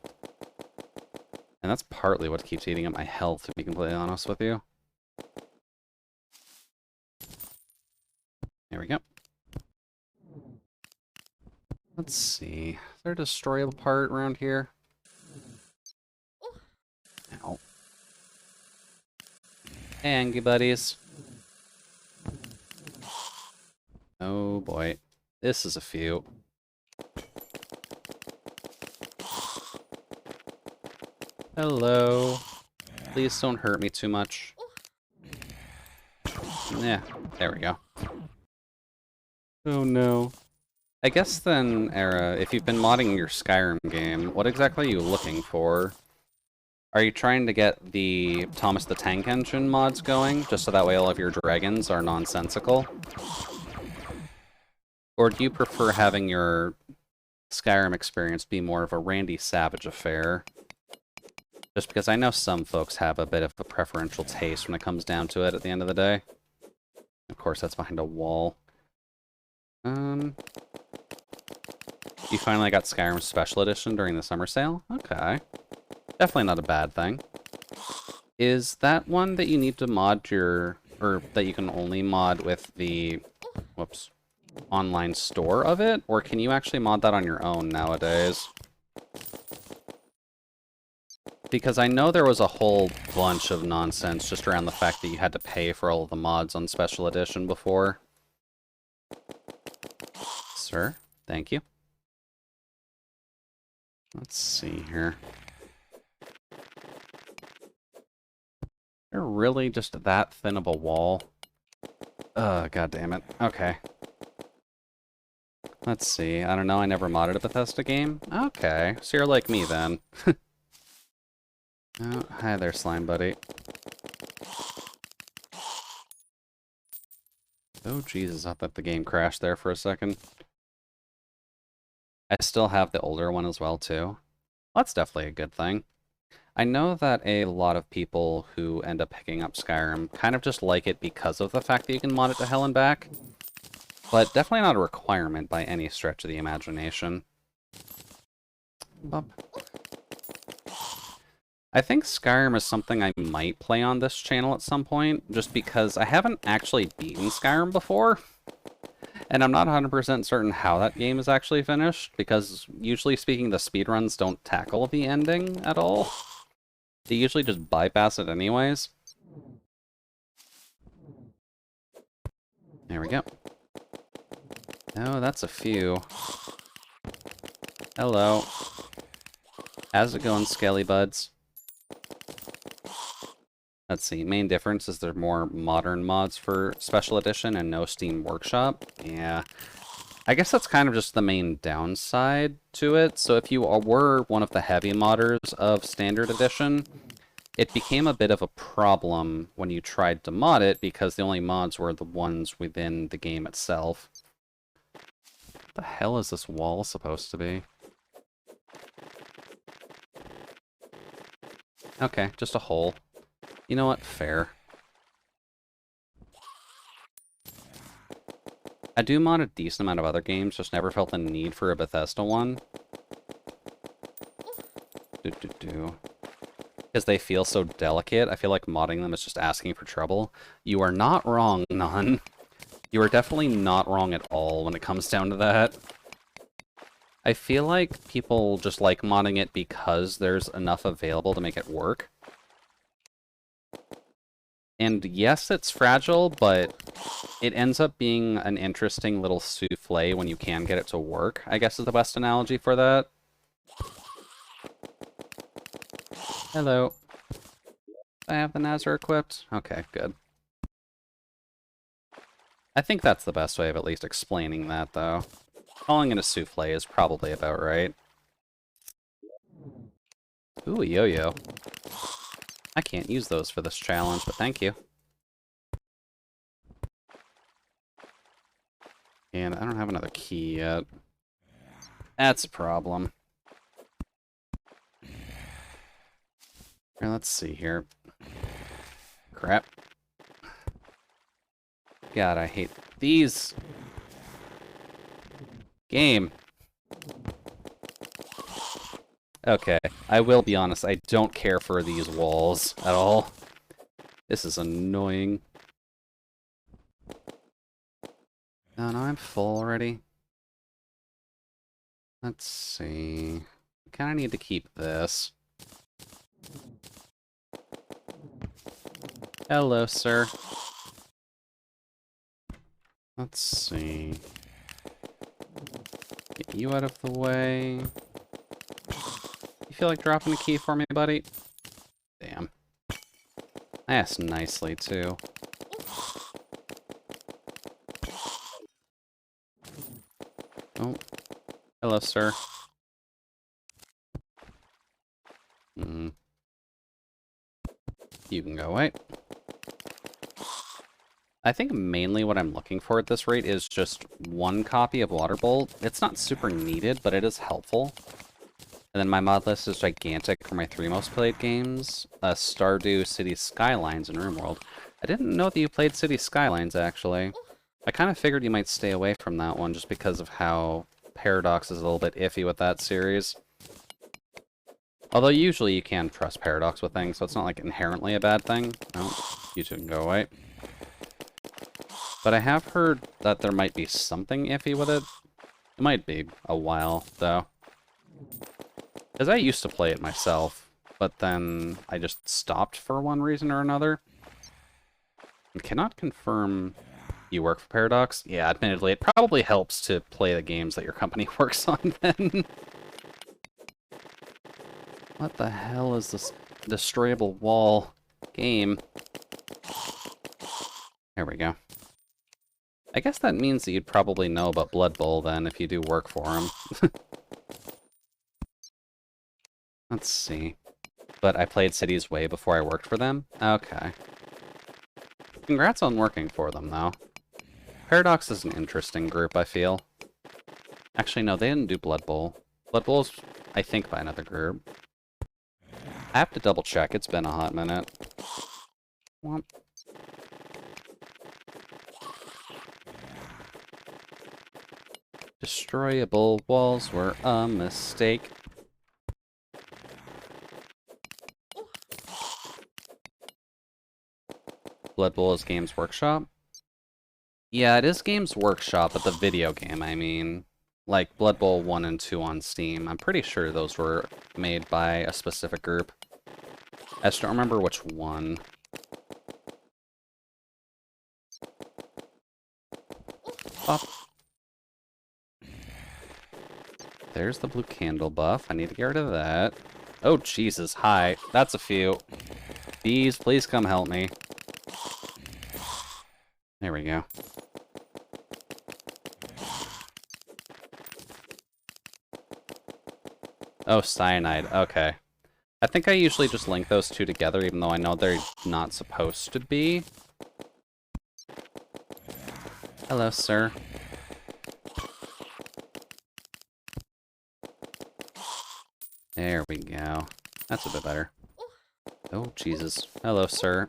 And that's partly what keeps eating up my health, to be completely honest with you. There we go. Let's see. Is there a destroyable part around here? Ow. Hey, Angie buddies. Oh boy. This is a few. Hello. Please don't hurt me too much. Yeah, there we go. Oh no. I guess then, Era, if you've been modding your Skyrim game, what exactly are you looking for? Are you trying to get the Thomas the Tank Engine mods going, just so that way all of your dragons are nonsensical? Or do you prefer having your Skyrim experience be more of a Randy Savage affair? Just because I know some folks have a bit of a preferential taste when it comes down to it at the end of the day. Of course, that's behind a wall. You finally got Skyrim Special Edition during the summer sale? Okay. Definitely not a bad thing. Is that one that you need to mod your... or that you can only mod with the... whoops. Online store of it? Or can you actually mod that on your own nowadays? Because I know there was a whole bunch of nonsense just around the fact that you had to pay for all of the mods on Special Edition before. Sir, thank you. Let's see here. They're really just that thin of a wall? God damn it. Okay. Let's see. I don't know, I never modded a Bethesda game? Okay, so you're like me then. Oh, hi there, slime buddy. Oh, Jesus, I thought the game crashed there for a second. I still have the older one as well, too. That's definitely a good thing. I know that a lot of people who end up picking up Skyrim kind of just like it because of the fact that you can mod it to hell and back. But definitely not a requirement by any stretch of the imagination. Bop. I think Skyrim is something I might play on this channel at some point, just because I haven't actually beaten Skyrim before. And I'm not 100% certain how that game is actually finished, because usually speaking, the speedruns don't tackle the ending at all. They usually just bypass it anyways. There we go. Oh, that's a few. Hello. How's it going, Skelly Buds? Let's see, main difference is there are more modern mods for Special Edition and no Steam Workshop. Yeah. I guess that's kind of just the main downside to it. So if you were one of the heavy modders of Standard Edition, it became a bit of a problem when you tried to mod it because the only mods were the ones within the game itself. What the hell is this wall supposed to be? Okay, just a hole. You know what? Fair. I do mod a decent amount of other games, just never felt the need for a Bethesda one. Because they feel so delicate, I feel like modding them is just asking for trouble. You are not wrong, Nun. You are definitely not wrong at all when it comes down to that. I feel like people just like modding it because there's enough available to make it work. And yes, it's fragile, but it ends up being an interesting little souffle when you can get it to work, I guess is the best analogy for that. Hello. I have the Nazar equipped? Okay, good. I think that's the best way of at least explaining that, though. Calling it a souffle is probably about right. Ooh, a yo-yo. I can't use those for this challenge, but thank you. And I don't have another key yet. That's a problem. Here, let's see here. Crap. God, I hate these. Game. Okay, I will be honest, I don't care for these walls at all. This is annoying. Oh, no, I'm full already. Let's see. I kind of need to keep this. Hello, sir. Let's see. Get you out of the way. You feel like dropping a key for me, buddy? Damn. I asked nicely, too. Oh. Hello, sir. You can go away. I think mainly what I'm looking for at this rate is just one copy of Waterbolt. It's not super needed, but it is helpful. And then my mod list is gigantic for my 3 most played games. Stardew, City Skylines, and RimWorld. I didn't know that you played City Skylines, actually. I kind of figured you might stay away from that one just because of how Paradox is a little bit iffy with that series. Although usually you can trust Paradox with things, so it's not like inherently a bad thing. Oh, you two can go away. But I have heard that there might be something iffy with it. It might be a while, though. Because I used to play it myself, but then I just stopped for one reason or another. I cannot confirm you work for Paradox. Yeah, admittedly, it probably helps to play the games that your company works on then. What the hell is this destroyable wall game? There we go. I guess that means that you'd probably know about Blood Bowl then if you do work for him. Let's see. But I played Cities way before I worked for them? Okay. Congrats on working for them, though. Paradox is an interesting group, I feel. Actually, no, they didn't do Blood Bowl. Blood Bowl's, I think, by another group. I have to double check, it's been a hot minute. Womp. Destroyable walls were a mistake. Blood Bowl is Games Workshop? Yeah, it is Games Workshop, but the video game, I mean. Like Blood Bowl 1 and 2 on Steam. I'm pretty sure those were made by a specific group. I just don't remember which one. Up. There's the blue candle buff. I need to get rid of that. Oh, Jesus. Hi. That's a few. Bees, please come help me. There we go. Oh, cyanide. Okay. I think I usually just link those two together, even though I know they're not supposed to be. Hello, sir. There we go. That's a bit better. Oh, Jesus. Hello, sir.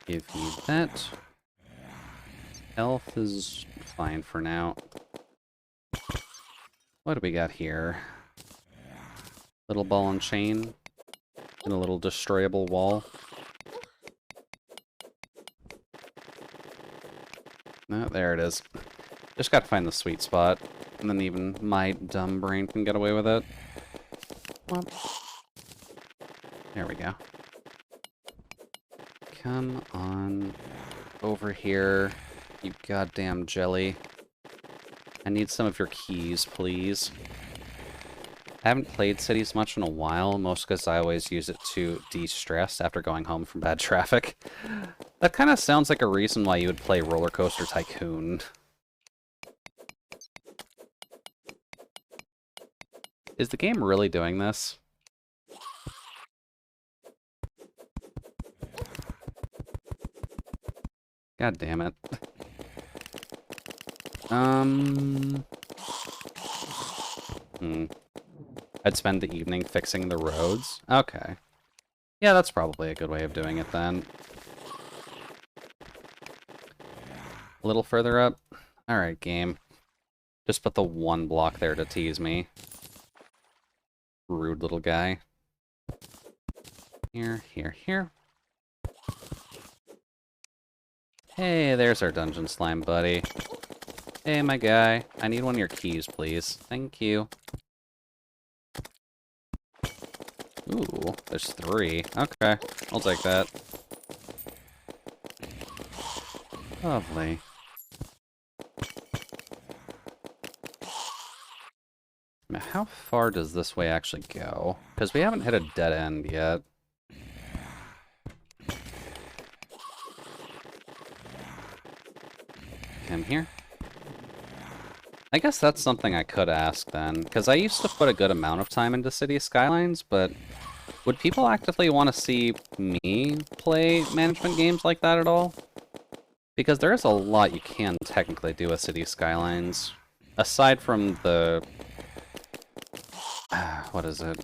Give you that. Health is fine for now. What do we got here? Little ball and chain. And a little destroyable wall. Oh, there it is. Just gotta find the sweet spot. And then even my dumb brain can get away with it. Well, there we go. Come on over here, you goddamn jelly. I need some of your keys, please. I haven't played Cities much in a while, most because I always use it to de-stress after going home from bad traffic. That kind of sounds like a reason why you would play Roller Coaster Tycoon. Is the game really doing this? God damn it. I'd spend the evening fixing the roads? Okay. Yeah, that's probably a good way of doing it then. A little further up? Alright, game. Just put the one block there to tease me. Rude little guy. Here, here, here. Hey, there's our dungeon slime buddy. Hey, my guy. I need one of your keys, please. Thank you. Ooh, there's 3. Okay, I'll take that. Lovely. Now, how far does this way actually go? Because we haven't hit a dead end yet. Come here. I guess that's something I could ask then, because I used to put a good amount of time into City Skylines, but would people actively want to see me play management games like that at all? Because there is a lot you can technically do with City Skylines. Aside from the... what is it?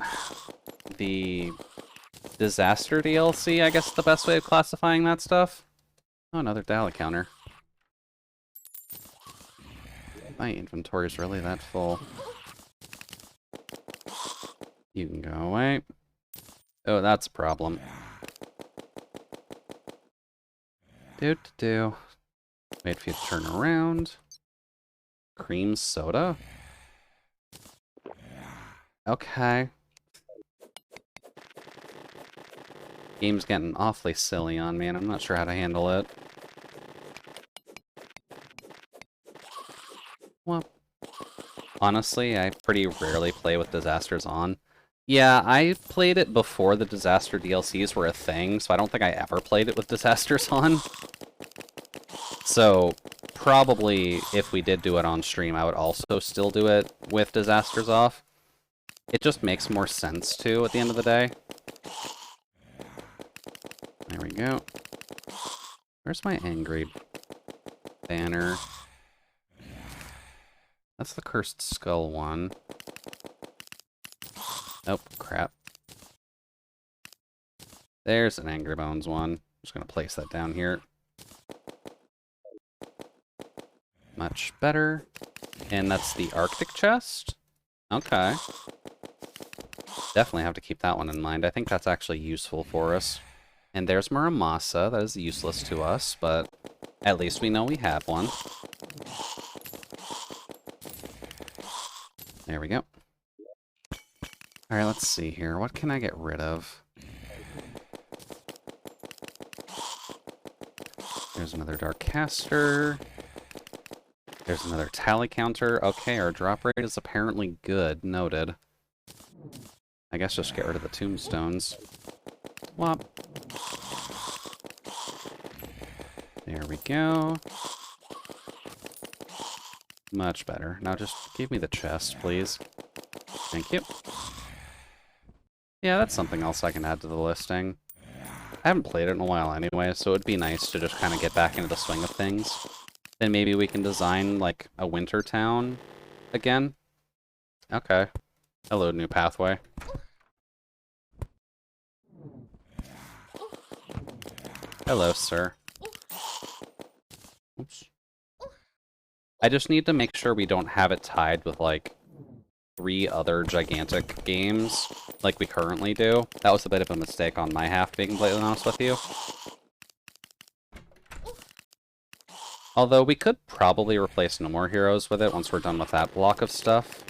The disaster DLC, I guess is the best way of classifying that stuff. Oh, another Dali counter. My inventory's really that full. You can go away. Oh, that's a problem. Do. Wait for you to turn around. Cream soda? Okay. Game's getting awfully silly on me, and I'm not sure how to handle it. Well, honestly, I pretty rarely play with disasters on. Yeah, I played it before the disaster DLCs were a thing, so I don't think I ever played it with disasters on. So, probably, if we did do it on stream, I would also still do it with disasters off. It just makes more sense, too, at the end of the day. There we go. Where's my angry banner? That's the Cursed Skull one. Oh, crap. There's an Angry Bones one. I'm just gonna place that down here. Much better. And that's the Arctic chest? Okay. Definitely have to keep that one in mind. I think that's actually useful for us. And there's Muramasa. That is useless to us, but at least we know we have one. There we go. Alright, let's see here. What can I get rid of? There's another Dark Caster. There's another tally counter. Okay, our drop rate is apparently good. Noted. I guess just get rid of the tombstones. Whop. There we go. Much better. Now just give me the chest, please. Thank you. Yeah, that's something else I can add to the listing. I haven't played it in a while anyway, so it'd be nice to just kind of get back into the swing of things. Then maybe we can design, like, a winter town again. Okay. Hello, new pathway. Hello, sir. Oops. I just need to make sure we don't have it tied with, like, 3 other gigantic games like we currently do. That was a bit of a mistake on my half, being completely honest with you. Although we could probably replace No More Heroes with it once we're done with that block of stuff.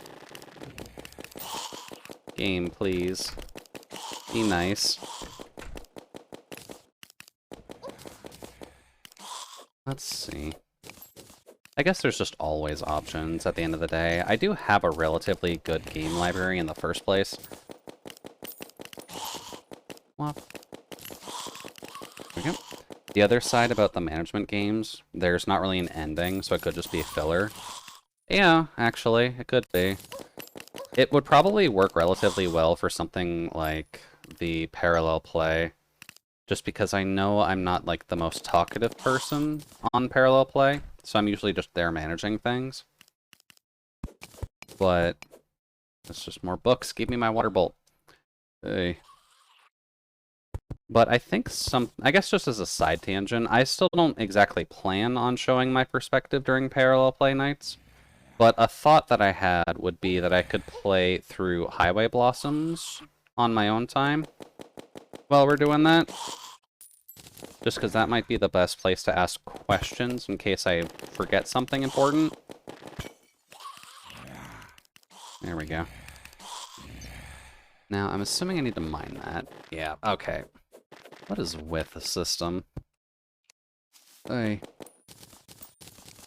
Game, please. Be nice. Let's see. I guess there's just always options at the end of the day. I do have a relatively good game library in the first place. Whop. There we go. The other side about the management games, there's not really an ending, so it could just be a filler. Yeah, actually, it could be. It would probably work relatively well for something like the parallel play, just because I know I'm not, like, the most talkative person on parallel play, so I'm usually just there managing things. But it's just more books. Give me my water bolt. Hey. But I think I guess just as a side tangent, I still don't exactly plan on showing my perspective during parallel play nights. But a thought that I had would be that I could play through Highway Blossoms on my own time while we're doing that. Just because that might be the best place to ask questions in case I forget something important. There we go. Now, I'm assuming I need to mine that. Yeah, okay. What is with the system? Hey.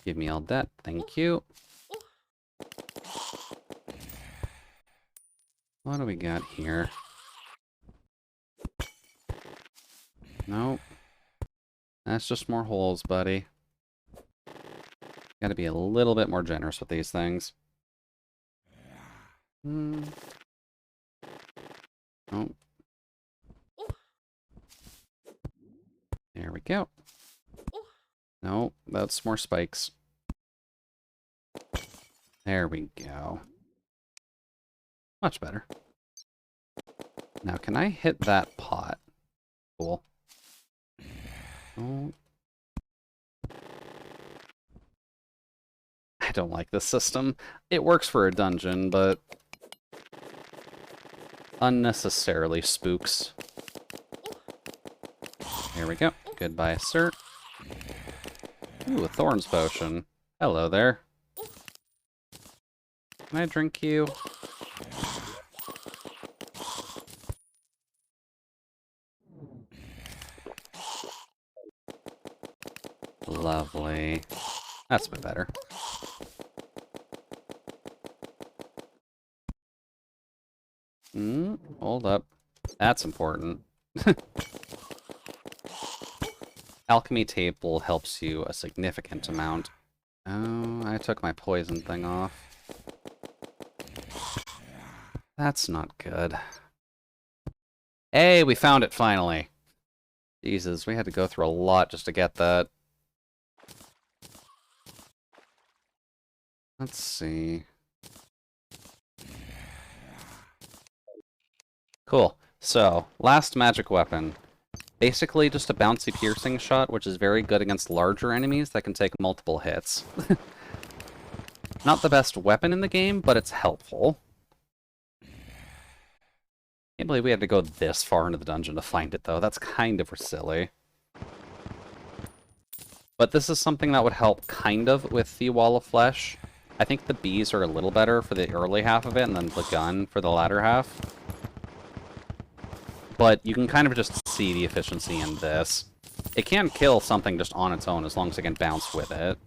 Give me all that. Thank you. What do we got here? Nope. That's just more holes, buddy. Gotta be a little bit more generous with these things. Oh. There we go. No, that's more spikes. There we go. Much better. Now, can I hit that pot? Cool. Oh. I don't like this system. It works for a dungeon, but unnecessarily spooks. There we go. Goodbye, sir. Ooh, a Thorns potion. Hello there. Can I drink you? Lovely. That's a bit better. Hold up. That's important. Alchemy table helps you a significant amount. Oh, I took my poison thing off. That's not good. Hey, we found it finally. Jesus, we had to go through a lot just to get that. Let's see. Cool. So, last magic weapon. Basically just a bouncy piercing shot, which is very good against larger enemies that can take multiple hits. Not the best weapon in the game, but it's helpful. Can't believe we had to go this far into the dungeon to find it, though. That's kind of silly. But this is something that would help kind of with the Wall of Flesh. I think the bees are a little better for the early half of it, and then the gun for the latter half. But you can kind of just see the efficiency in this. It can kill something just on its own as long as it can bounce with it.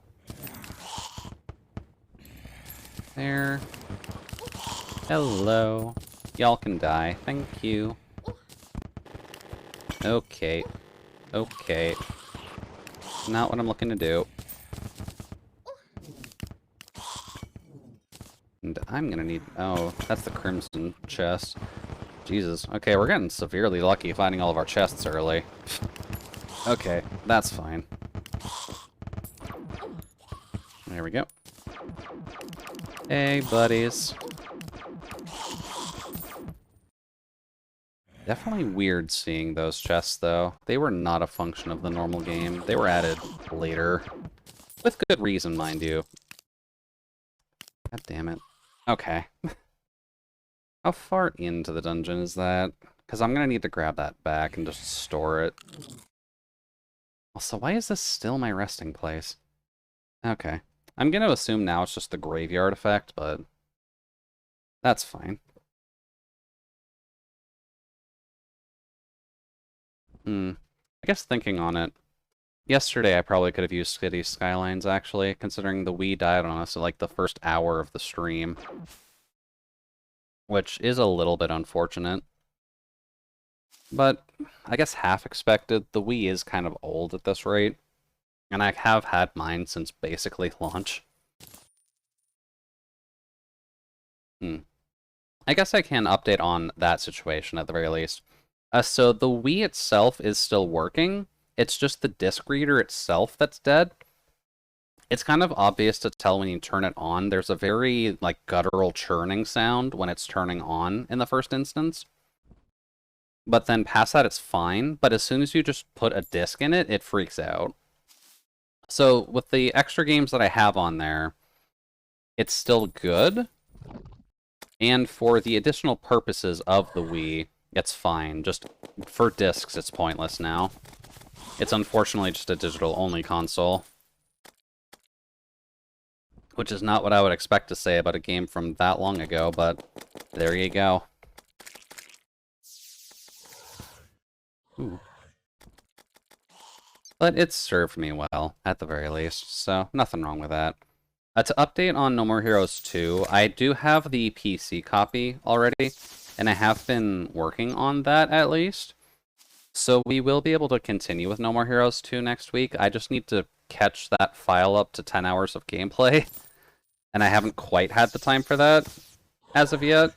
There. Hello. Y'all can die. Thank you. Okay. Okay. Not what I'm looking to do. And I'm gonna need... Oh, that's the crimson chest. Jesus. Okay, we're getting severely lucky finding all of our chests early. Okay, that's fine. There we go. Hey, buddies. Definitely weird seeing those chests, though. They were not a function of the normal game. They were added later. With good reason, mind you. God damn it. Okay. How far into the dungeon is that? Because I'm going to need to grab that back and just store it. Also, why is this still my resting place? Okay. I'm going to assume now it's just the graveyard effect, but that's fine. I guess thinking on it, yesterday I probably could have used City Skylines, actually, considering the Wii died on us at like the first hour of the stream. Which is a little bit unfortunate. But I guess half expected. The Wii is kind of old at this rate. And I have had mine since basically launch. I guess I can update on that situation at the very least. So the Wii itself is still working. It's just the disc reader itself that's dead. It's kind of obvious to tell when you turn it on. There's a very, like, guttural churning sound when it's turning on in the first instance. But then past that, it's fine. But as soon as you just put a disc in it, it freaks out. So with the extra games that I have on there, it's still good. And for the additional purposes of the Wii, it's fine. Just for discs, it's pointless now. It's unfortunately just a digital-only console. Which is not what I would expect to say about a game from that long ago, but there you go. Ooh. But it's served me well, at the very least, so nothing wrong with that. To update on No More Heroes 2, I do have the PC copy already, and I have been working on that at least. So we will be able to continue with No More Heroes 2 next week. I just need to catch that file up to 10 hours of gameplay. And I haven't quite had the time for that as of yet.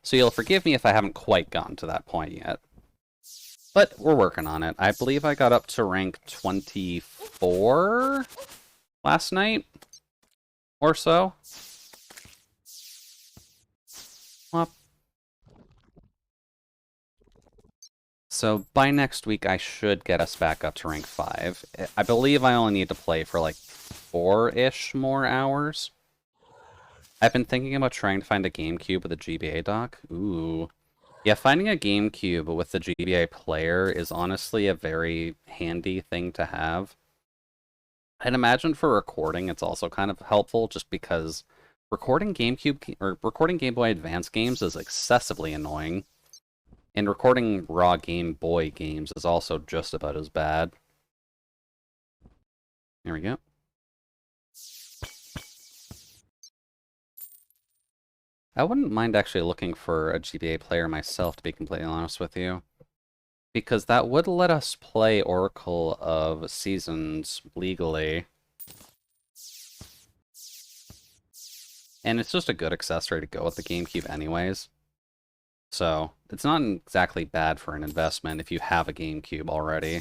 So you'll forgive me if I haven't quite gotten to that point yet. But we're working on it. I believe I got up to rank 24 last night or so. Well, so by next week, I should get us back up to rank 5. I believe I only need to play for like 4-ish more hours. I've been thinking about trying to find a GameCube with a GBA dock. Ooh. Yeah, finding a GameCube with the GBA player is honestly a very handy thing to have. I'd imagine for recording it's also kind of helpful just because recording GameCube or recording Game Boy Advance games is excessively annoying. And recording raw Game Boy games is also just about as bad. There we go. I wouldn't mind actually looking for a GBA player myself, to be completely honest with you. Because that would let us play Oracle of Seasons legally. And it's just a good accessory to go with the GameCube anyways. So, it's not exactly bad for an investment if you have a GameCube already.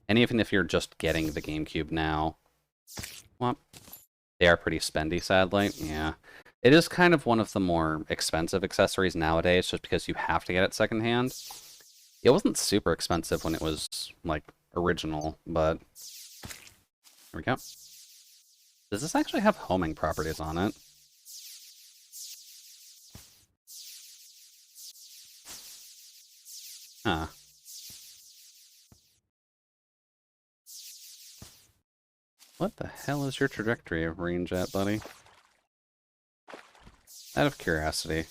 And even if you're just getting the GameCube now. Well, they are pretty spendy, sadly. Yeah. It is kind of one of the more expensive accessories nowadays, just because you have to get it secondhand. It wasn't super expensive when it was, like, original, but... Here we go. Does this actually have homing properties on it? Huh. What the hell is your trajectory of range at, buddy? Out of curiosity.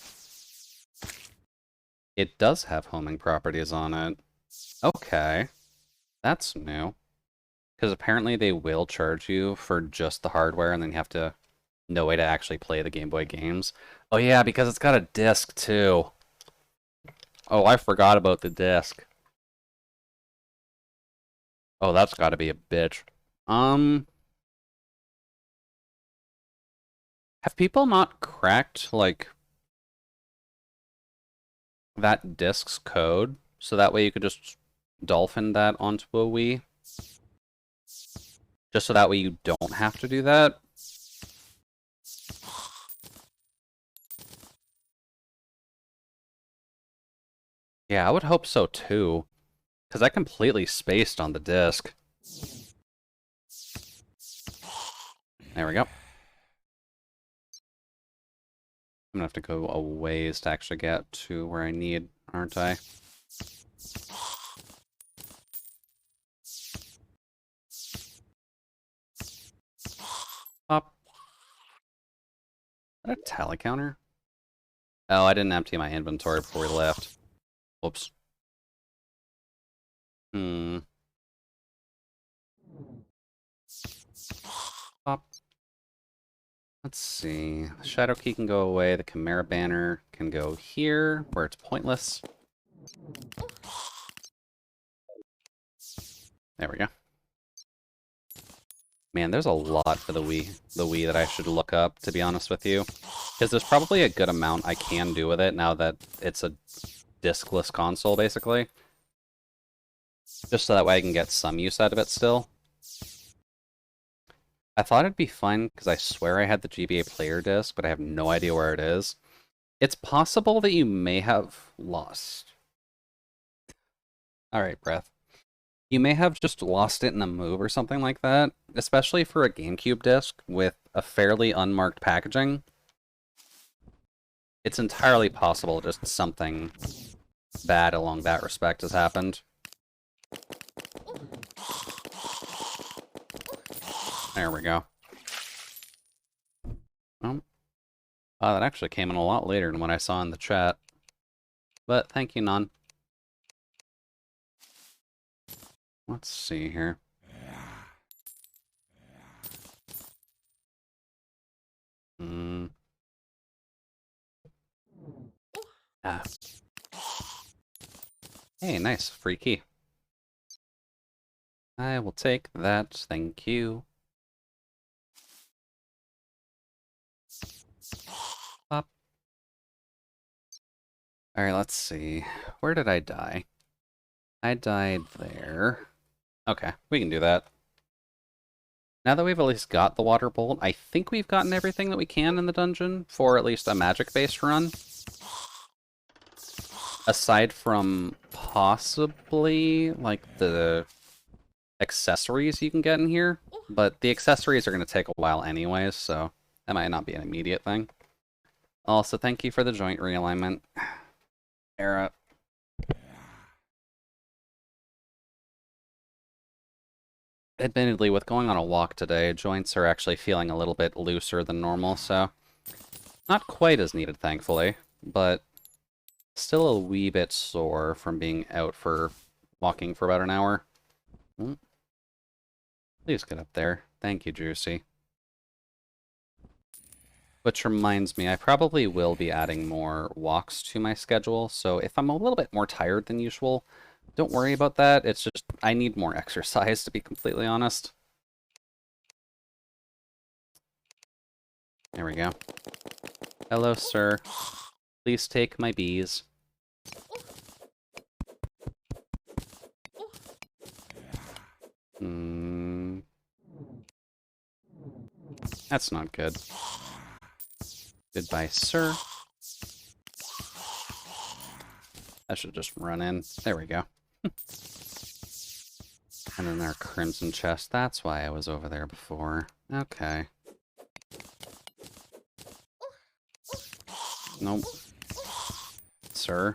It does have homing properties on it. Okay. That's new. Because apparently they will charge you for just the hardware, and then you have to no way to actually play the Game Boy games. Oh yeah, because it's got a disc too. Oh, I forgot about the disc. Oh, that's got to be a bitch. Have people not cracked, like, that disc's code? So that way you could just dolphin that onto a Wii? Just so that way you don't have to do that? Yeah, I would hope so too. Because I completely spaced on the disc. There we go. I'm gonna have to go a ways to actually get to where I need, aren't I? Up. Is that a tally counter? Oh, I didn't empty my inventory before we left. Whoops. Up. Let's see. The Shadow Key can go away. The Chimera Banner can go here, where it's pointless. There we go. Man, there's a lot for the Wii that I should look up, to be honest with you. Because there's probably a good amount I can do with it now that it's a discless console, basically. Just so that way I can get some use out of it still. I thought it'd be fun, because I swear I had the GBA player disc, but I have no idea where it is. It's possible that you may have lost. Alright, Breath. You may have just lost it in a move or something like that, especially for a GameCube disc with a fairly unmarked packaging. It's entirely possible just something bad along that respect has happened. There we go. That actually came in a lot later than what I saw in the chat. But thank you, Non. Let's see here. Ah. Hey, nice. Free key. I will take that. Thank you. Pop. Alright, let's see. Where did I die? I died there. Okay, we can do that. Now that we've at least got the water bolt, I think we've gotten everything that we can in the dungeon for at least a magic-based run. Aside from possibly, like, the accessories you can get in here. But the accessories are going to take a while anyways, so that might not be an immediate thing. Also, thank you for the joint realignment. Era. Admittedly, with going on a walk today, joints are actually feeling a little bit looser than normal, so not quite as needed, thankfully, but still a wee bit sore from being out for walking for about an hour. Please get up there. Thank you, Juicy. Which reminds me, I probably will be adding more walks to my schedule, so if I'm a little bit more tired than usual, don't worry about that. It's just, I need more exercise, to be completely honest. There we go. Hello, sir. Please take my bees. That's not good. Goodbye, sir. I should just run in. There we go. And then their crimson chest. That's why I was over there before. Okay. Nope. Sir.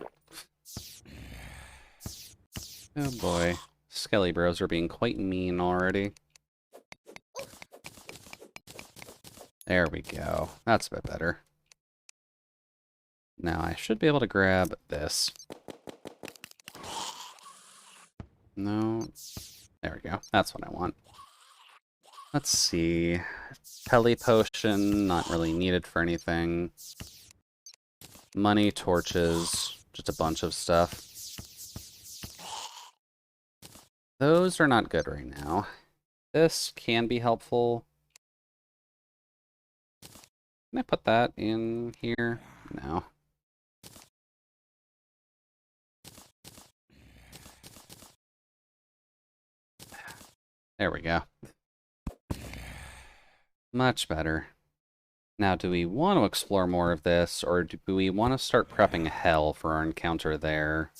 Oh boy. Skelly Bros are being quite mean already. There we go. That's a bit better. Now I should be able to grab this. No. There we go. That's what I want. Let's see. Peli potion, not really needed for anything. Money, torches, just a bunch of stuff. Those are not good right now. This can be helpful. Can I put that in here? No. There we go. Much better. Now, do we want to explore more of this, or do we want to start prepping hell for our encounter there?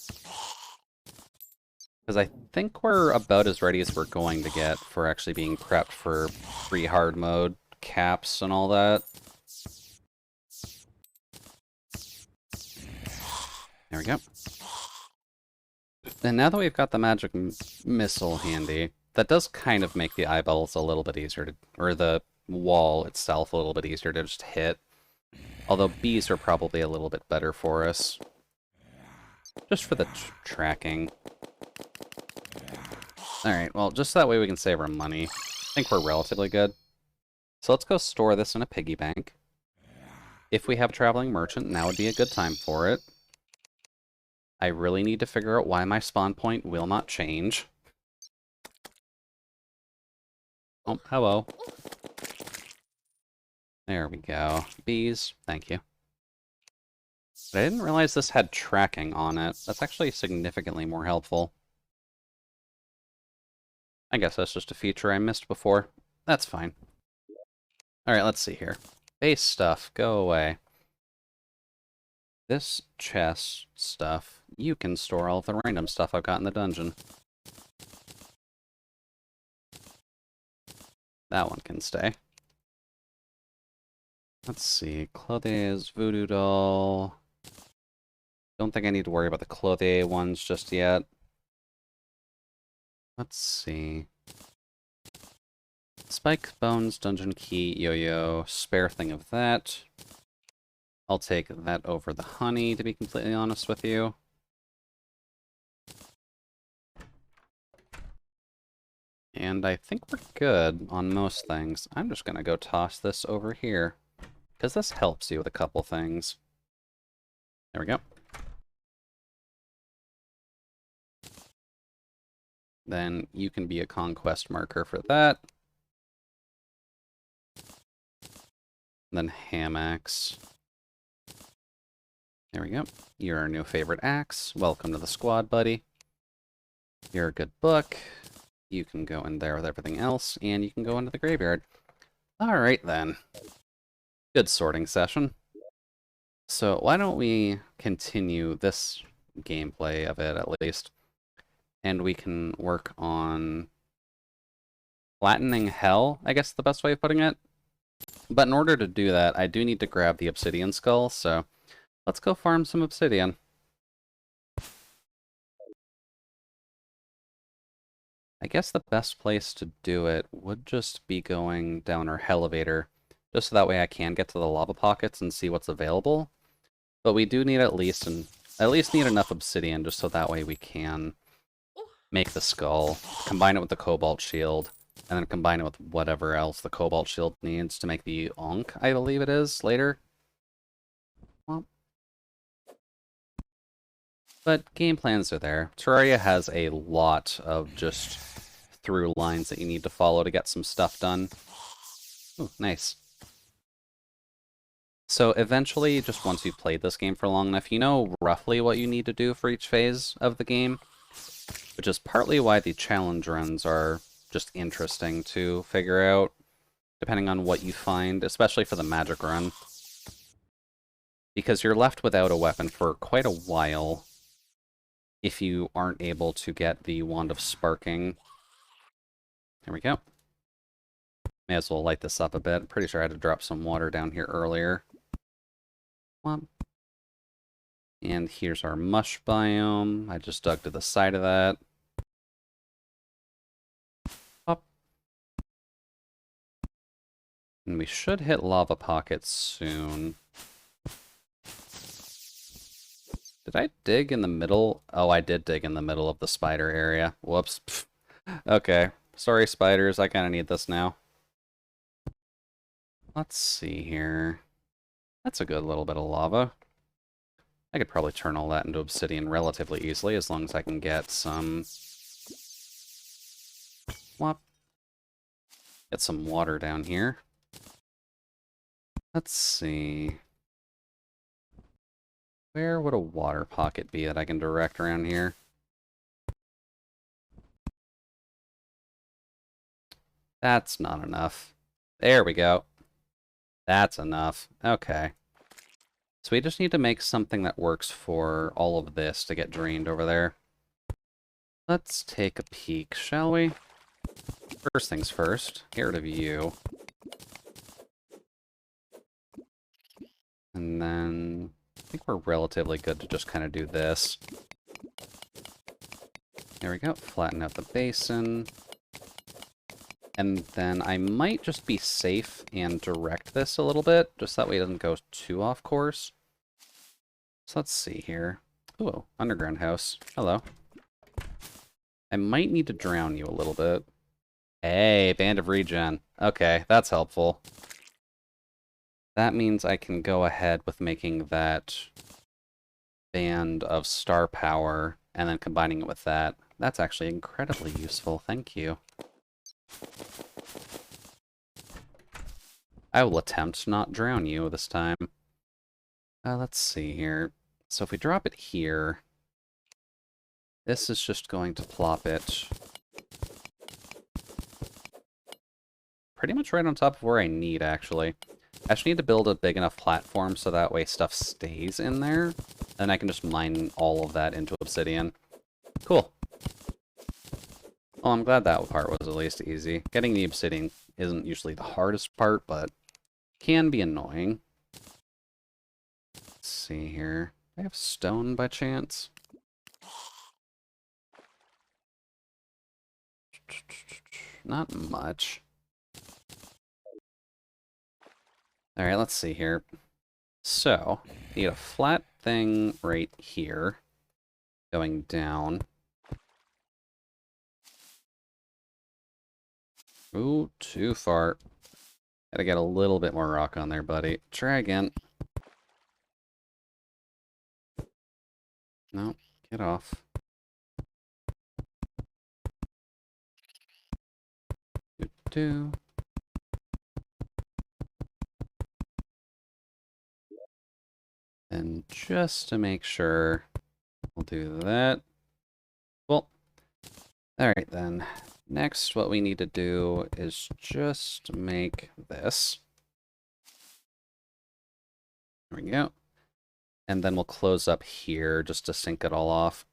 Because I think we're about as ready as we're going to get for actually being prepped for free hard mode, caps, and all that. There we go. And now that we've got the magic missile handy, that does kind of make the eyeballs a little bit easier to, or the wall itself a little bit easier to just hit. Although bees are probably a little bit better for us. Just for the tracking. Alright, well, just that way we can save our money. I think we're relatively good. So let's go store this in a piggy bank. If we have a traveling merchant, now would be a good time for it. I really need to figure out why my spawn point will not change. Oh, hello. There we go. Bees, thank you. But I didn't realize this had tracking on it. That's actually significantly more helpful. I guess that's just a feature I missed before. That's fine. Alright, let's see here. Base stuff, go away. This chest stuff, you can store all of the random stuff I've got in the dungeon. That one can stay. Let's see, Clothes, Voodoo Doll. Don't think I need to worry about the Clothes ones just yet. Let's see. Spike, Bones, Dungeon Key, Yo-Yo, spare thing of that. I'll take that over the honey, to be completely honest with you. And I think we're good on most things. I'm just gonna go toss this over here, because this helps you with a couple things. There we go. Then you can be a conquest marker for that. Then ham axe. There we go. You're our new favorite axe. Welcome to the squad, buddy. You're a good book. You can go in there with everything else, and you can go into the graveyard. Alright then. Good sorting session. So why don't we continue this gameplay of it, at least. And we can work on flattening hell, I guess is the best way of putting it. But in order to do that, I do need to grab the obsidian skull, so let's go farm some obsidian. I guess the best place to do it would just be going down our elevator, just so that way I can get to the lava pockets and see what's available. But we do need at least need enough obsidian, just so that way we can make the skull, combine it with the cobalt shield, and then combine it with whatever else the cobalt shield needs to make the Ankh, I believe it is, later. Well, but game plans are there. Terraria has a lot of just through lines that you need to follow to get some stuff done. Ooh, nice. So eventually, just once you've played this game for long enough, you know roughly what you need to do for each phase of the game, which is partly why the challenge runs are just interesting to figure out, depending on what you find, especially for the magic run. Because you're left without a weapon for quite a while if you aren't able to get the Wand of Sparking. There we go. May as well light this up a bit. Pretty sure I had to drop some water down here earlier. And here's our mush biome. I just dug to the side of that. And we should hit lava pockets soon. Did I dig in the middle? Oh, I did dig in the middle of the spider area. Whoops. Pfft. Okay. Sorry, spiders. I kind of need this now. Let's see here. That's a good little bit of lava. I could probably turn all that into obsidian relatively easily, as long as I can get some... Whop. Get some water down here. Let's see. Where would a water pocket be that I can direct around here? That's not enough. There we go. That's enough. Okay. So we just need to make something that works for all of this to get drained over there. Let's take a peek, shall we? First things first, get rid of you. And then I think we're relatively good to just kind of do this. There we go, flatten out the basin. And then I might just be safe and direct this a little bit, just that way it doesn't go too off course. So let's see here. Ooh, underground house. Hello. I might need to drown you a little bit. Hey, Band of Regen. Okay, that's helpful. That means I can go ahead with making that Band of Star Power and then combining it with that. That's actually incredibly useful. Thank you. I will attempt to not drown you this time. Let's see here. So if we drop it here, this is just going to plop it pretty much right on top of where I need, actually. I just need to build a big enough platform so that way stuff stays in there, and I can just mine all of that into obsidian. Cool. Well, I'm glad that part was at least easy. Getting the obsidian isn't usually the hardest part, but can be annoying. Let's see here. Do I have stone by chance? Not much. Alright, let's see here. So, you need a flat thing right here, going down. Ooh, too far. Gotta get a little bit more rock on there, buddy. Try again. No, get off. Do. And just to make sure, we'll do that. Well, alright then. Next, what we need to do is just make this. There we go. And then we'll close up here just to sync it all off.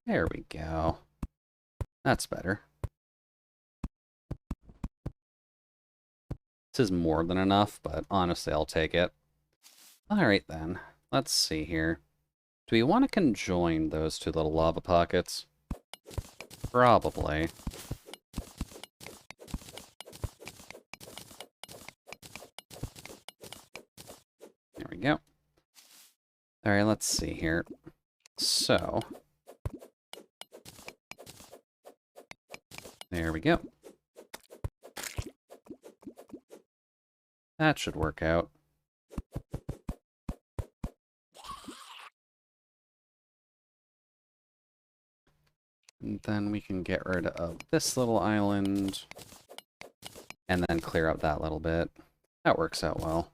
There we go. That's better. This is more than enough, but honestly, I'll take it. Alright then, let's see here. Do we want to conjoin those two little lava pockets? Probably. There we go. Alright, let's see here. So, there we go. That should work out. And then we can get rid of this little island, and then clear out that little bit. That works out well.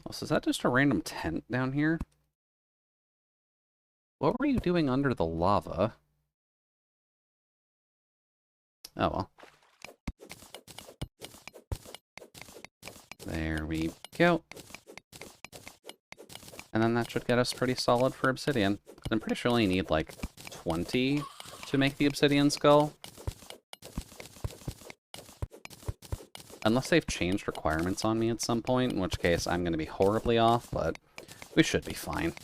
Oh, so is that just a random tent down here? What were you doing under the lava? Oh well. There we go. And then that should get us pretty solid for obsidian. I'm pretty sure we only need like 20 to make the obsidian skull. Unless they've changed requirements on me at some point, in which case I'm going to be horribly off, but we should be fine.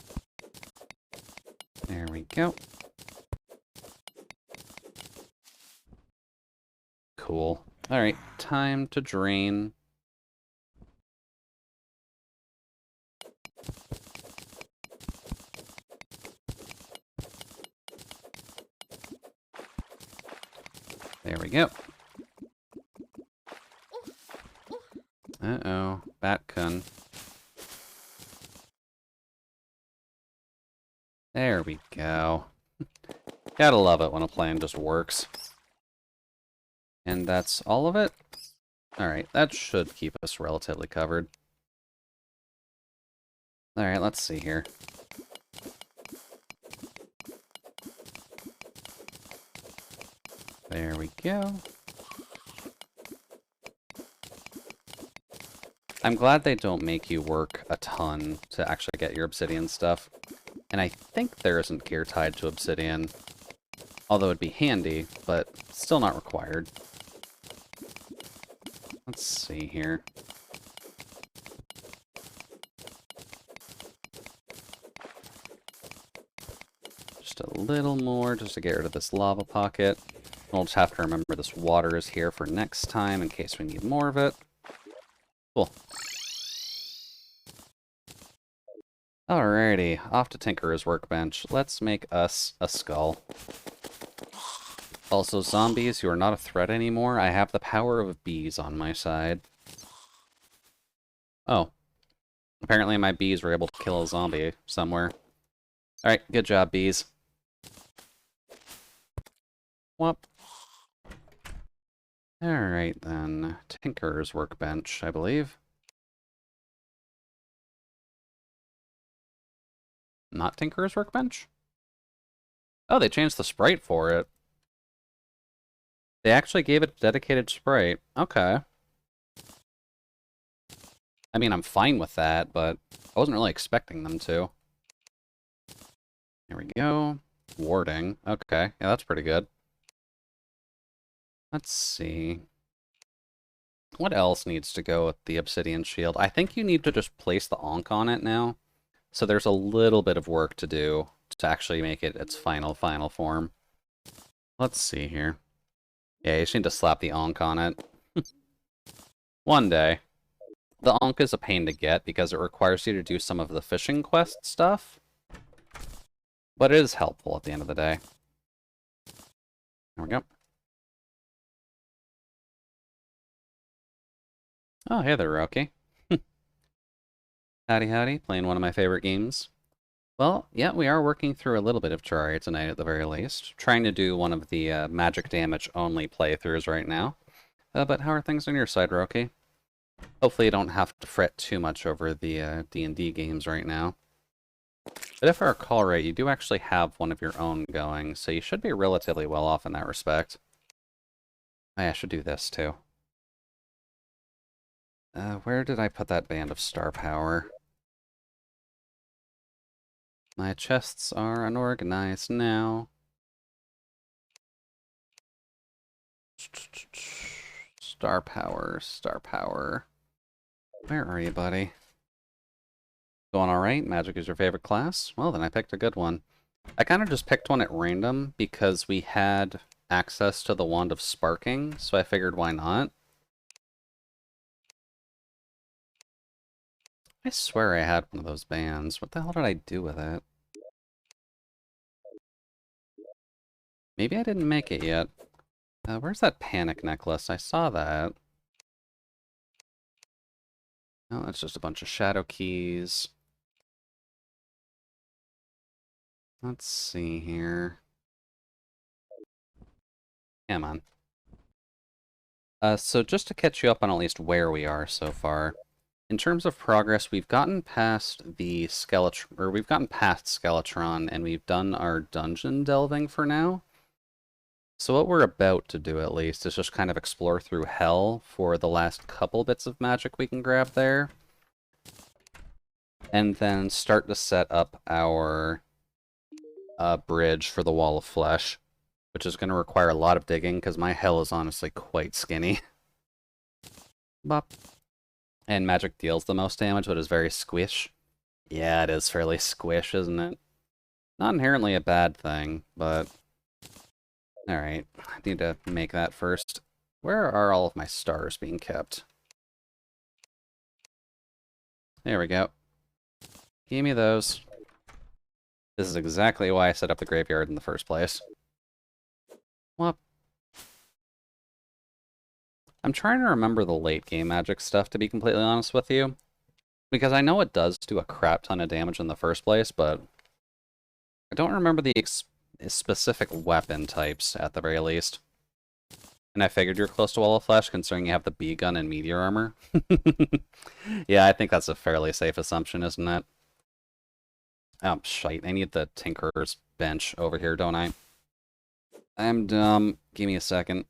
There we go. Cool. Alright, time to drain. There we go. Uh-oh, Batkun. There we go. Gotta love it when a plan just works. And that's all of it? Alright, that should keep us relatively covered. Alright, let's see here. There we go. I'm glad they don't make you work a ton to actually get your obsidian stuff. And I think there isn't gear tied to obsidian. Although it'd be handy, but still not required. Let's see here. Just a little more just to get rid of this lava pocket. We'll just have to remember this water is here for next time in case we need more of it. Cool. Alrighty, off to Tinkerer's workbench. Let's make us a skull. Also, zombies, you are not a threat anymore. I have the power of bees on my side. Oh. Apparently my bees were able to kill a zombie somewhere. Alright, good job, bees. Whoop. Alright then. Tinkerer's workbench, I believe. Not Tinkerer's workbench? Oh, they changed the sprite for it. They actually gave it a dedicated sprite. Okay. I mean, I'm fine with that, but I wasn't really expecting them to. There we go. Warding. Okay, yeah, that's pretty good. Let's see. What else needs to go with the Obsidian Shield? I think you need to just place the Ankh on it now. So there's a little bit of work to do to actually make it its final form. Let's see here. Yeah, you just need to slap the Ankh on it. One day. The Ankh is a pain to get because it requires you to do some of the fishing quest stuff. But it is helpful at the end of the day. There we go. Oh, hey there, Rocky. Howdy, howdy. Playing one of my favorite games. Well, yeah, we are working through a little bit of Terraria tonight at the very least. Trying to do one of the magic damage only playthroughs right now. But how are things on your side, Rocky? Hopefully you don't have to fret too much over the D&D games right now. But if I recall right, you do actually have one of your own going, so you should be relatively well off in that respect. Oh, yeah, I should do this too. Where did I put that band of star power? My chests are unorganized now. Star power, star power. Where are you, buddy? Going alright? Magic is your favorite class? Well, then I picked a good one. I kind of just picked one at random because we had access to the Wand of Sparking, so I figured why not. I swear I had one of those bands. What the hell did I do with it? Maybe I didn't make it yet. Where's that panic necklace? I saw that. Oh, that's just a bunch of shadow keys. Let's see here. Come on. So just to catch you up on at least where we are so far. In terms of progress, we've gotten past the Skeletron, or we've gotten past Skeletron, and we've done our dungeon delving for now. So what we're about to do, at least, is just kind of explore through Hell for the last couple bits of magic we can grab there. And then start to set up our bridge for the Wall of Flesh, which is going to require a lot of digging, because my Hell is honestly quite skinny. Bop. And magic deals the most damage, but is very squish. Yeah, it is fairly squish, isn't it? Not inherently a bad thing, but... Alright, I need to make that first. Where are all of my stars being kept? There we go. Give me those. This is exactly why I set up the graveyard in the first place. What? I'm trying to remember the late game magic stuff, to be completely honest with you. Because I know it does do a crap ton of damage in the first place, but I don't remember the specific weapon types, at the very least. And I figured you're close to Wall of Flesh, considering you have the bee gun and meteor armor. Yeah, I think that's a fairly safe assumption, isn't it? Oh, shite. I need the Tinker's bench over here, don't I? I'm dumb. Give me a second.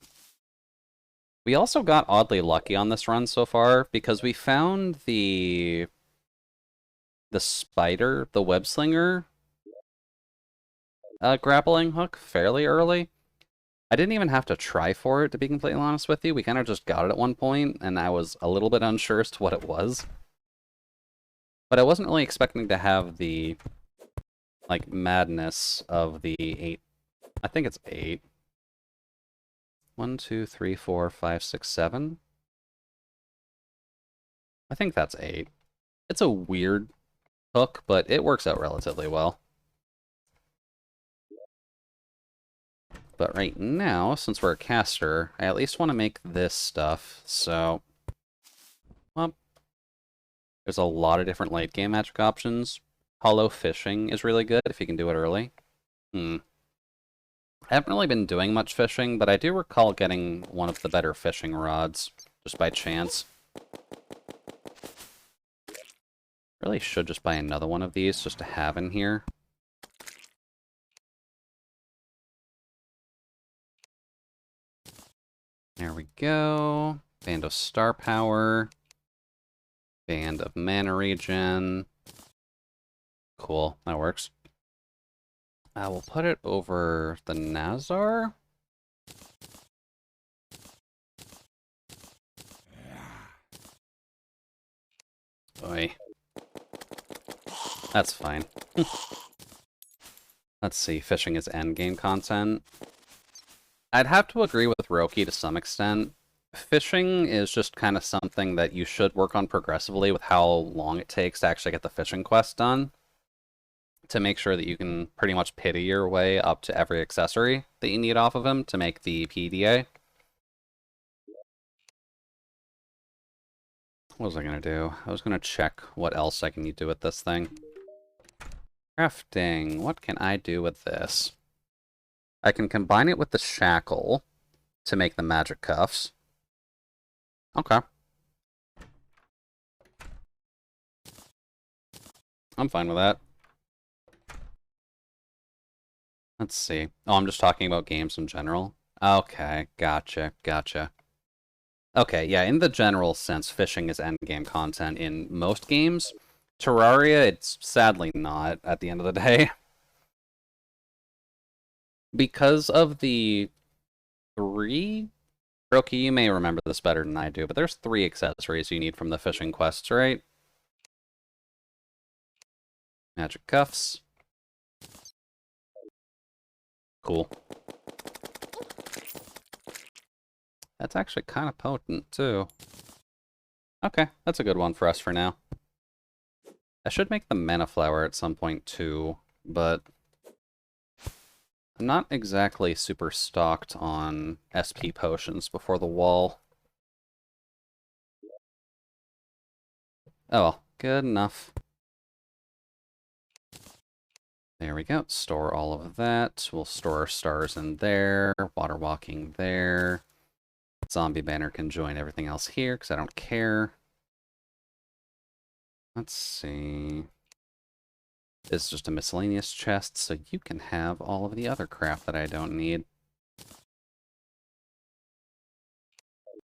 We also got oddly lucky on this run so far, because we found the spider, the web slinger grappling hook fairly early. I didn't even have to try for it, to be completely honest with you. We kind of just got it at one point, and I was a little bit unsure as to what it was. But I wasn't really expecting to have the, like, madness of the 8. I think it's 8. 1, 2, 3, 4, 5, 6, 7. I think that's 8. It's a weird hook, but it works out relatively well. But right now, since we're a caster, I at least want to make this stuff, so... Well, there's a lot of different late game magic options. Hollow fishing is really good if you can do it early. I haven't really been doing much fishing, but I do recall getting one of the better fishing rods, just by chance. Really should just buy another one of these just to have in here. There we go. Band of Star Power. Band of Mana Regen. Cool, that works. We'll put it over the Nazar. Oy. That's fine. Let's see, fishing is endgame content. I'd have to agree with Roki to some extent. Fishing is just kind of something that you should work on progressively with how long it takes to actually get the fishing quest done, to make sure that you can pretty much pity your way up to every accessory that you need off of him to make the PDA. What was I going to do? I was going to check what else I can do with this thing. Crafting. What can I do with this? I can combine it with the shackle to make the magic cuffs. Okay. I'm fine with that. Let's see. Oh, I'm just talking about games in general. Okay, gotcha. Okay, yeah, in the general sense, fishing is endgame content in most games. Terraria, it's sadly not, at the end of the day. Because of the 3... Roki, you may remember this better than I do, but there's 3 accessories you need from the fishing quests, right? Magic cuffs. Cool. That's actually kind of potent, too. Okay, that's a good one for us for now. I should make the mana flower at some point, too, but I'm not exactly super stocked on SP potions before the wall. Oh well, good enough. There we go. Store all of that. We'll store our stars in there. Water walking there. Zombie banner can join everything else here, because I don't care. Let's see. This is just a miscellaneous chest, so you can have all of the other crap that I don't need.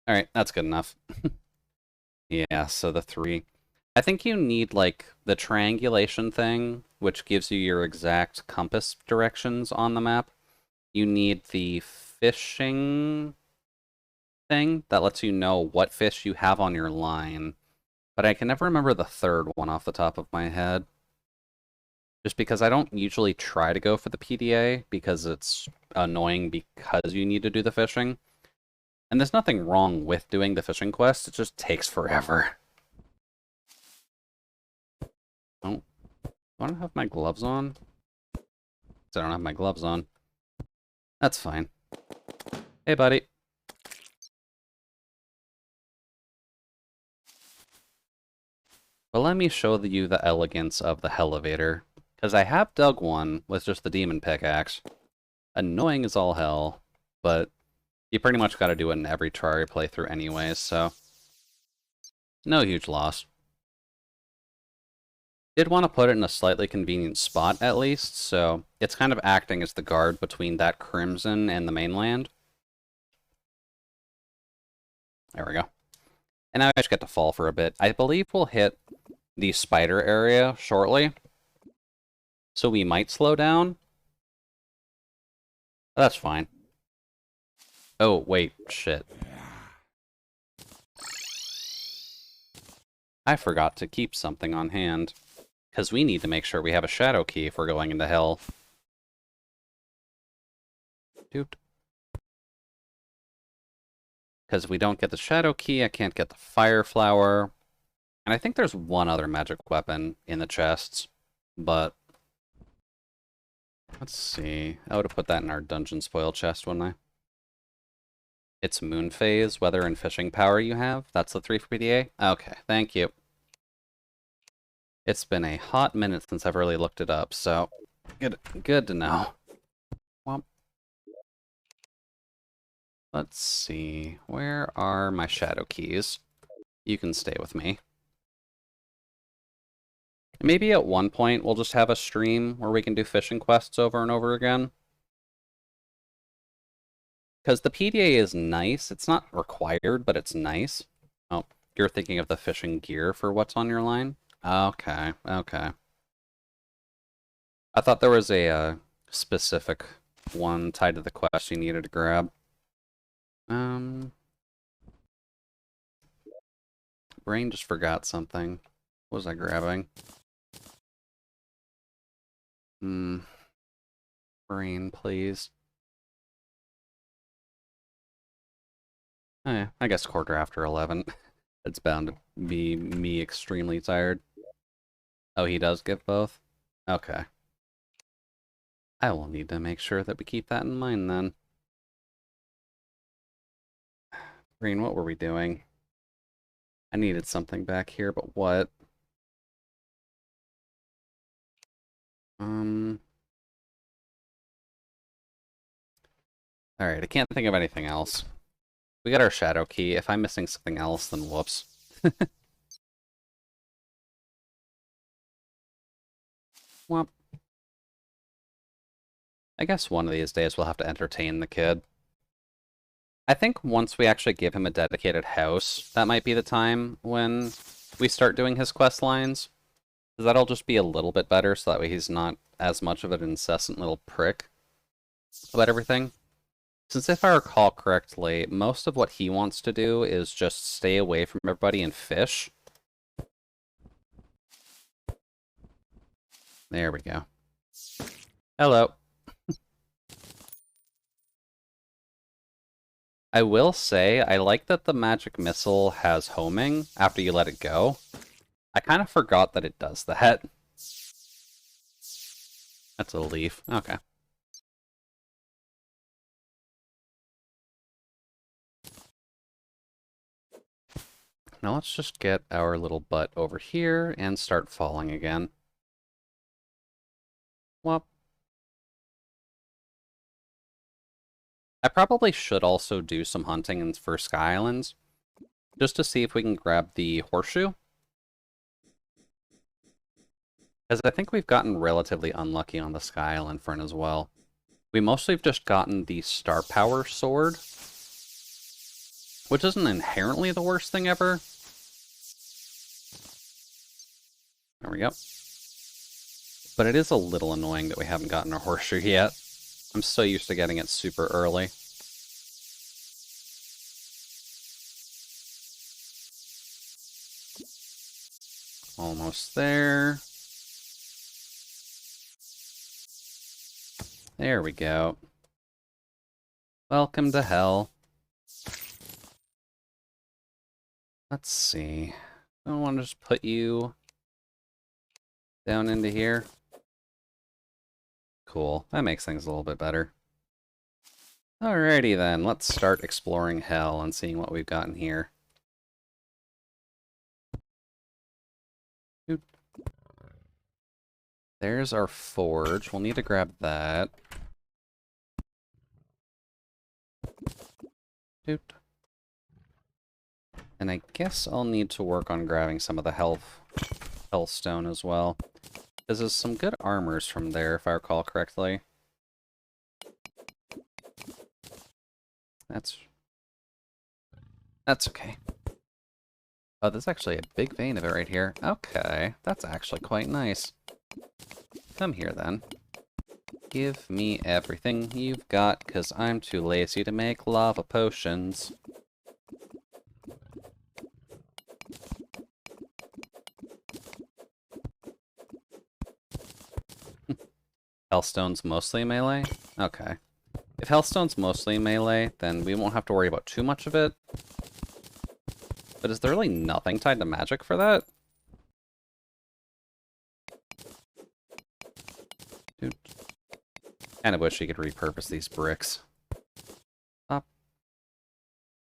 Alright, that's good enough. Yeah, so the 3. I think you need, like, the triangulation thing, which gives you your exact compass directions on the map. You need the fishing thing that lets you know what fish you have on your line. But I can never remember the third one off the top of my head. Just because I don't usually try to go for the PDA, because it's annoying because you need to do the fishing. And there's nothing wrong with doing the fishing quest, it just takes forever. Oh, do I don't have my gloves on? I don't have my gloves on. That's fine. Hey, buddy. But let me show you the elegance of the elevator, because I have dug one with just the demon pickaxe. Annoying as all hell, but you pretty much got to do it in every Terraria playthrough anyways, so no huge loss. Did want to put it in a slightly convenient spot at least, so it's kind of acting as the guard between that crimson and the mainland. There we go. And now I just get to fall for a bit. I believe we'll hit the spider area shortly, so we might slow down. That's fine. Oh, wait, shit. I forgot to keep something on hand, because we need to make sure we have a shadow key if we're going into hell. Dude. Because if we don't get the shadow key, I can't get the fire flower. And I think there's one other magic weapon in the chests, but let's see. I would have put that in our dungeon spoil chest, wouldn't I? It's moon phase, weather, and fishing power you have. That's the 3 for PDA? Okay, thank you. It's been a hot minute since I've really looked it up, so good to know. Well, let's see. Where are my shadow keys? You can stay with me. Maybe at one point we'll just have a stream where we can do fishing quests over and over again. Because the PDA is nice. It's not required, but it's nice. Oh, you're thinking of the fishing gear for what's on your line? Okay, okay. I thought there was a specific one tied to the quest you needed to grab. Brain just forgot something. What was I grabbing? Brain, please. Oh, yeah, I guess quarter after 11. It's bound to be me extremely tired. Oh, he does give both? Okay. I will need to make sure that we keep that in mind then. Green, what were we doing? I needed something back here, but what? Alright, I can't think of anything else. We got our shadow key. If I'm missing something else, then whoops. Well, I guess one of these days we'll have to entertain the kid. I think once we actually give him a dedicated house, that might be the time when we start doing his quest lines. That'll just be a little bit better, so that way he's not as much of an incessant little prick about everything. Since if I recall correctly, most of what he wants to do is just stay away from everybody and fish. There we go. Hello. I will say, I like that the magic missile has homing after you let it go. I kind of forgot that it does that. That's a leaf. Okay. Now let's just get our little butt over here and start falling again. Whoop. I probably should also do some hunting for Sky Islands, just to see if we can grab the horseshoe. Because I think we've gotten relatively unlucky on the Sky Island front as well. We mostly have just gotten the star power sword, which isn't inherently the worst thing ever. There we go. But it is a little annoying that we haven't gotten a horseshoe yet. I'm so used to getting it super early. Almost there. There we go. Welcome to hell. Let's see. I want to just put you down into here. Cool. That makes things a little bit better. Alrighty then, let's start exploring hell and seeing what we've got in here. Oop. There's our forge. We'll need to grab that. Doot. And I guess I'll need to work on grabbing some of the health stone as well. There's some good armors from there, if I recall correctly. That's okay. Oh, there's actually a big vein of it right here. Okay, that's actually quite nice. Come here, then. Give me everything you've got, because I'm too lazy to make lava potions. Hellstone's mostly melee? Okay. If Hellstone's mostly melee, then we won't have to worry about too much of it. But is there really nothing tied to magic for that? Dude. Kinda wish you could repurpose these bricks. Up.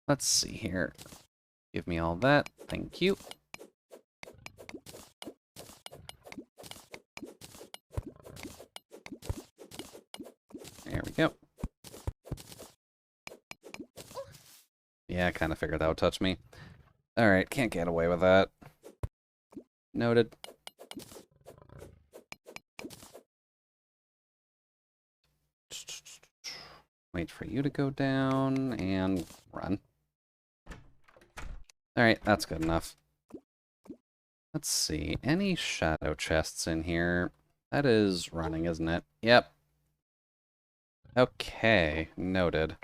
Let's see here. Give me all that. Thank you. There we go. Yeah, I kind of figured that would touch me. Alright, can't get away with that. Noted. Wait for you to go down and run. Alright, that's good enough. Let's see. Any shadow chests in here? That is running, isn't it? Yep. Okay, noted.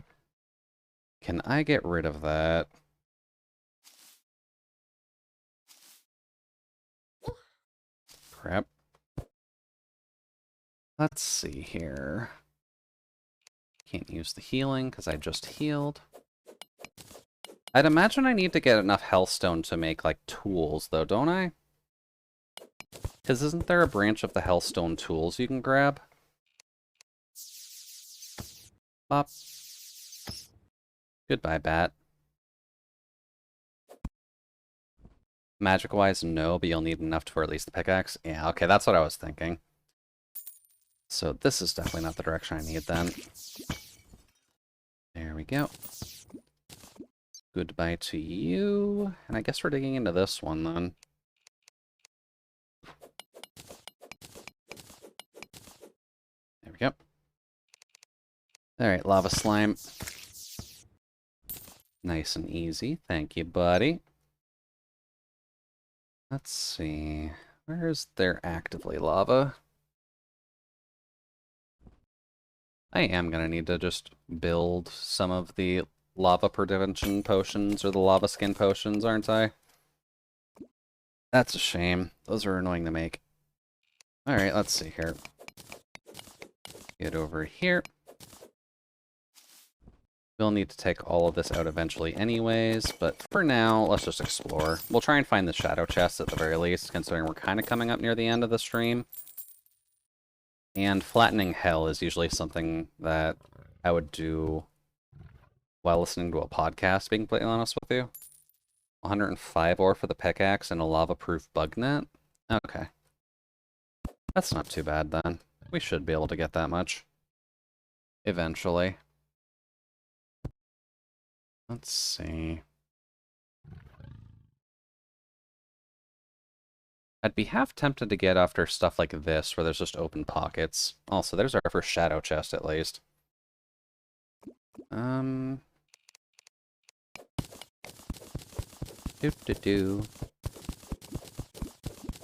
Can I get rid of that? Crap. Let's see here. Can't use the healing because I just healed. I'd imagine I need to get enough hellstone to make, like, tools, though, don't I? Because isn't there a branch of the hellstone tools you can grab? Bop. Goodbye, bat. Magic-wise, no, but you'll need enough for at least the pickaxe. Yeah, okay, that's what I was thinking. So this is definitely not the direction I need, then. There we go. Goodbye to you. And I guess we're digging into this one, then. There we go. Alright, lava slime. Nice and easy. Thank you, buddy. Let's see. Where is there actively lava? I am going to need to just build some of the lava prevention potions or the lava skin potions, aren't I? That's a shame. Those are annoying to make. Alright, let's see here. Get over here. We'll need to take all of this out eventually anyways, but for now, let's just explore. We'll try and find the shadow chest at the very least, considering we're kind of coming up near the end of the stream. And flattening hell is usually something that I would do while listening to a podcast, being completely honest with you. 105 ore for the pickaxe and a lava-proof bug net? Okay. That's not too bad then. We should be able to get that much. Eventually. Let's see. I'd be half tempted to get after stuff like this, where there's just open pockets. Also, there's our first shadow chest, at least. Doo-doo-doo.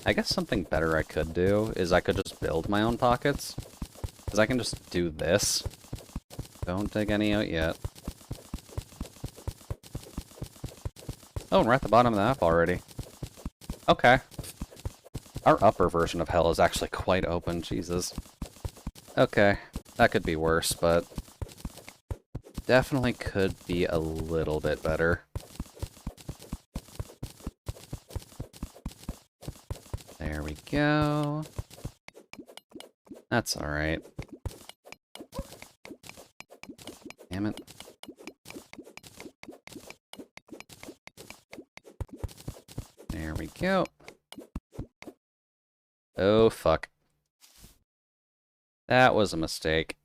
I guess something better I could do is I could just build my own pockets. Because I can just do this. Don't dig any out yet. Oh, and we're at the bottom of the map already. Okay. Our upper version of hell is actually quite open, Jesus. Okay, that could be worse, but definitely could be a little bit better. go. That's alright. Damn it. There we go. Oh, fuck. That was a mistake.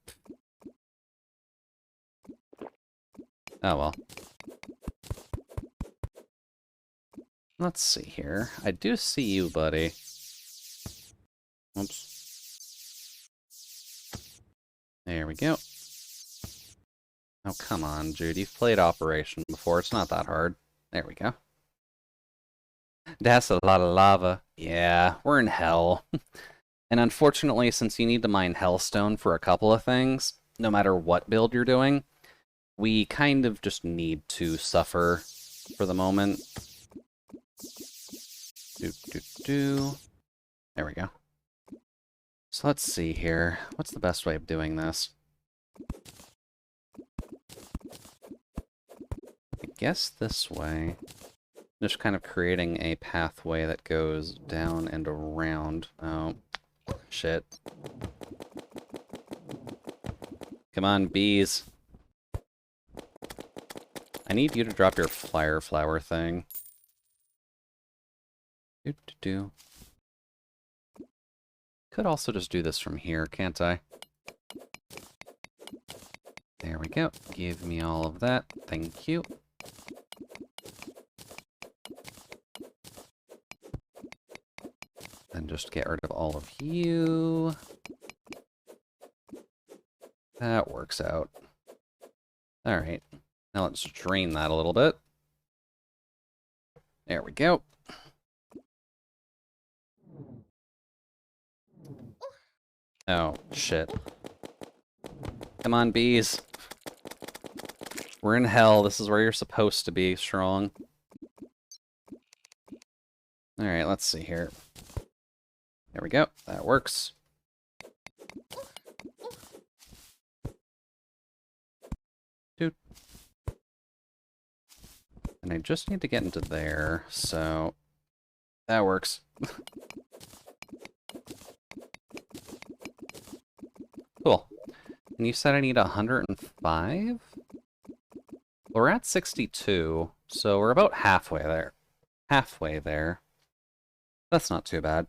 Oh, well. Let's see here. I do see you, buddy. Oops. There we go. Oh, come on, Jude. You've played Operation before. It's not that hard. There we go. That's a lot of lava. Yeah, we're in hell. And unfortunately, since you need to mine hellstone for a couple of things, no matter what build you're doing, we kind of just need to suffer for the moment. There we go. So let's see here. What's the best way of doing this? I guess this way. Just kind of creating a pathway that goes down and around. Oh, shit. Come on, bees. I need you to drop your fire flower thing. Could also just do this from here, can't I? There we go. Give me all of that. Thank you. And just get rid of all of you. That works out. Alright. Now let's drain that a little bit. There we go. Oh, shit. Come on, bees. We're in hell. This is where you're supposed to be strong. Alright, let's see here. There we go. That works. Dude. And I just need to get into there, so that works. Cool. And you said I need 105? We're at 62, so we're about halfway there. Halfway there. That's not too bad.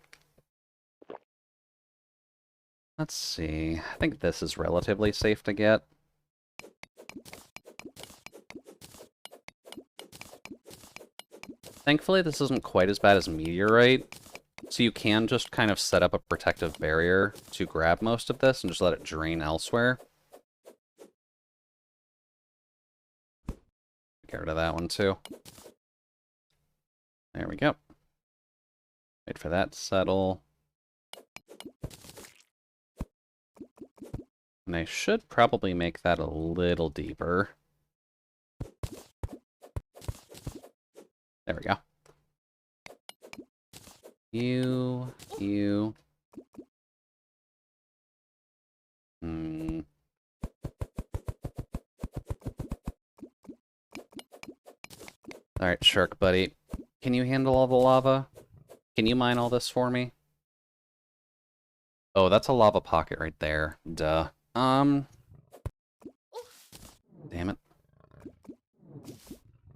Let's see. I think this is relatively safe to get. Thankfully, this isn't quite as bad as meteorite, so you can just kind of set up a protective barrier to grab most of this and just let it drain elsewhere. Get rid of that one too. There we go. Wait for that to settle. And I should probably make that a little deeper. There we go. You. Alright, Shark Buddy. Can you handle all the lava? Can you mine all this for me? Oh, that's a lava pocket right there. Duh. Damn it.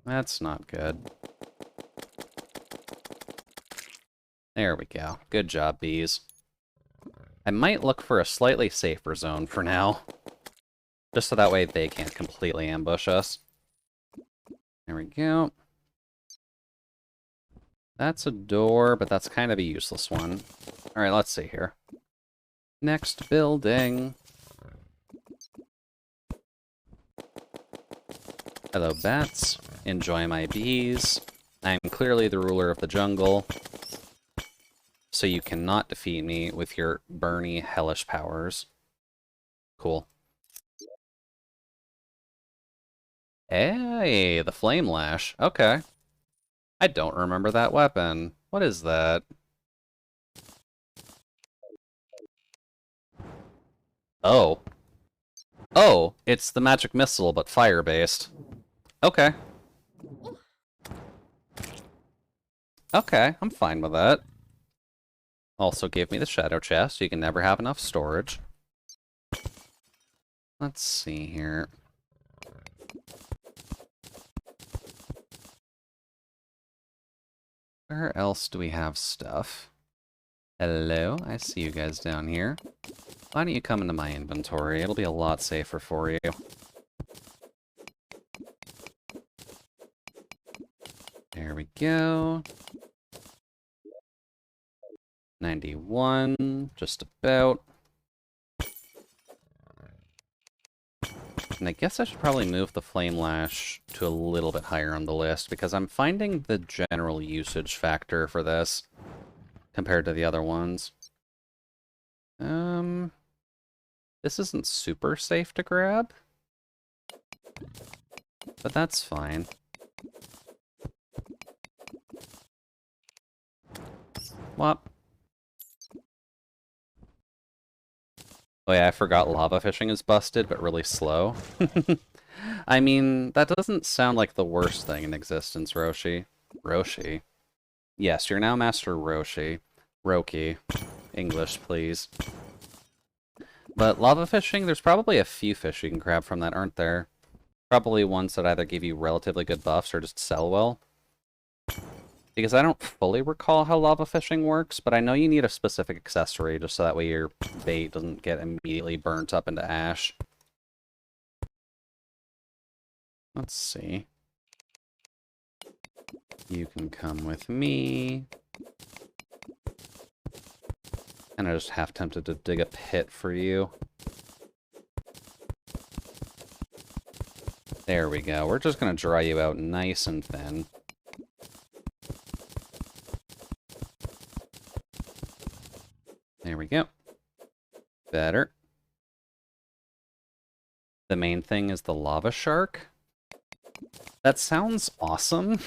That's not good. There we go. Good job, bees. I might look for a slightly safer zone for now. Just so that way they can't completely ambush us. There we go. That's a door, but that's kind of a useless one. Alright, let's see here. Next building. Hello, bats. Enjoy my bees. I'm clearly the ruler of the jungle, so you cannot defeat me with your burny, hellish powers. Cool. Hey, the Flame Lash. Okay. I don't remember that weapon. What is that? Oh. Oh, it's the magic missile, but fire-based. Okay. Okay, I'm fine with that. Also gave me the shadow chest, so you can never have enough storage. Let's see here. Where else do we have stuff? Hello, I see you guys down here. Why don't you come into my inventory? It'll be a lot safer for you. There we go. 91, just about. And I guess I should probably move the Flame Lash to a little bit higher on the list, because I'm finding the general usage factor for this compared to the other ones. This isn't super safe to grab, but that's fine. What? Oh yeah, I forgot lava fishing is busted, but really slow. I mean, that doesn't sound like the worst thing in existence, Roshi. Roshi? Yes, you're now Master Roshi. Roki. English, please. But lava fishing, there's probably a few fish you can grab from that, aren't there? Probably ones that either give you relatively good buffs or just sell well. Because I don't fully recall how lava fishing works, but I know you need a specific accessory just so that way your bait doesn't get immediately burnt up into ash. Let's see. You can come with me. And I just half tempted to dig a pit for you. There we go. We're just going to dry you out nice and thin. There we go. Better. The main thing is the lava shark. That sounds awesome.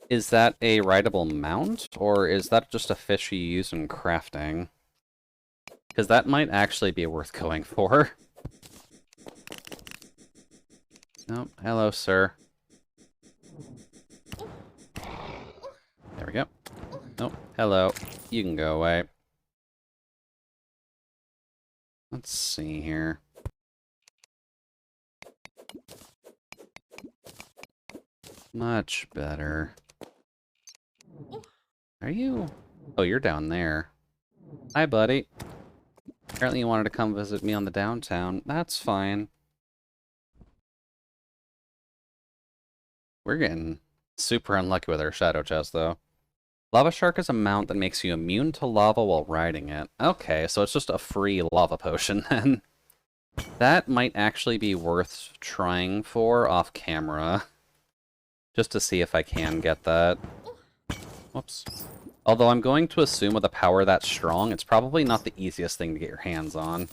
Is that a rideable mount, or is that just a fish you use in crafting? Because that might actually be worth going for. Oh, hello, sir. There we go. Oh, hello. You can go away. Let's see here. Much better. Are you? Oh, you're down there. Hi, buddy. Apparently you wanted to come visit me on the downtown. That's fine. We're getting super unlucky with our shadow chest, though. Lava Shark is a mount that makes you immune to lava while riding it. Okay, so it's just a free lava potion, then. That might actually be worth trying for off camera. Just to see if I can get that. Whoops. Although I'm going to assume with a power that strong, it's probably not the easiest thing to get your hands on.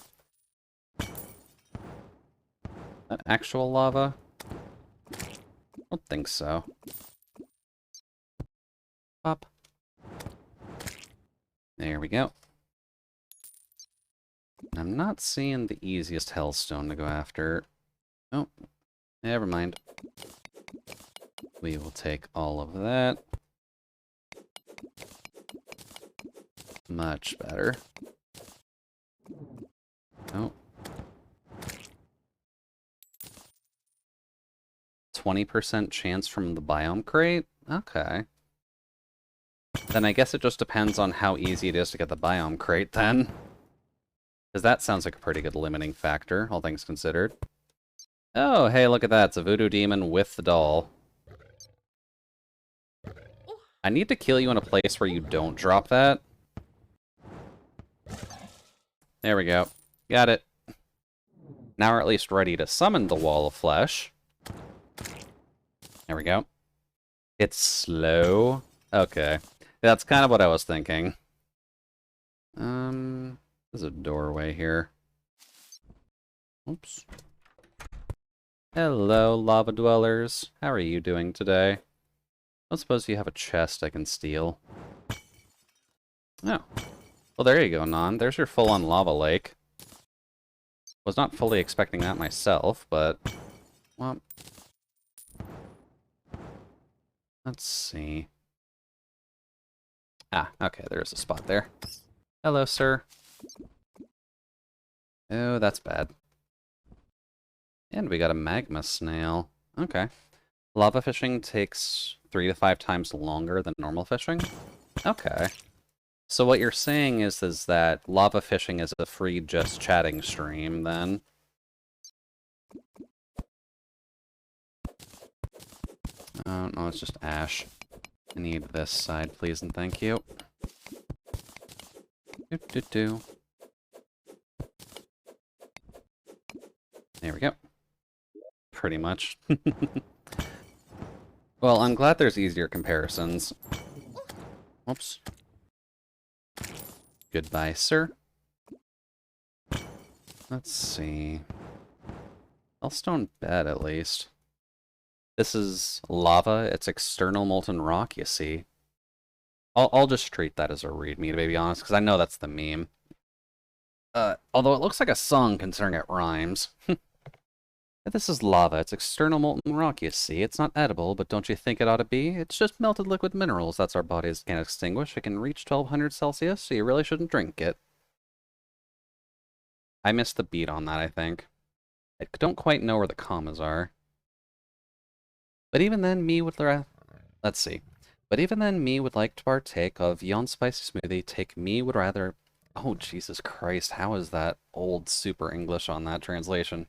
That actual lava? I don't think so. Pop. There we go. I'm not seeing the easiest hellstone to go after. Oh, never mind. We will take all of that. Much better. Oh. 20% chance from the biome crate? Okay. Then I guess it just depends on how easy it is to get the biome crate, then. Because that sounds like a pretty good limiting factor, all things considered. Oh, hey, look at that. It's a voodoo demon with the doll. I need to kill you in a place where you don't drop that. There we go. Got it. Now we're at least ready to summon the wall of flesh. There we go. It's slow. Okay. That's kind of what I was thinking. There's a doorway here. Oops. Hello, lava dwellers. How are you doing today? I suppose you have a chest I can steal. Oh. Well, there you go, Non. There's your full-on lava lake. Was not fully expecting that myself, but... well... let's see. Ah, okay, there's a spot there. Hello, sir. Oh, that's bad. And we got a magma snail. Okay. Lava fishing takes 3 to 5 times longer than normal fishing? Okay. So what you're saying is that lava fishing is a free just chatting stream, then? Oh, no, it's just ash. I need this side, please and thank you. Do. There we go. Pretty much. Well, I'm glad there's easier comparisons. Whoops. Goodbye, sir. Let's see. Hellstone bed, at least. This is lava. It's external molten rock, you see. I'll just treat that as a readme, to be honest, because I know that's the meme. Although it looks like a song considering it rhymes. This is lava. It's external molten rock, you see. It's not edible, but don't you think it ought to be? It's just melted liquid minerals. That's our bodies can't extinguish. It can reach 1200 Celsius, so you really shouldn't drink it. I missed the beat on that, I think. I don't quite know where the commas are. But even then, me would... Let's see. But even then, me would like to partake of yon spicy smoothie. Take me would rather... Oh, Jesus Christ. How is that old super English on that translation?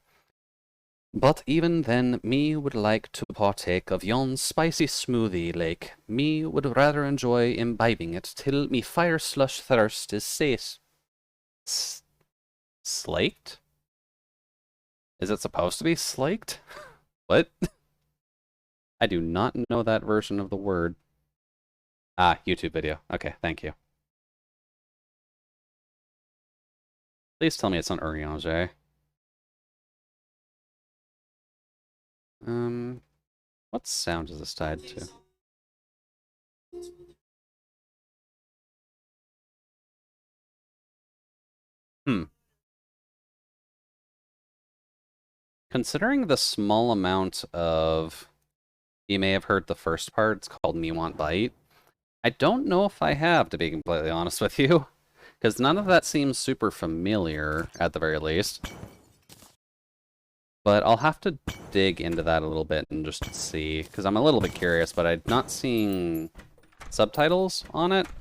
But even then, me would like to partake of yon spicy smoothie, like, me would rather enjoy imbibing it till me fire slush thirst is slaked? Is it supposed to be slaked? What? I do not know that version of the word. Ah, YouTube video. Okay, thank you. Please tell me it's on Urianger. What sound is this tied to? Considering the small amount of... You may have heard the first part, it's called Me Want Bite. I don't know if I have, to be completely honest with you. Because none of that seems super familiar, at the very least. But I'll have to dig into that a little bit and just see, because I'm a little bit curious, but I'm not seeing subtitles on it. It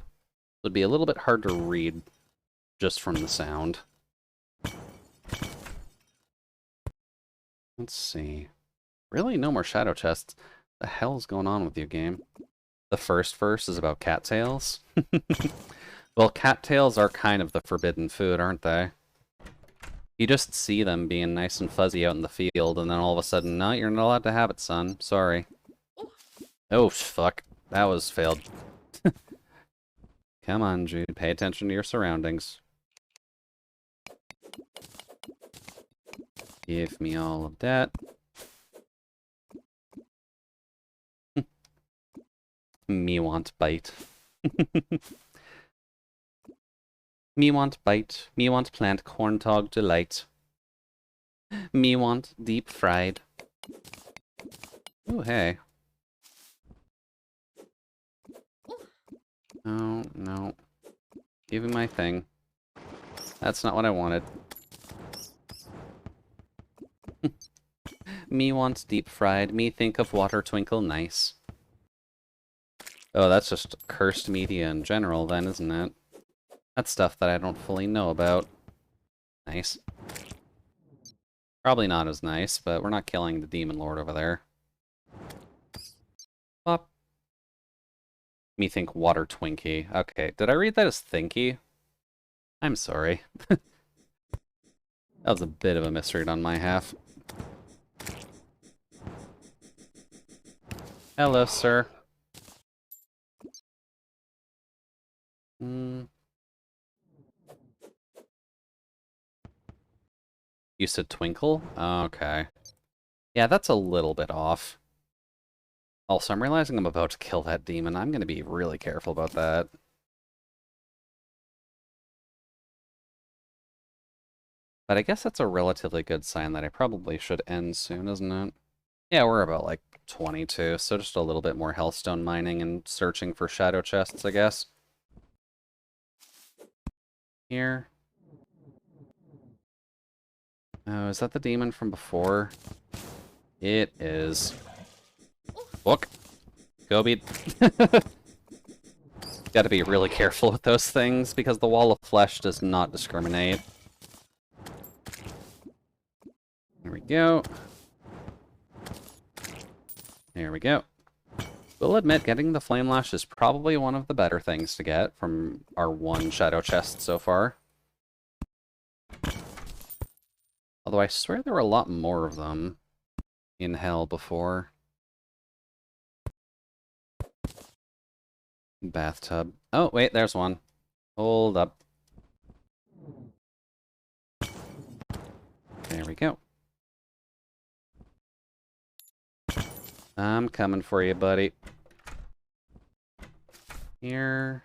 would be a little bit hard to read just from the sound. Let's see. Really, no more shadow chests. The hell's going on with you, game? The first verse is about cattails. Well, cattails are kind of the forbidden food, aren't they? You just see them being nice and fuzzy out in the field, and then all of a sudden, no, you're not allowed to have it, son. Sorry. Oh, fuck. That was failed. Come on, Jude. Pay attention to your surroundings. Give me all of that. Me want bite. Me want bite. Me want plant corn dog delight. Me want deep fried. Ooh, hey. Oh, no. Give me my thing. That's not what I wanted. Me wants deep fried. Me think of water twinkle nice. Oh, that's just cursed media in general then, isn't it? That's stuff that I don't fully know about. Nice. Probably not as nice, but we're not killing the Demon Lord over there. Pop. Me think water Twinkie. Okay, did I read that as Thinky? I'm sorry. That was a bit of a misread on my half. Hello, sir. You said twinkle? Okay. Yeah, that's a little bit off. Also, I'm realizing I'm about to kill that demon. I'm going to be really careful about that. But I guess that's a relatively good sign that I probably should end soon, isn't it? Yeah, we're about like 22, so just a little bit more Hellstone mining and searching for shadow chests, I guess. Here. Oh, is that the demon from before? It is. Look. Gobi. Gotta be really careful with those things, because the wall of flesh does not discriminate. There we go. There we go. We'll admit, getting the Flame Lash is probably one of the better things to get from our one shadow chest so far. Although I swear there were a lot more of them in Hell before. Bathtub. Oh, wait, there's one. Hold up. There we go. I'm coming for you, buddy. Here.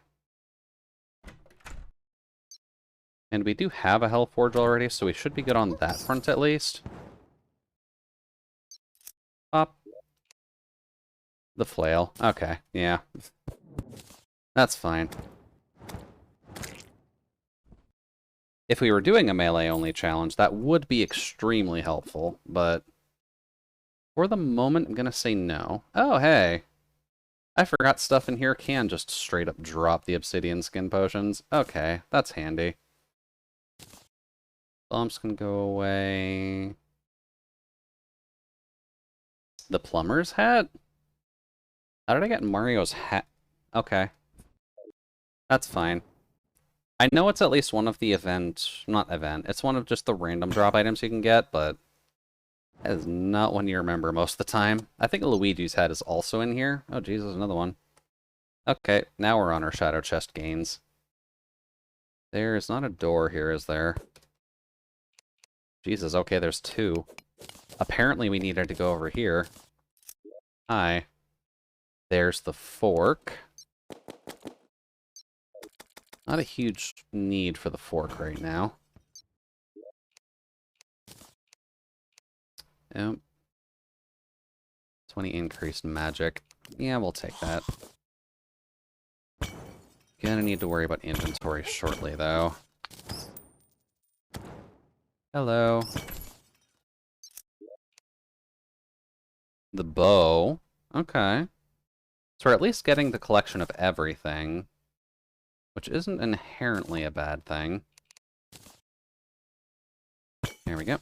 And we do have a Hellforge already, so we should be good on that front at least. Up. The flail. Okay, yeah. That's fine. If we were doing a melee-only challenge, that would be extremely helpful, but for the moment, I'm gonna say no. Oh, hey. I forgot stuff in here can just straight up drop the obsidian skin potions. Okay, that's handy. Bumps can go away. The plumber's hat? How did I get Mario's hat? Okay. That's fine. I know it's at least one of the it's one of just the random drop items you can get, but that is not one you remember most of the time. I think Luigi's hat is also in here. Oh, geez, there's another one. Okay, now we're on our shadow chest gains. There's not a door here, is there? Jesus, okay, there's two. Apparently we needed to go over here. Hi. There's the fork. Not a huge need for the fork right now. Yep. 20 increased magic. Yeah, we'll take that. Gonna need to worry about inventory shortly, though. Hello. The bow. Okay. So we're at least getting the collection of everything, which isn't inherently a bad thing. There we go.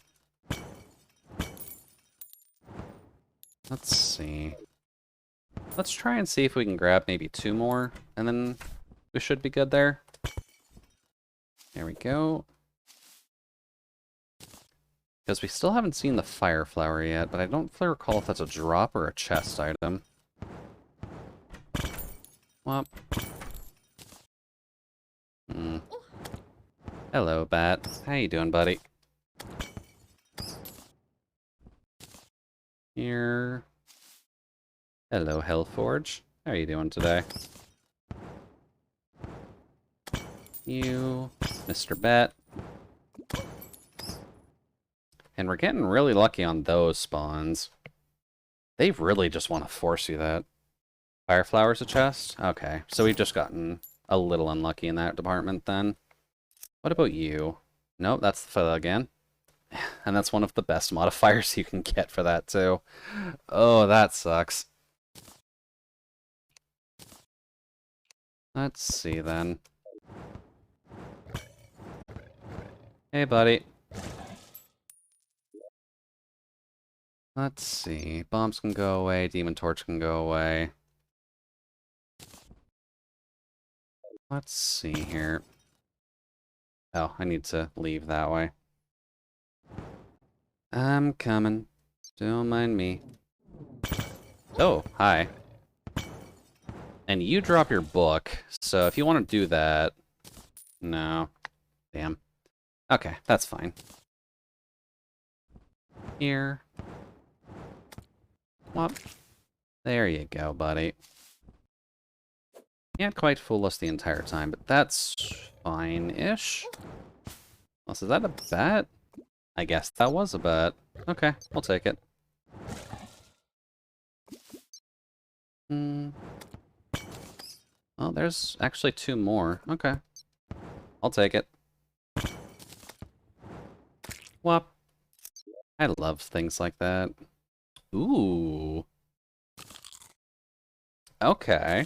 Let's see. Let's try and see if we can grab maybe two more, and then we should be good there. There we go. Because we still haven't seen the fire flower yet, but I don't fully recall if that's a drop or a chest item. Well. Hello, Bat. How you doing, buddy? Here. Hello, Hellforge. How are you doing today? You, Mr. Bat. And we're getting really lucky on those spawns. They really just want to force you that. Fire flower's a chest? Okay, so we've just gotten a little unlucky in that department then. What about you? Nope, that's the fella again. And that's one of the best modifiers you can get for that, too. Oh, that sucks. Let's see, then. Hey, buddy. Let's see. Bombs can go away. Demon Torch can go away. Let's see here. Oh, I need to leave that way. I'm coming. Don't mind me. Oh, hi. And you drop your book, so if you want to do that... No. Damn. Okay, that's fine. Here. Whop. There you go, buddy. Can't quite fool us the entire time, but that's fine-ish. Oh, so is that a bat? I guess that was a bat. Okay, we'll take it. Well, there's actually two more. Okay. I'll take it. Whop. I love things like that. Ooh. Okay.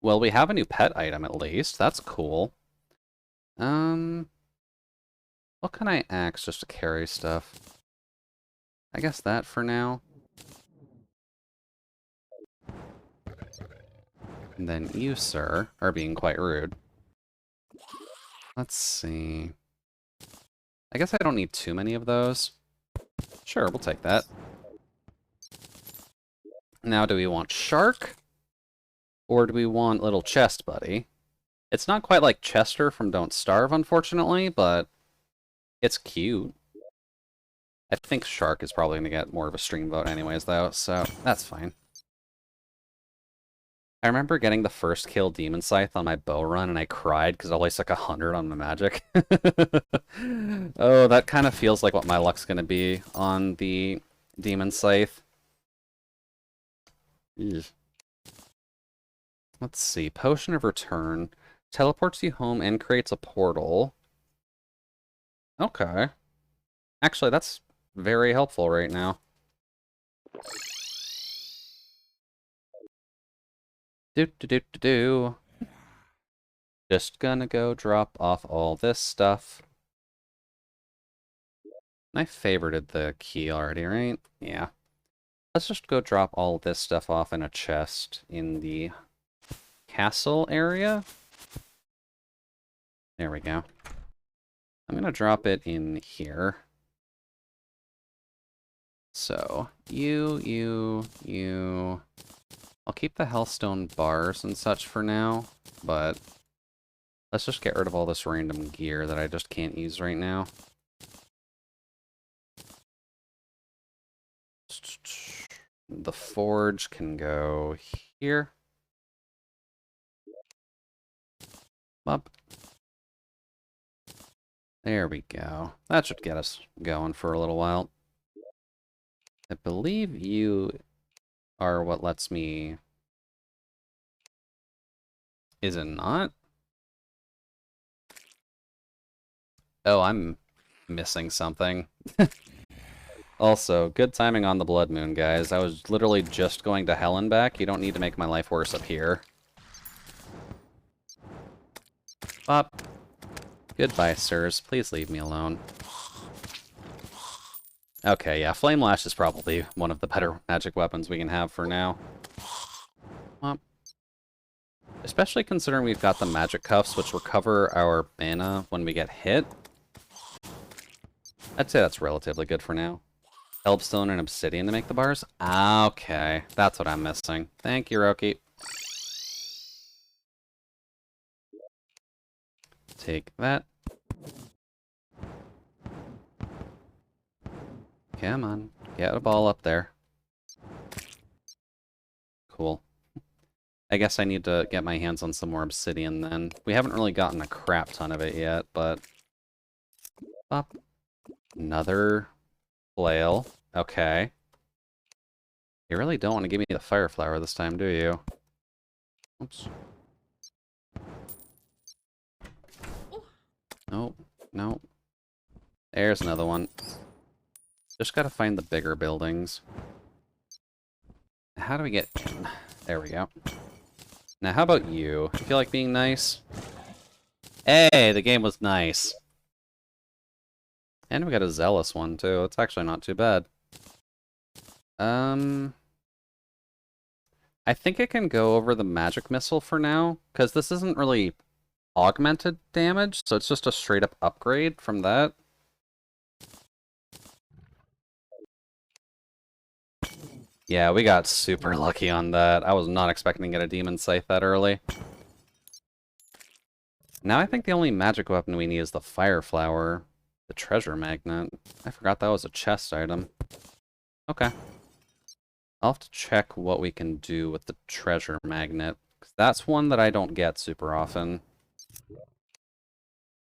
Well, we have a new pet item at least. That's cool. Um, what can I axe just to carry stuff? I guess that for now. And then you, sir, are being quite rude. Let's see. I guess I don't need too many of those. Sure, we'll take that. Now, do we want Shark? Or do we want Little Chest Buddy? It's not quite like Chester from Don't Starve, unfortunately, but it's cute. I think Shark is probably going to get more of a stream vote anyways, though, so that's fine. I remember getting the first kill Demon Scythe on my bow run, and I cried because I only stuck 100 on the magic. Oh, that kind of feels like what my luck's going to be on the Demon Scythe. Eesh. Let's see. Potion of Return. Teleports you home and creates a portal. Okay. Actually, that's very helpful right now. Do. Just gonna go drop off all this stuff. I favorited the key already, right? Yeah. Let's just go drop all this stuff off in a chest in the castle area. There we go. I'm gonna drop it in here. So, you. I'll keep the Hellstone bars and such for now, but let's just get rid of all this random gear that I just can't use right now. The forge can go here. Up. There we go. That should get us going for a little while. I believe you are what lets me... Is it not? Oh, I'm missing something. Also, good timing on the Blood Moon, guys. I was literally just going to hell and back. You don't need to make my life worse up here. Bop. Goodbye, sirs. Please leave me alone. Okay, yeah, Flame Lash is probably one of the better magic weapons we can have for now. Bop. Especially considering we've got the magic cuffs, which recover our mana when we get hit. I'd say that's relatively good for now. Elbstone and Obsidian to make the bars? Okay, that's what I'm missing. Thank you, Roki. Take that. Come on, get a ball up there. Cool. I guess I need to get my hands on some more Obsidian then. We haven't really gotten a crap ton of it yet, but... Up. Another flail. Okay. You really don't want to give me the fire flower this time, do you? Oops. Nope. Nope. There's another one. Just gotta find the bigger buildings. How do we get in? There we go. Now, how about you? You feel like being nice? Hey, the game was nice. And we got a zealous one, too. It's actually not too bad. I think I can go over the magic missile for now, because this isn't really augmented damage, so it's just a straight-up upgrade from that. Yeah, we got super lucky on that. I was not expecting to get a Demon Scythe that early. Now I think the only magic weapon we need is the Fire Flower, the Treasure Magnet. I forgot that was a chest item. Okay. I'll have to check what we can do with the Treasure Magnet, because that's one that I don't get super often.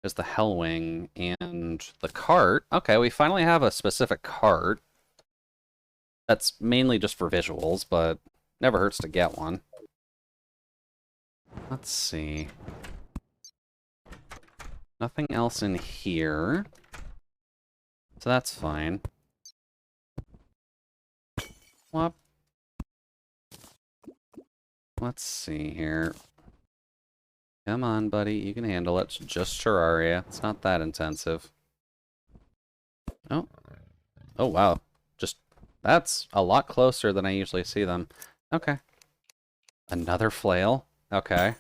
There's the Hellwing and the cart. Okay, we finally have a specific cart. That's mainly just for visuals, but never hurts to get one. Let's see. Nothing else in here. So that's fine. Whoop. Let's see here. Come on, buddy. You can handle it. It's just Terraria. It's not that intensive. Oh. Oh, wow. Just, that's a lot closer than I usually see them. Okay. Another flail. Okay.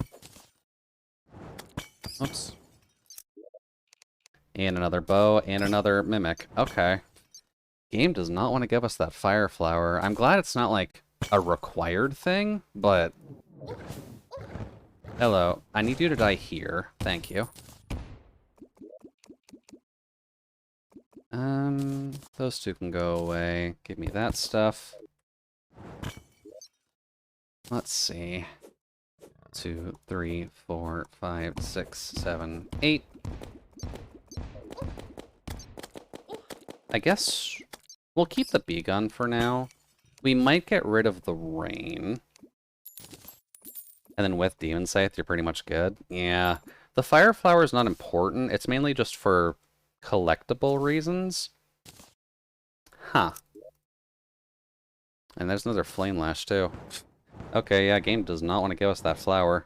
Oops. And another bow, and another mimic. Okay. Game does not want to give us that fire flower. I'm glad it's not, like, a required thing, but... Hello. I need you to die here. Thank you. Those two can go away. Give me that stuff. Let's see. 2, 3, 4, 5, 6, 7, 8. I guess we'll keep the bee gun for now. We might get rid of the rain. And then with Demon Scythe, you're pretty much good. Yeah. The fire flower is not important. It's mainly just for collectible reasons. Huh. And there's another flame lash too. Okay, yeah, game does not want to give us that flower.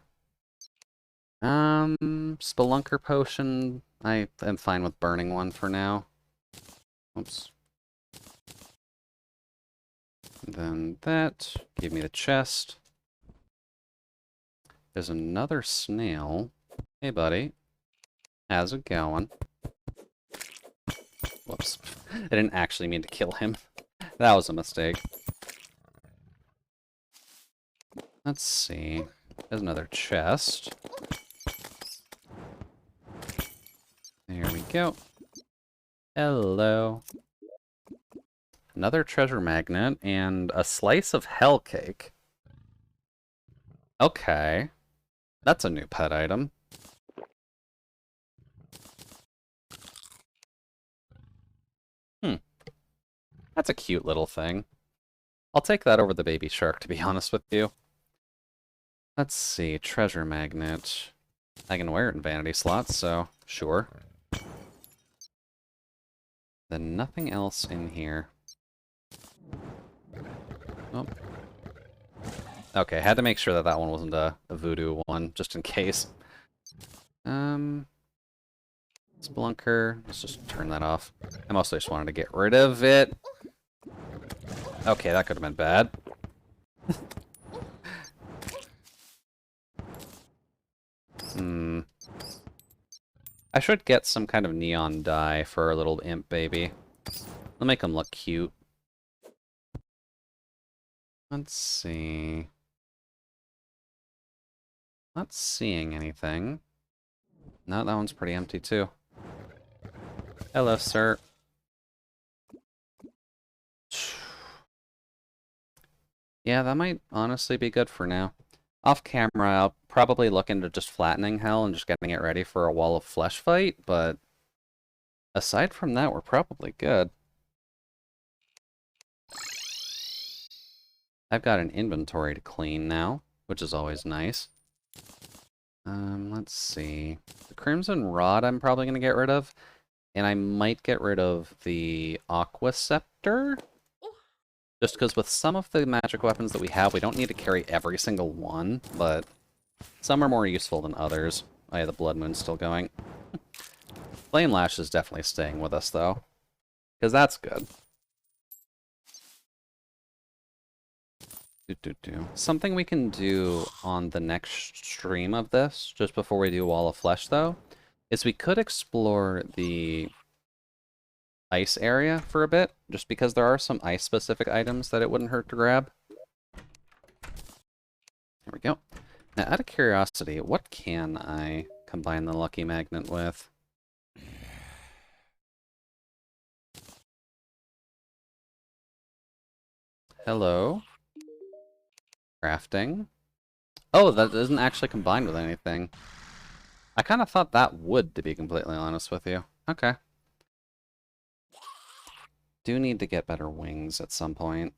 Spelunker potion. I am fine with burning one for now. Oops. Then that. Give me the chest. There's another snail. Hey, buddy. How's it going? Whoops. I didn't actually mean to kill him. That was a mistake. Let's see. There's another chest. There we go. Hello. Another treasure magnet and a slice of hell cake. Okay. That's a new pet item. That's a cute little thing. I'll take that over the baby shark, to be honest with you. Let's see, treasure magnet. I can wear it in vanity slots, so sure. Then nothing else in here. Oh. Okay, had to make sure that that one wasn't a voodoo one, just in case. Spelunker, let's just turn that off. I mostly just wanted to get rid of it. Okay, that could have been bad. I should get some kind of neon dye for our little imp baby. It'll make him look cute. Let's see. Not seeing anything. No, that one's pretty empty too. Hello, sir. Yeah, that might honestly be good for now. Off camera, I'll probably look into just flattening hell and just getting it ready for a wall of flesh fight, but aside from that, we're probably good. I've got an inventory to clean now, which is always nice. Let's see. The Crimson Rod I'm probably going to get rid of, and I might get rid of the Aqua Scepter. Just because with some of the magic weapons that we have, we don't need to carry every single one, but some are more useful than others. Oh yeah, the Blood Moon's still going. Flame Lash is definitely staying with us, though, because that's good. Something we can do on the next stream of this, just before we do Wall of Flesh, though, is we could explore the ice area for a bit, just because there are some ice-specific items that it wouldn't hurt to grab. There we go. Now, out of curiosity, what can I combine the Lucky Magnet with? Hello? Crafting. Oh, that isn't actually combined with anything. I kind of thought that would, to be completely honest with you. Okay. Do need to get better wings at some point.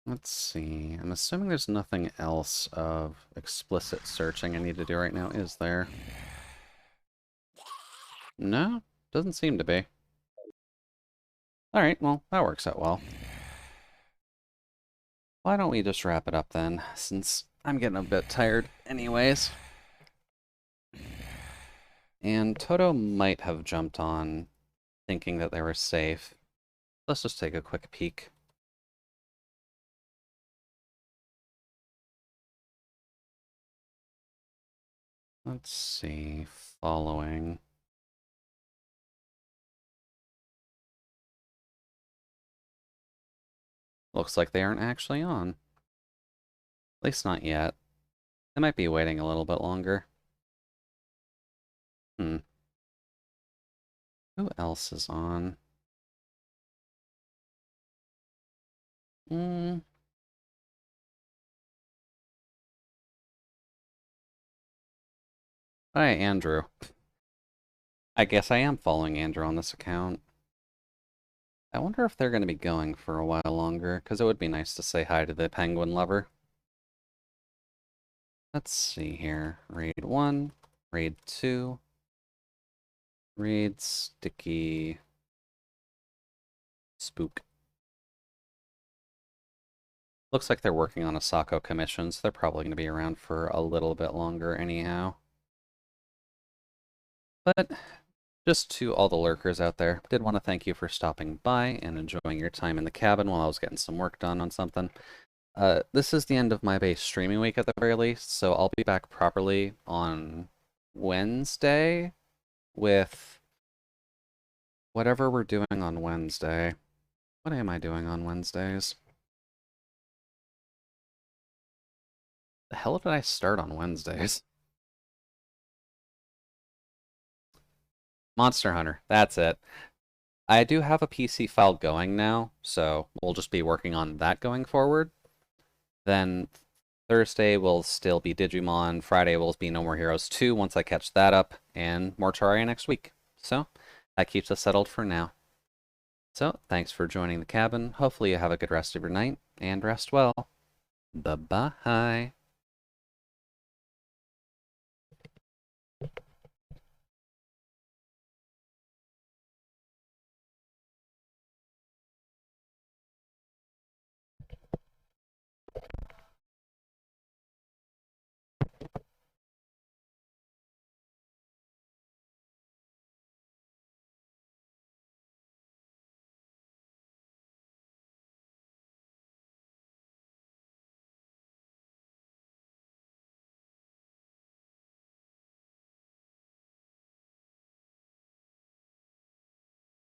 Let's see. I'm assuming there's nothing else of explicit searching I need to do right now, is there? No? doesn't seem to be. Alright, well, that works out well. Why don't we just wrap it up then, since I'm getting a bit tired anyways. And Toto might have jumped on thinking that they were safe. Let's just take a quick peek. Let's see, following. Looks like they aren't actually on. At least not yet. They might be waiting a little bit longer. Who else is on? Hi, Andrew. I guess I am following Andrew on this account. I wonder if they're going to be going for a while longer, because it would be nice to say hi to the penguin lover. Let's see here. Raid 1, Raid 2, Raid Sticky Spook. Looks like they're working on a Sako commission, so they're probably going to be around for a little bit longer anyhow. But just to all the lurkers out there, did want to thank you for stopping by and enjoying your time in the cabin while I was getting some work done on something. This is the end of my base streaming week at the very least, so I'll be back properly on Wednesday with whatever we're doing on Wednesday. What am I doing on Wednesdays? The hell did I start on Wednesdays? Monster Hunter, that's it. I do have a PC file going now, so we'll just be working on that going forward. Then Thursday will still be Digimon, Friday will be No More Heroes 2 once I catch that up, and more Terraria next week. So, that keeps us settled for now. So, thanks for joining the cabin. Hopefully you have a good rest of your night, and rest well. Bye-bye.